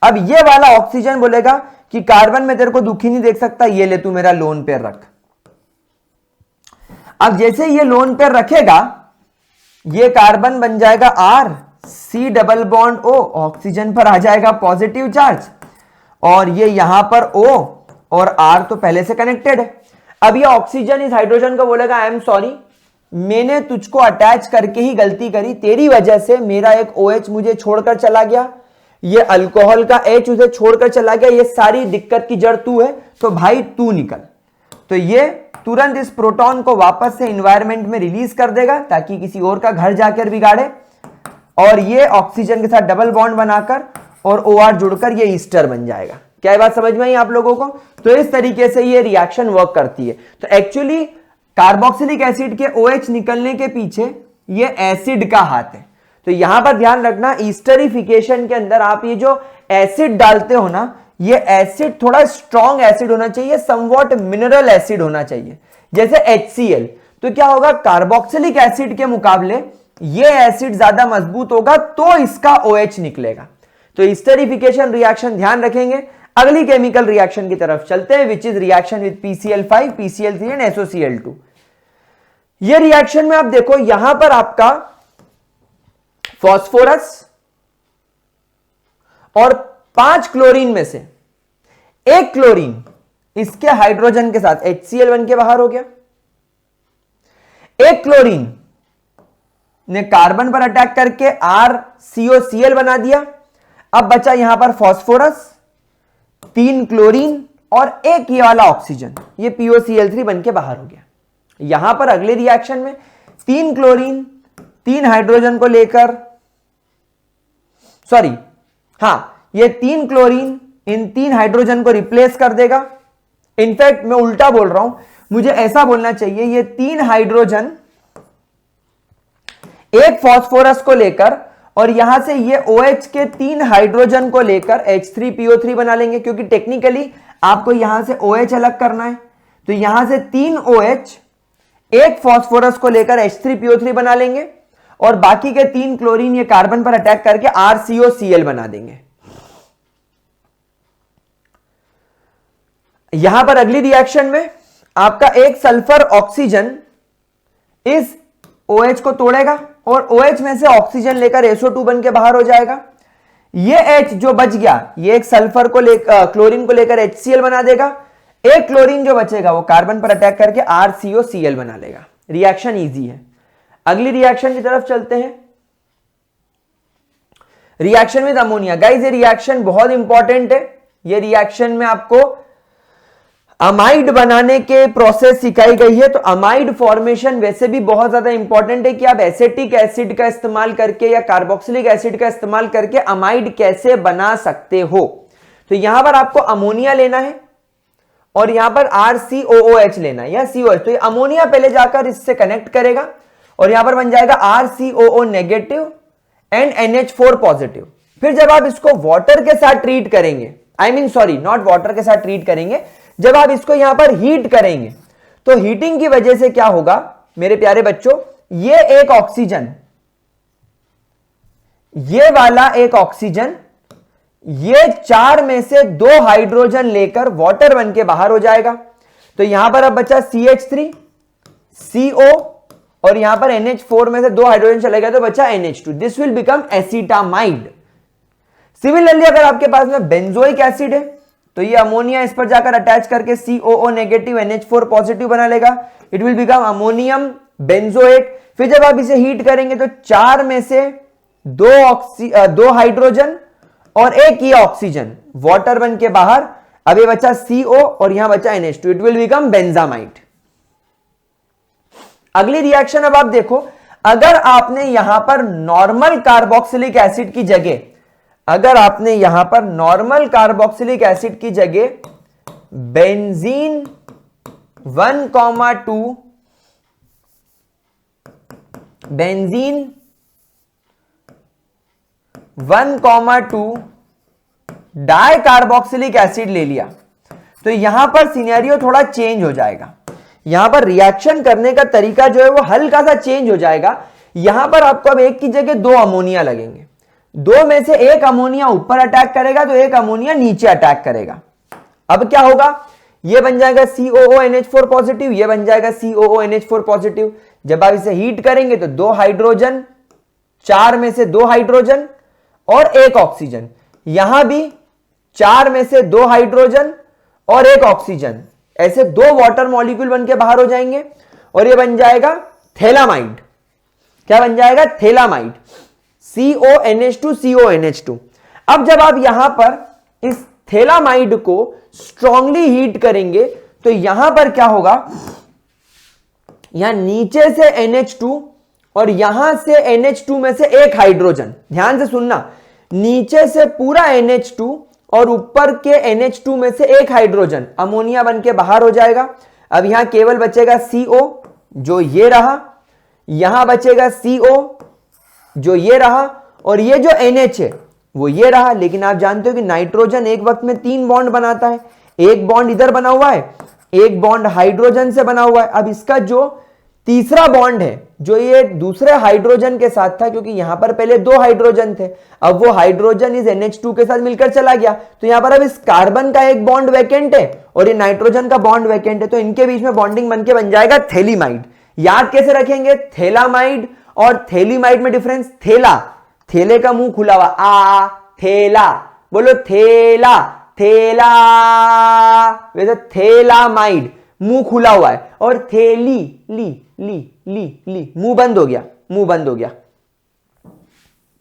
[SPEAKER 1] अब ये वाला ऑक्सीजन बोलेगा कि कार्बन में तेरे को दुखी नहीं देख सकता, ये ले तू मेरा लोन पेयर रख। अब जैसे ये लोन पेयर रखेगा, ये कार्बन बन जाएगा R, C double bond O, oxygen पर आ जाएगा पॉजिटिव चार्ज, और ये यहां पर O और R तो पहले से कनेक्टेड है। अब ये ऑक्सीजन इस हाइड्रोजन को बोलेगा आई एम सॉरी, मैंने तुझको अटैच करके ही गलती करी, तेरी वजह से मेरा एक OH मुझे छोड़कर चला गया, ये अल्कोहल का H उसे छोड़कर चला गया, ये सारी दिक्कत की जड़ तू है, तो भाई तू निकल। तो ये तुरंत इस प्रोटॉन को वापस से एनवायरनमेंट में रिलीज कर देगा ताकि किसी और का घर जाकर बिगाड़े, और ये ऑक्सीजन के साथ डबल बॉन्ड बनाकर और OR जुड़कर ये ईस्टर बन जाएगा। क्या ये बात समझ में आई आप लोगों को? तो इस तरीके से ये रिएक्शन वर्क करती है। तो एक्चुअली कार्बोक्सिलिक एसिड के OH निकलने के पीछे ये एसिड का हाथ है। तो यहां पर ध्यान रखना, ईस्टरिफिकेशन के अंदर आप ये जो एसिड डालते हो ना, ये एसिड थोड़ा स्ट्रॉन्ग एसिड होना चाहिए, समवॉट मिनरल एसिड होना चाहिए, जैसे HCl। तो क्या होगा, कार्बोक्सिलिक एसिड के मुकाबले ये एसिड ज्यादा मजबूत होगा तो इसका OH निकलेगा। तो ईस्टरिफिकेशन रिएक्शन ध्यान रखेंगे। अगली केमिकल रिएक्शन की तरफ चलते हैं, which is reaction with PCl5, PCl3 and SOCl2। ये रिएक्शन में आप देखो, यहां पर आपका फास्फोरस और 5 क्लोरीन में से एक क्लोरीन इसके हाइड्रोजन के साथ HCl बन के बाहर हो गया। एक क्लोरीन ने कार्बन पर अटैक करके RCOCl बना दिया। अब बचा यहां पर फास्फोरस, 3 क्लोरीन और एक ये वाला ऑक्सीजन, ये POCl3 बन के बाहर हो गया। यहां पर अगले रिएक्शन में 3 क्लोरीन 3 हाइड्रोजन को लेकर, सॉरी हां, ये 3 क्लोरीन इन 3 हाइड्रोजन को रिप्लेस कर देगा। इनफैक्ट मैं उल्टा बोल रहा हूं, मुझे ऐसा बोलना चाहिए, ये 3 हाइड्रोजन एक फास्फोरस को लेकर और यहां से ये OH के 3 हाइड्रोजन को लेकर H3PO3 बना लेंगे, क्योंकि टेक्निकली आपको यहां से OH अलग करना है। तो यहां से 3 OH एक फास्फोरस को लेकर H3PO3 बना लेंगे और बाकी के 3 क्लोरीन ये कार्बन पर अटैक करके RCOCl बना देंगे। यहां पर अगली रिएक्शन में आपका एक सल्फर ऑक्सीजन इस OH को तोड़ेगा और OH में से ऑक्सीजन लेकर SO2 बन के बाहर हो जाएगा। ये H जो बच गया, ये एक सल्फर को लेकर क्लोरीन को लेकर HCl बना देगा। एक क्लोरीन जो बचेगा वो कार्बन पर अटैक करके RCOCl बना लेगा। रिएक्शन इजी है। अगली रिएक्शन की तरफ चलते हैं, रिएक्शन विद अमोनिया। गाइस ये रिएक्शन बहुत इंपॉर्टेंट है। ये रिएक्शन में आपको अमाइड बनाने के प्रोसेस सिखाई गई है। तो अमाइड फॉर्मेशन वैसे भी बहुत ज्यादा इंपॉर्टेंट है कि आप एसिटिक एसिड का इस्तेमाल करके या कार्बोक्सिलिक एसिड का इस्तेमाल करके अमाइड कैसे बना सकते हो। तो यहां पर आपको अमोनिया लेना है और यहां पर RCOOH लेना है या COH। तो ये अमोनिया पहले जाकर इससे कनेक्ट करेगा और यहां पर बन जाएगा RCOO negative and NH4 positive. फिर जब आप इसको वाटर के साथ ट्रीट करेंगे, नॉट वाटर के साथ ट्रीट करेंगे, जब आप इसको यहां पर हीट करेंगे तो हीटिंग की वजह से क्या होगा मेरे प्यारे बच्चों, ये एक ऑक्सीजन, ये वाला एक ऑक्सीजन, ये 4 में से 2 हाइड्रोजन लेकर वाटर बन के बाहर हो जाएगा। तो यहां पर अब बचा CH3 CO और यहां पर NH4 में से 2 हाइड्रोजन चले गए तो बचा NH2। This will become acetamide. Similarly अगर आपके पास में बेंजोइक एसिड है तो ये अमोनिया इस पर जाकर अटैच करके COO नेगेटिव NH4 पॉजिटिव बना लेगा। It will become ammonium benzoate. फिर जब आप इसे हीट करेंगे तो 4 में से 2 हाइड्रोजन और एक ये ऑक्सीजन, वाटर बन के बाहर, अब ये बचा CO और यहां बचा NH2, it will become benzamide. अगली रिएक्शन अब आप देखो, अगर आपने यहां पर नॉर्मल कार्बोक्सिलिक एसिड की जगह, अगर आपने यहां पर नॉर्मल कार्बोक्सिलिक एसिड की जगह benzene 1,2, benzene 1,2 di carboxylic acid ले लिया, तो यहां पर सिनेरियो थोड़ा चेंज हो जाएगा। यहां पर रिएक्शन करने का तरीका जो है वो हल्का सा चेंज हो जाएगा। यहां पर आपको अब एक की जगह 2 अमोनिया लगेंगे, 2 में से एक अमोनिया ऊपर अटैक करेगा तो एक अमोनिया नीचे अटैक करेगा। अब क्या होगा, ये बन जाएगा COONH4 पॉजिटिव, ये बन जाएगा COONH4 पॉजिटिव। जब आप इसे हीट करेंगे तो 2 हाइड्रोजन, 4 में से 2 हाइड्रोजन और एक ऑक्सीजन, यहां भी 4 में से 2 हाइड्रोजन और एक ऑक्सीजन, ऐसे 2 वाटर मॉलिक्यूल बन के बाहर हो जाएंगे और ये बन जाएगा थैलामाइड। क्या बन जाएगा, थैलामाइड, CONH2 CONH2। अब जब आप यहां पर इस थैलामाइड को स्ट्रांगली हीट करेंगे तो यहां पर क्या होगा, यहां नीचे से NH2 और यहां से NH2 में से एक हाइड्रोजन, ध्यान से सुनना, नीचे से पूरा NH2 और ऊपर के NH2 में से एक हाइड्रोजन अमोनिया बन के बाहर हो जाएगा। अब यहां केवल बचेगा CO जो ये रहा, यहां बचेगा CO जो ये रहा, और ये जो NH है वो ये रहा। लेकिन आप जानते हो कि नाइट्रोजन एक वक्त में 3 बॉन्ड बनाता है, एक बॉन्ड इधर बना हुआ है, एक बॉन्ड हाइड्रोजन से बना हुआ है। अब इसका जो तीसरा बॉन्ड है जो ये दूसरे हाइड्रोजन के साथ था, क्योंकि यहां पर पहले 2 हाइड्रोजन थे, अब वो हाइड्रोजन इस NH2 के साथ मिलकर चला गया, तो यहां पर अब इस कार्बन का एक बॉन्ड वैकेंट है और ये नाइट्रोजन का बॉन्ड वैकेंट है, तो इनके बीच में बॉन्डिंग बनके बन जाएगा थैलीमाइड। याद कैसे रखेंगे, थैलामाइड और थैलीमाइड में डिफरेंस, थैला, थैले का मुंह खुला हुआ, आ थैला, बोलो थैला, थैला, वैसे थैलामाइड मुंह खुला हुआ है, और थैली, ली ली ली ली, मुंह बंद हो गया, मुंह बंद हो गया,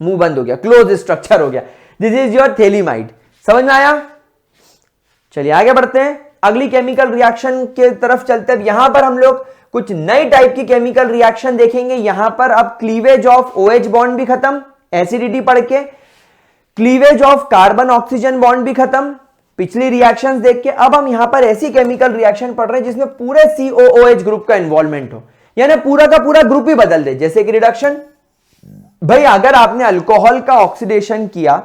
[SPEAKER 1] मुंह बंद हो गया, क्लोज स्ट्रक्चर हो गया। This is your phthalimide. समझ में आया? चलिए आगे बढ़ते हैं, अगली केमिकल रिएक्शन के तरफ चलते हैं। यहां पर हम लोग कुछ नई टाइप की केमिकल रिएक्शन देखेंगे। यहां पर अब क्लीवेज ऑफ OH बॉन्ड भी खत्म, एसिडिटी पढ़ के, cleavage of carbon oxygen bond भी खत्म पिछली रिएक्शंस देख के। अब हम यहां पर ऐसी केमिकल रिएक्शन पढ़ रहे हैं जिसमें पूरे COOH ग्रुप का इन्वॉल्वमेंट हो, यानी पूरा का पूरा ग्रुप ही बदल दे। जैसे कि रिडक्शन, भाई अगर आपने अल्कोहल का ऑक्सीडेशन किया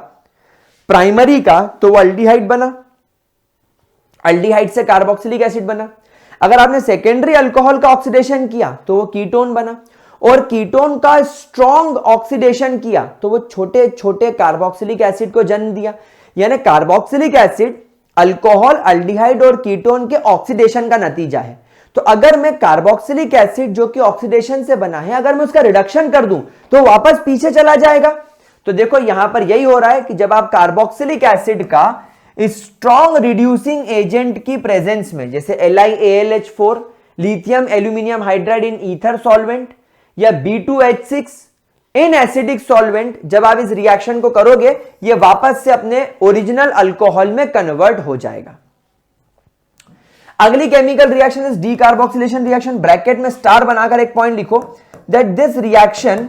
[SPEAKER 1] प्राइमरी का तो वो अल्डिहाइड बना, अल्डिहाइड से कार्बोक्सिलिक एसिड बना। अगर आपने सेकेंडरी अल्कोहल का ऑक्सीडेशन किया तो वो कीटोन बना, और कीटोन का स्ट्रॉन्ग ऑक्सीडेशन किया तो वो छोटे छोटे कार्बोक्सिलिक एसिड को जन्म दिया। यानी कार्बोक्सिलिक एसिड अल्कोहल, अल्डिहाइड और कीटोन के ऑक्सीडेशन का नतीजा है। तो अगर मैं कार्बोक्सिलिक एसिड जो कि ऑक्सीडेशन से बना है, अगर मैं उसका रिडक्शन कर दूं तो वापस पीछे चला जाएगा। तो देखो यहां पर यही हो रहा है कि जब आप कार्बोक्सिलिक एसिड का स्ट्रॉन्ग रिड्यूसिंग एजेंट की प्रेजेंस में, जैसे LiAlH4, lithium aluminium hydride in ether solvent, या B2H6 इन एसिडिक सॉल्वेंट, जब आप इस रिएक्शन को करोगे ये वापस से अपने ओरिजिनल अल्कोहल में कन्वर्ट हो जाएगा। अगली chemical reaction is decarboxylation reaction. Bracket में स्टार बनाकर एक पॉइंट लिखो, that this reaction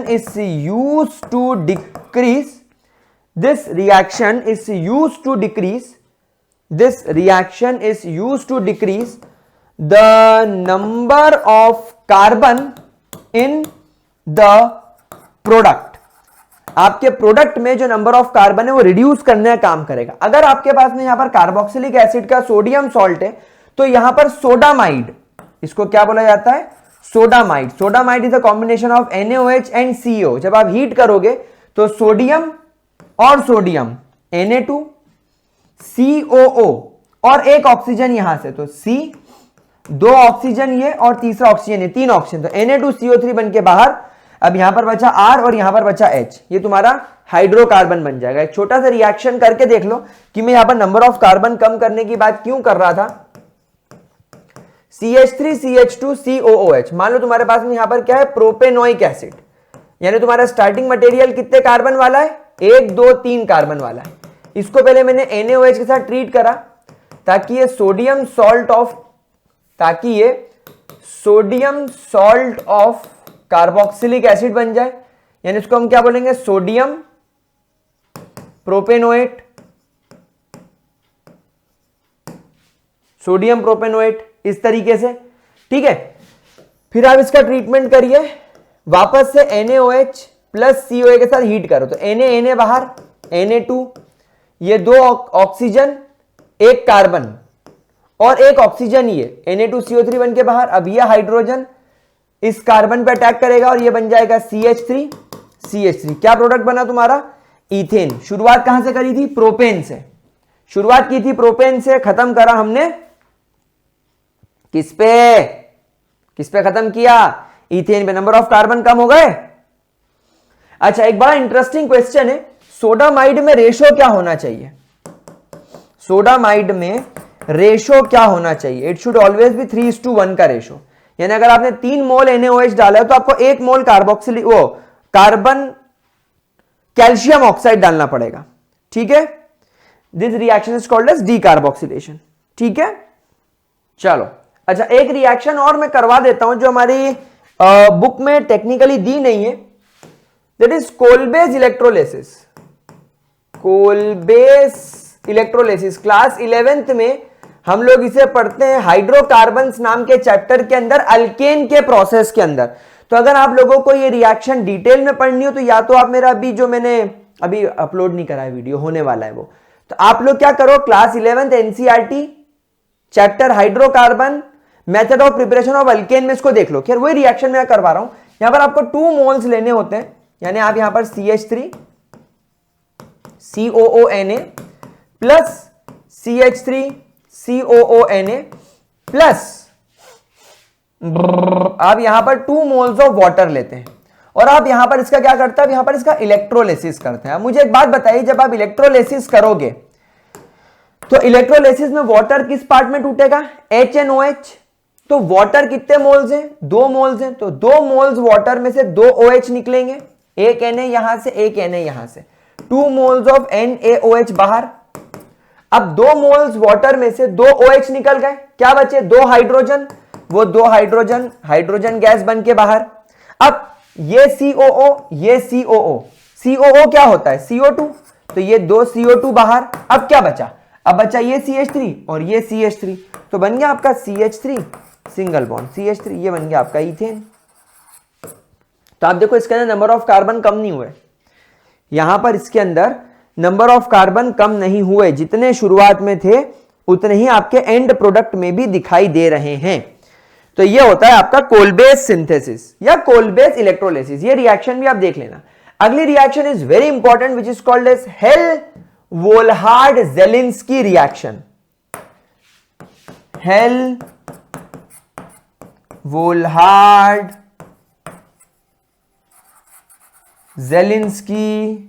[SPEAKER 1] is used to decrease, this reaction is used to decrease the number of carbon in the product। आपके product में जो नंबर ऑफ कार्बन है वो reduce करने का काम करेगा। अगर आपके पास में यहां पर कार्बोक्सिलिक एसिड का सोडियम सॉल्ट है तो यहां पर सोडामाइड, इसको क्या बोला जाता है, sodamide. Sodamide is a combination of NaOH and CO। जब आप हीट करोगे तो सोडियम और सोडियम Na2 COO और एक ऑक्सीजन यहां से, तो C, 2 ऑक्सीजन ये और तीसरा ऑक्सीजन ये, 3 ऑक्सीजन, तो Na2CO3 बन के बाहर। अब यहां पर बचा R और यहां पर बचा H, ये तुम्हारा हाइड्रोकार्बन बन जाएगा। एक छोटा सा रिएक्शन करके देख लो कि मैं यहां पर नंबर ऑफ कार्बन कम करने की बात क्यों कर रहा था। CH3CH2COOH, मान लो तुम्हारे पास में यहां पर क्या है, प्रोपेनोइक एसिड, यानी तुम्हारा स्टार्टिंग मटेरियल कितने कार्बन वाला है, 1 2 3 कार्बन वाला है। इसको पहले मैंने NaOH के साथ ट्रीट करा ताकि ये sodium salt of carboxylic acid बन जाए, यानी इसको हम क्या बोलेंगे, सोडियम प्रोपेनोएट, इस तरीके से, ठीक है। फिर आप इसका ट्रीटमेंट करिए, वापस से NaOH प्लस COA के साथ हीट करो, तो Na बाहर, Na2, ये 2 ऑक्सीजन, 1 कार्बन और 1 ऑक्सीजन, ये Na2CO3 बन के बाहर। अब ये हाइड्रोजन इस कार्बन पे अटैक करेगा और ये बन जाएगा CH3। क्या प्रोडक्ट बना तुम्हारा, इथेन। शुरुआत कहां से करी थी, प्रोपेन से शुरुआत की थी, प्रोपेन से खत्म करा हमने किस पे खत्म किया, इथेन पे। नंबर ऑफ कार्बन कम हो गए। अच्छा, एक बड़ा इंटरेस्टिंग क्वेश्चन है, सोडामाइड में रेशो क्या होना चाहिए, सोडामाइड में रेशो क्या होना चाहिए, इट शुड ऑलवेज बी 3:1 का रेशो। यानी अगर आपने 3 मोल NaOH डाला है तो आपको 1 मोल कार्बन कैल्शियम ऑक्साइड डालना पड़ेगा, ठीक है। This reaction is called as decarboxylation, ठीक है। चलो, अच्छा, एक रिएक्शन और मैं करवा देता हूं जो हमारी बुक में टेक्निकली दी नहीं है, that is Kolbe's electrolysis. Class 11th में हम लोग इसे पढ़ते हैं हाइड्रोकार्बन्स नाम के चैप्टर के अंदर, अल्केन के प्रोसेस के अंदर। तो अगर आप लोगों को ये रिएक्शन डिटेल में पढ़नी हो तो या तो आप मेरा अभी जो मैंने अभी अपलोड नहीं करा है वीडियो, होने वाला है वो, तो आप लोग क्या करो, class 11th NCERT chapter hydrocarbon method of preparation of alkane में इसको देख लो। खैर वही रिएक्शन मैं करवा रहा हूं। यहां पर आपको 2 मोल्स लेने होते हैं, यानी आप यहां पर CH3 COONA plus CH3 COONA plus आप यहां पर 2 मोल्स ऑफ वाटर लेते हैं और आप यहां पर इसका क्या करते हैं, यहां पर इसका इलेक्ट्रोलिसिस करते हैं। मुझे एक बात बताइए, जब आप इलेक्ट्रोलिसिस करोगे तो इलेक्ट्रोलिसिस में वाटर किस पार्ट में टूटेगा, HNOH। तो वाटर कितने मोल्स हैं, 2 मोल्स हैं, तो 2 मोल्स वाटर में से 2 OH निकलेंगे, एक Na यहां से, एक Na यहां से, 2 मोल्स ऑफ NaOH बाहर। अब 2 मोल्स वाटर में से 2 OH निकल गए, क्या बचे, 2 हाइड्रोजन, वो 2 हाइड्रोजन गैस बन के बाहर। अब ये COO, ये COO क्या होता है, CO2, तो ये 2 CO2 बाहर। अब क्या बचा, अब बचा ये CH3 और ये CH3, तो बन गया आपका CH3 सिंगल बॉन्ड CH3, ये बन गया आपका इथेन। तो आप देखो इसके अंदर नंबर ऑफ कार्बन कम नहीं हुए, यहां पर इसके अंदर नंबर ऑफ कार्बन कम नहीं हुए, जितने शुरुआत में थे उतने ही आपके एंड प्रोडक्ट में भी दिखाई दे रहे हैं। तो ये होता है आपका कोलबेस सिंथेसिस या कोलबेस इलेक्ट्रोलिसिस। ये रिएक्शन भी आप देख लेना। अगली reaction is very important which is called as Hell Volhard Zelinsky reaction. Hell Volhard Zelinsky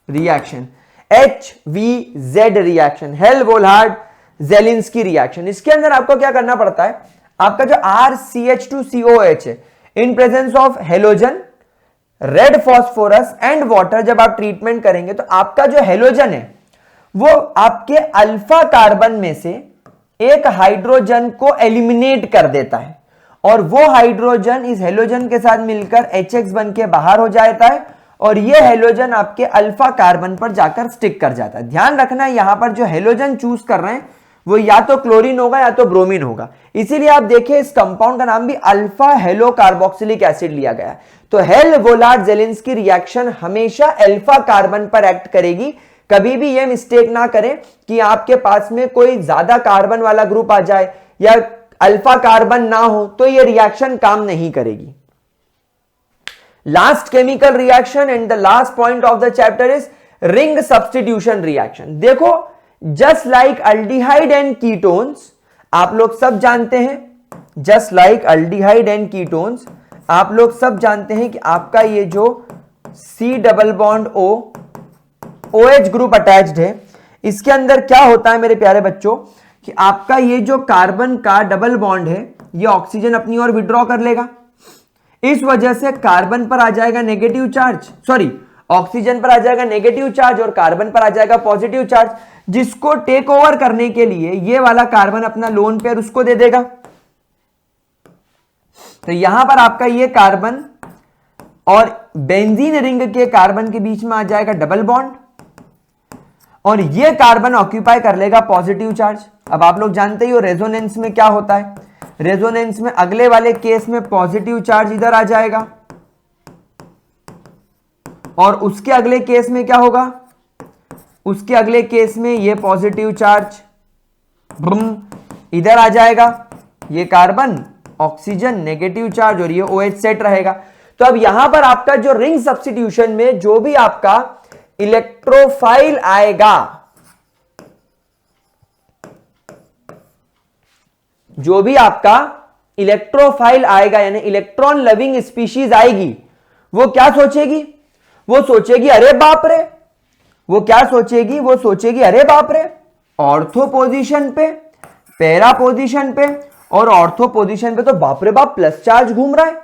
[SPEAKER 1] reaction, HVZ reaction, Hell Volhard Zelinsky reaction. इसके अंदर आपको क्या करना पड़ता है, आपका जो RCH2COH है, इन presence of halogen, red phosphorus and water, जब आप ट्रीटमेंट करेंगे तो आपका जो हेलोजन है वो आपके अल्फा कार्बन में से एक हाइड्रोजन को एलिमिनेट कर देता है और वो हाइड्रोजन इस हेलोजन के साथ मिलकर HX बन के बाहर हो जाता है और ये हेलोजन आपके अल्फा कार्बन पर जाकर स्टिक कर जाता है। ध्यान रखना है यहां पर जो हेलोजन चूज कर रहे हैं वो या तो क्लोरीन होगा या तो ब्रोमीन होगा, इसीलिए आप देखिए इस कंपाउंड का नाम भी अल्फा हेलो कार्बोक्सिलिक एसिड लिया गया है। तो हेल-वोल्हार्ड-जेलिंस्की रिएक्शन हमेशा अल्फा कार्बन पर एक्ट करेगी। कभी भी ये मिस्टेक ना करें कि आपके पास में कोई ज्यादा कार्बन वाला ग्रुप आ जाए या अल्फा कार्बन ना हो तो ये रिएक्शन काम नहीं करेगी। Last chemical reaction and the last point of the chapter is ring substitution reaction. देखो just like aldehyde and ketones, आप लोग सब जानते हैं, just like aldehyde and ketones, आप लोग सब जानते हैं कि आपका ये जो C double bond O OH group attached है, इसके अंदर क्या होता है मेरे प्यारे बच्चों कि आपका ये जो कार्बन का डबल बॉन्ड है ये ऑक्सीजन अपनी ओर विड्रॉ कर लेगा, इस वजह से कार्बन पर आ जाएगा नेगेटिव चार्ज, सॉरी ऑक्सीजन पर आ जाएगा नेगेटिव चार्ज और कार्बन पर आ जाएगा पॉजिटिव चार्ज, जिसको टेक ओवर करने के लिए ये वाला कार्बन अपना लोन पेयर उसको दे देगा। तो यहां पर आपका ये कार्बन और बेंजीन रिंग के कार्बन के बीच में आ जाएगा डबल बॉन्ड और ये कार्बन ऑक्यूपाई कर लेगा पॉजिटिव चार्ज। अब आप लोग जानते ही हो रेजोनेंस में क्या होता है, रेजोनेंस में अगले वाले केस में पॉजिटिव चार्ज इधर आ जाएगा और उसके अगले केस में क्या होगा, उसके अगले केस में ये पॉजिटिव चार्ज इधर आ जाएगा, ये कार्बन ऑक्सीजन नेगेटिव चार्ज और ये OH सेट रहेगा। तो अब यहां पर आपका जो रिंग सब्स्टिट्यूशन में जो भी आपका इलेक्ट्रोफाइल आएगा, जो भी आपका इलेक्ट्रोफाइल आएगा यानी इलेक्ट्रॉन लविंग स्पीशीज आएगी, वो क्या सोचेगी, वो सोचेगी अरे बाप रे, वो क्या सोचेगी, वो सोचेगी अरे बाप रे, ऑर्थो पोजीशन पे, पैरा पोजीशन पे और ऑर्थो पोजीशन पे तो बाप रे बाप प्लस चार्ज घूम रहा है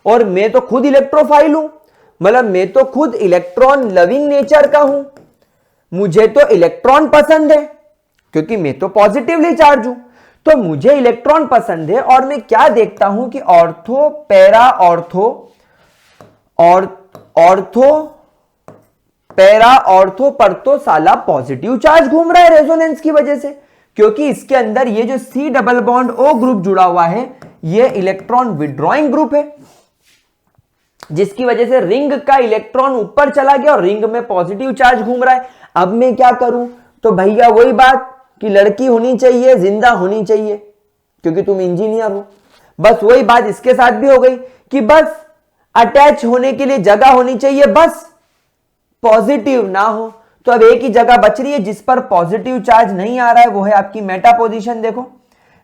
[SPEAKER 1] और मैं तो खुद इलेक्ट्रोफाइल हूं, मतलब मैं तो खुद इलेक्ट्रॉन लविंग नेचर का हूं, मुझे तो इलेक्ट्रॉन पसंद है क्योंकि मैं तो पॉजिटिवली चार्ज हूं, तो मुझे इलेक्ट्रॉन पसंद है और मैं क्या देखता हूं कि ऑर्थो पैरा ऑर्थो और ऑर्थो पैरा ऑर्थो पर तो साला पॉजिटिव चार्ज घूम रहा है रेजोनेंस की वजह से, क्योंकि इसके अंदर ये जो C double bond O group जुड़ा हुआ है ये इलेक्ट्रॉन विड्रॉइंग ग्रुप है, जिसकी वजह से रिंग का इलेक्ट्रॉन ऊपर चला गया और रिंग में पॉजिटिव चार्ज घूम रहा है। अब मैं क्या करूं, तो भैया वही बात कि लड़की होनी चाहिए, जिंदा होनी चाहिए क्योंकि तुम इंजीनियर हो, बस वही बात इसके साथ भी हो गई कि बस अटैच होने के लिए जगह होनी चाहिए, बस पॉजिटिव ना हो। तो अब एक ही जगह बच रही है जिस पर पॉजिटिव चार्ज नहीं आ रहा है, वो है आपकी मेटा पोजीशन। देखो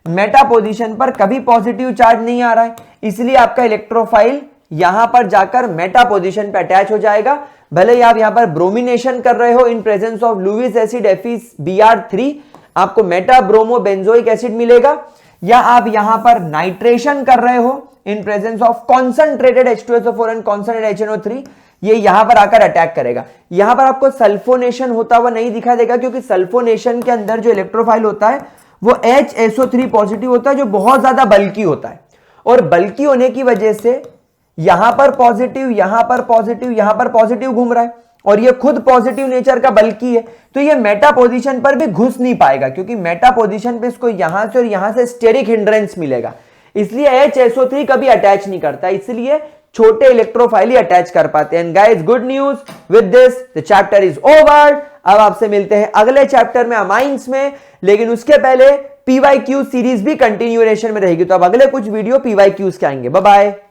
[SPEAKER 1] मेटा पोजीशन पर कभी पॉजिटिव चार्ज नहीं आ रहा है, इसलिए आपका इलेक्ट्रोफाइल यहां पर जाकर मेटा पोजीशन पे अटैच हो जाएगा। भले ही आप यहां पर ब्रोमिनेशन कर रहे हो in presence of Lewis acid FeBr3, आपको मेटा ब्रोमो बेंजोइक एसिड मिलेगा, या आप यहां पर नाइट्रेशन कर रहे हो in presence of concentrated H2SO4 and concentrated HNO3, ये यहां पर आकर अटैक करेगा। यहां पर आपको सल्फोनेशन होता हुआ नहीं दिखाई देगा क्योंकि सल्फोनेशन के अंदर जो इलेक्ट्रोफाइल होता है वो HSO3 पॉजिटिव होता है जो बहुत ज्यादा बल्की होता है, और बल्की होने की वजह से यहां पर पॉजिटिव, यहां पर पॉजिटिव, यहां पर पॉजिटिव घूम रहा है और ये खुद पॉजिटिव नेचर का बल्की है, तो ये मेटा पोजीशन पर भी घुस नहीं पाएगा क्योंकि मेटा पोजीशन पे इसको यहां से और यहां से स्टेरिक हिंड्रेंस मिलेगा, इसलिए HSO3 कभी अटैच नहीं करता, इसलिए छोटे इलेक्ट्रोफाइल ही अटैच कर पाते हैं। Guys good news, with this the chapter is over. अब आपसे मिलते हैं अगले चैप्टर में अमाइंस में, लेकिन उसके पहले PYQ सीरीज भी कंटिन्यूएशन में रहेगी, तो अब अगले कुछ वीडियो PYQs के आएंगे। Bye bye.